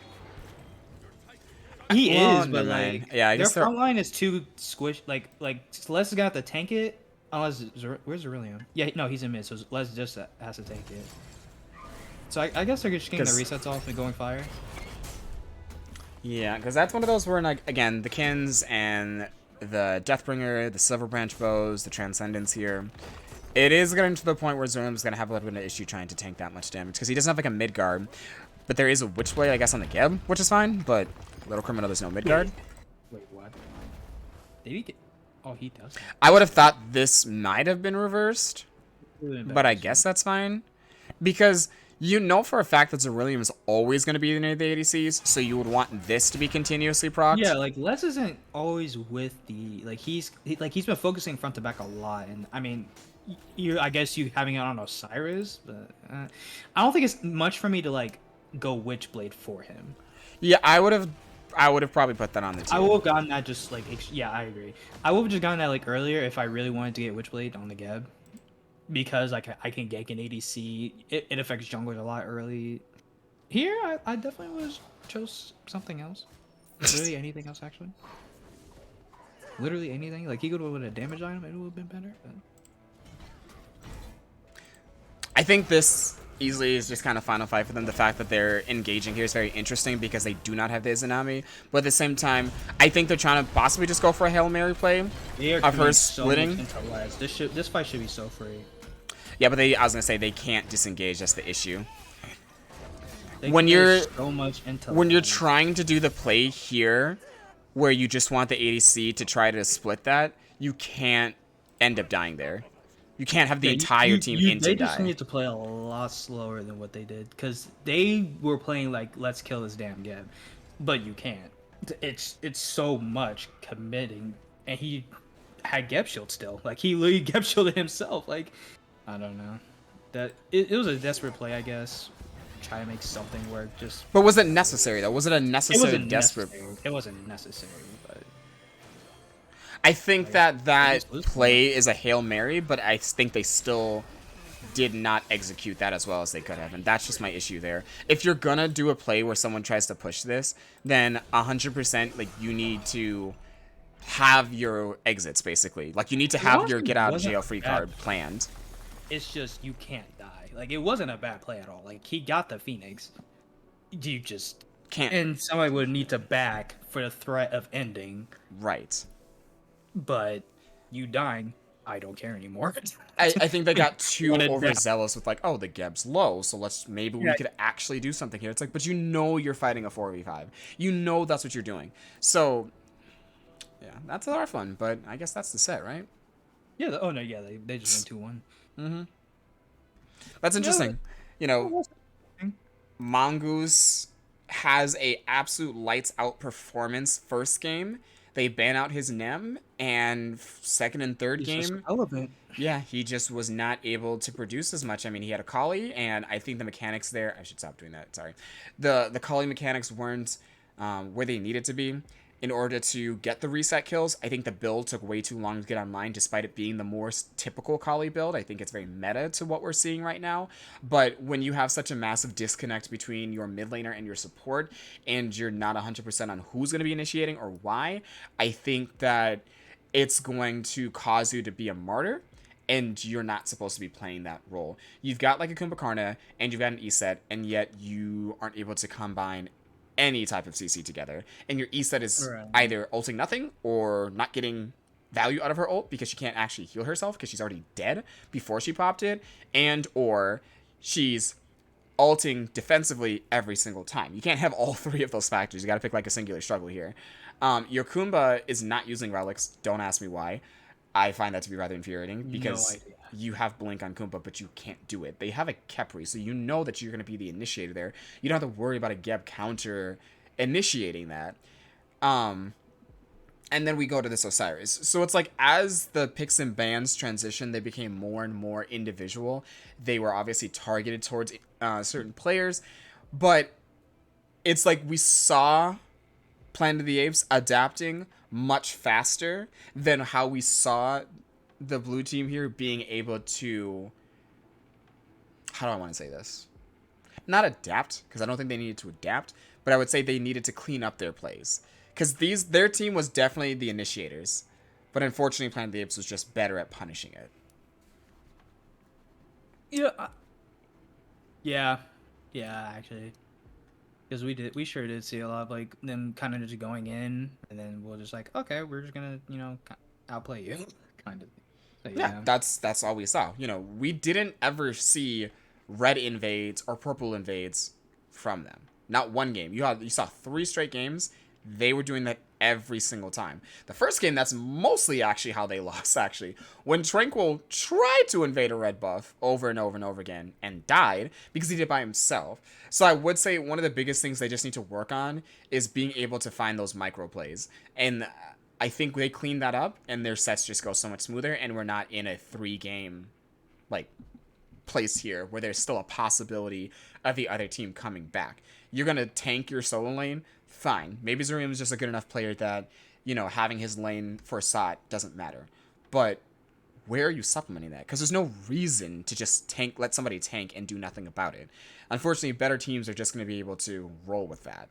He Well, is, never but mind. like Yeah, I their guess they're. front line is too squish. Like Les is gonna have to tank it. Unless where's Aurelion? Yeah, no, he's in mid, so Les just has to tank it. So I guess they're just getting the resets off and going fire. Yeah, because that's one of those where, like, again, the Kins and the Deathbringer, the Silver Branch Bows, the Transcendence here. It is getting to the point where Zoom's going to have a little bit of an issue trying to tank that much damage, because he doesn't have, like, a mid-guard. But there is a Witchblade, I guess, on the Geb, which is fine, but Little Criminal, there's no mid-guard. Wait, what? Did he get... Oh, he does. I would have thought this might have been reversed, but I guess that's fine. Because you know for a fact that Zerilium is always going to be near the ADCs, so you would want this to be continuously procced. Yeah, like Les isn't always with the he's been focusing front to back a lot, and I mean, I guess you having it on Osiris, but I don't think it's much for me to like go Witchblade for him. Yeah, I would have probably put that on the team. I would have gotten that just like yeah, I agree. I would have just gotten that like earlier if I really wanted to get Witchblade on the Geb. Because like I can gank an ADC, it affects junglers a lot early. Here, I definitely would have chose something else. Literally anything else, actually. Literally anything. Like he could have with a damage item, it would have been better. But... I think this easily is just kind of final fight for them. The fact that they're engaging here is very interesting because they do not have the Izanami. But at the same time, I think they're trying to possibly just go for a Hail Mary play of her splitting. This fight should be so free. Yeah, but I was gonna say they can't disengage. That's the issue. When you're trying to do the play here, where you just want the ADC to try to split that, you can't end up dying there. You can't have the entire team in to die. They just need to play a lot slower than what they did, because they were playing like let's kill this damn Geb, but you can't. It's so much committing, and he had Geb shield still. Like he literally Geb shielded himself. Like. I don't know. That it was a desperate play, I guess. Try to make something work. But was it necessary though? Was it a necessary desperate? It wasn't necessary, but I think that play is a Hail Mary, but I think they still did not execute that as well as they could have, and that's just my issue there. If you're gonna do a play where someone tries to push this, then 100% like you need to have your exits basically. Like you need to have your get out of jail free card planned. It's just you can't die. Like it wasn't a bad play at all. Like he got the Phoenix. You just can't. And somebody would need to back for the threat of ending. Right. But you dying, I don't care anymore. I think they got too overzealous with like, oh, the Geb's low, so maybe we could actually do something here. It's like, but you know you're fighting a 4v5. You know that's what you're doing. So yeah, that's a lot of fun, but I guess that's the set, right? Yeah. Oh no, yeah, they just went 2-1. Mm-hmm. That's interesting. You know, Mongoose has a absolute lights out performance first game. They ban out his Nem, and second and third game, yeah, he just was not able to produce as much. I mean, he had a Kali, and I think the mechanics there, I should stop doing that, sorry. The Kali mechanics weren't where they needed to be. In order to get the reset kills, I think the build took way too long to get online, despite it being the more typical Kali build. I think it's very meta to what we're seeing right now. But when you have such a massive disconnect between your mid laner and your support, and you're not 100% on who's going to be initiating or why, I think that it's going to cause you to be a martyr, and you're not supposed to be playing that role. You've got like a Kumbhakarna, and you've got an E-set, and yet you aren't able to combine any type of CC together, and your E-set is either ulting nothing or not getting value out of her ult because she can't actually heal herself because she's already dead before she popped it, and or she's ulting defensively every single time. You can't have all three of those factors. You got to pick like a singular struggle here. Your Kumba is not using relics. Don't ask me why. I find that to be rather infuriating because you have Blink on Kumba, but you can't do it. They have a Khepri, so you know that you're going to be the initiator there. You don't have to worry about a Geb counter initiating that. And then we go to this Osiris. So it's like as the picks and bans transition, they became more and more individual. They were obviously targeted towards certain players, but it's like we saw Planet of the Apes adapting much faster than how we saw the blue team here being able to, how do I want to say this? Not adapt, because I don't think they needed to adapt, but I would say they needed to clean up their plays. Because their team was definitely the initiators, but unfortunately Planet of the Apes was just better at punishing it. Yeah. Yeah, actually. Because we sure did see a lot of like them kind of just going in, and then we'll just like, okay, we're just gonna outplay you, kind of. So, Yeah, that's all we saw. We didn't ever see red invades or purple invades from them. Not one game. You saw 3 straight games. They were doing that every single time. The first game, that's mostly actually how they lost, actually. When Tranquil tried to invade a red buff over and over and over again and died because he did it by himself. So I would say one of the biggest things they just need to work on is being able to find those micro plays. And I think they cleaned that up and their sets just go so much smoother, and we're not in a 3-game place here where there's still a possibility of the other team coming back. You're going to tank your solo lane, fine. Maybe Zurium is just a good enough player that, having his lane for Sot doesn't matter. But where are you supplementing that? Because there's no reason to just let somebody tank and do nothing about it. Unfortunately, better teams are just going to be able to roll with that.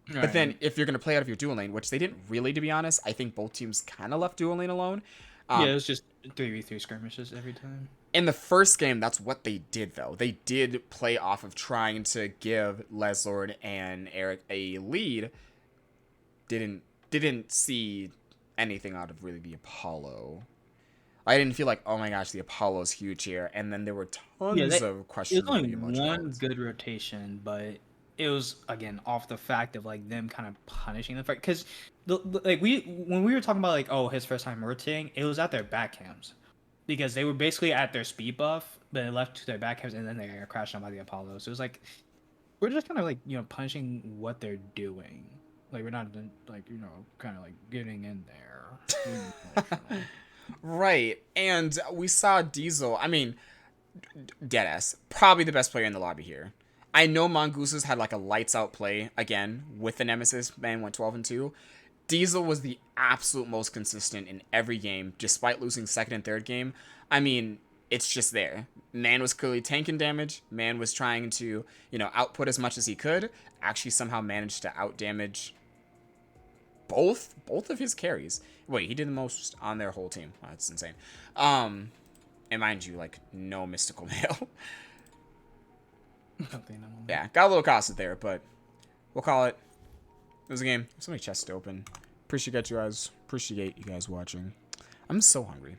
Right. But then if you're going to play out of your dual lane, which they didn't really, to be honest, I think both teams kind of left dual lane alone. Yeah, it was just 3v3 skirmishes every time. In the first game, that's what they did, though. They did play off of trying to give Leslord and Eric a lead. Didn't see anything out of really the Apollo. I didn't feel like, oh my gosh, the Apollo's huge here. And then there were tons of questions. It was only one good rotation, but it was, again, off the fact of like them kind of punishing the fight. Because when we were talking about like, oh, his first time rotating, it was at their back cams. Because they were basically at their speed buff, but it left to their back cams, and then they got crashed on by the Apollo. So it was like, we're just kind of like, punishing what they're doing. Like, we're not, like, kind of like getting in there. Right. And we saw Diesel, I mean, deadass, probably the best player in the lobby here. I know Mongooses had like a lights out play, again, with the Nemesis, man went 12-2. Diesel was the absolute most consistent in every game, despite losing second and third game. I mean, it's just there. Man was clearly tanking damage. Man was trying to, output as much as he could. Actually somehow managed to outdamage both of his carries. Wait, he did the most on their whole team. Wow, that's insane. And mind you, like, no mystical mail. Yeah, got a little costed there, but we'll call it. It was a game. So many chests to open. Appreciate you guys watching. I'm so hungry.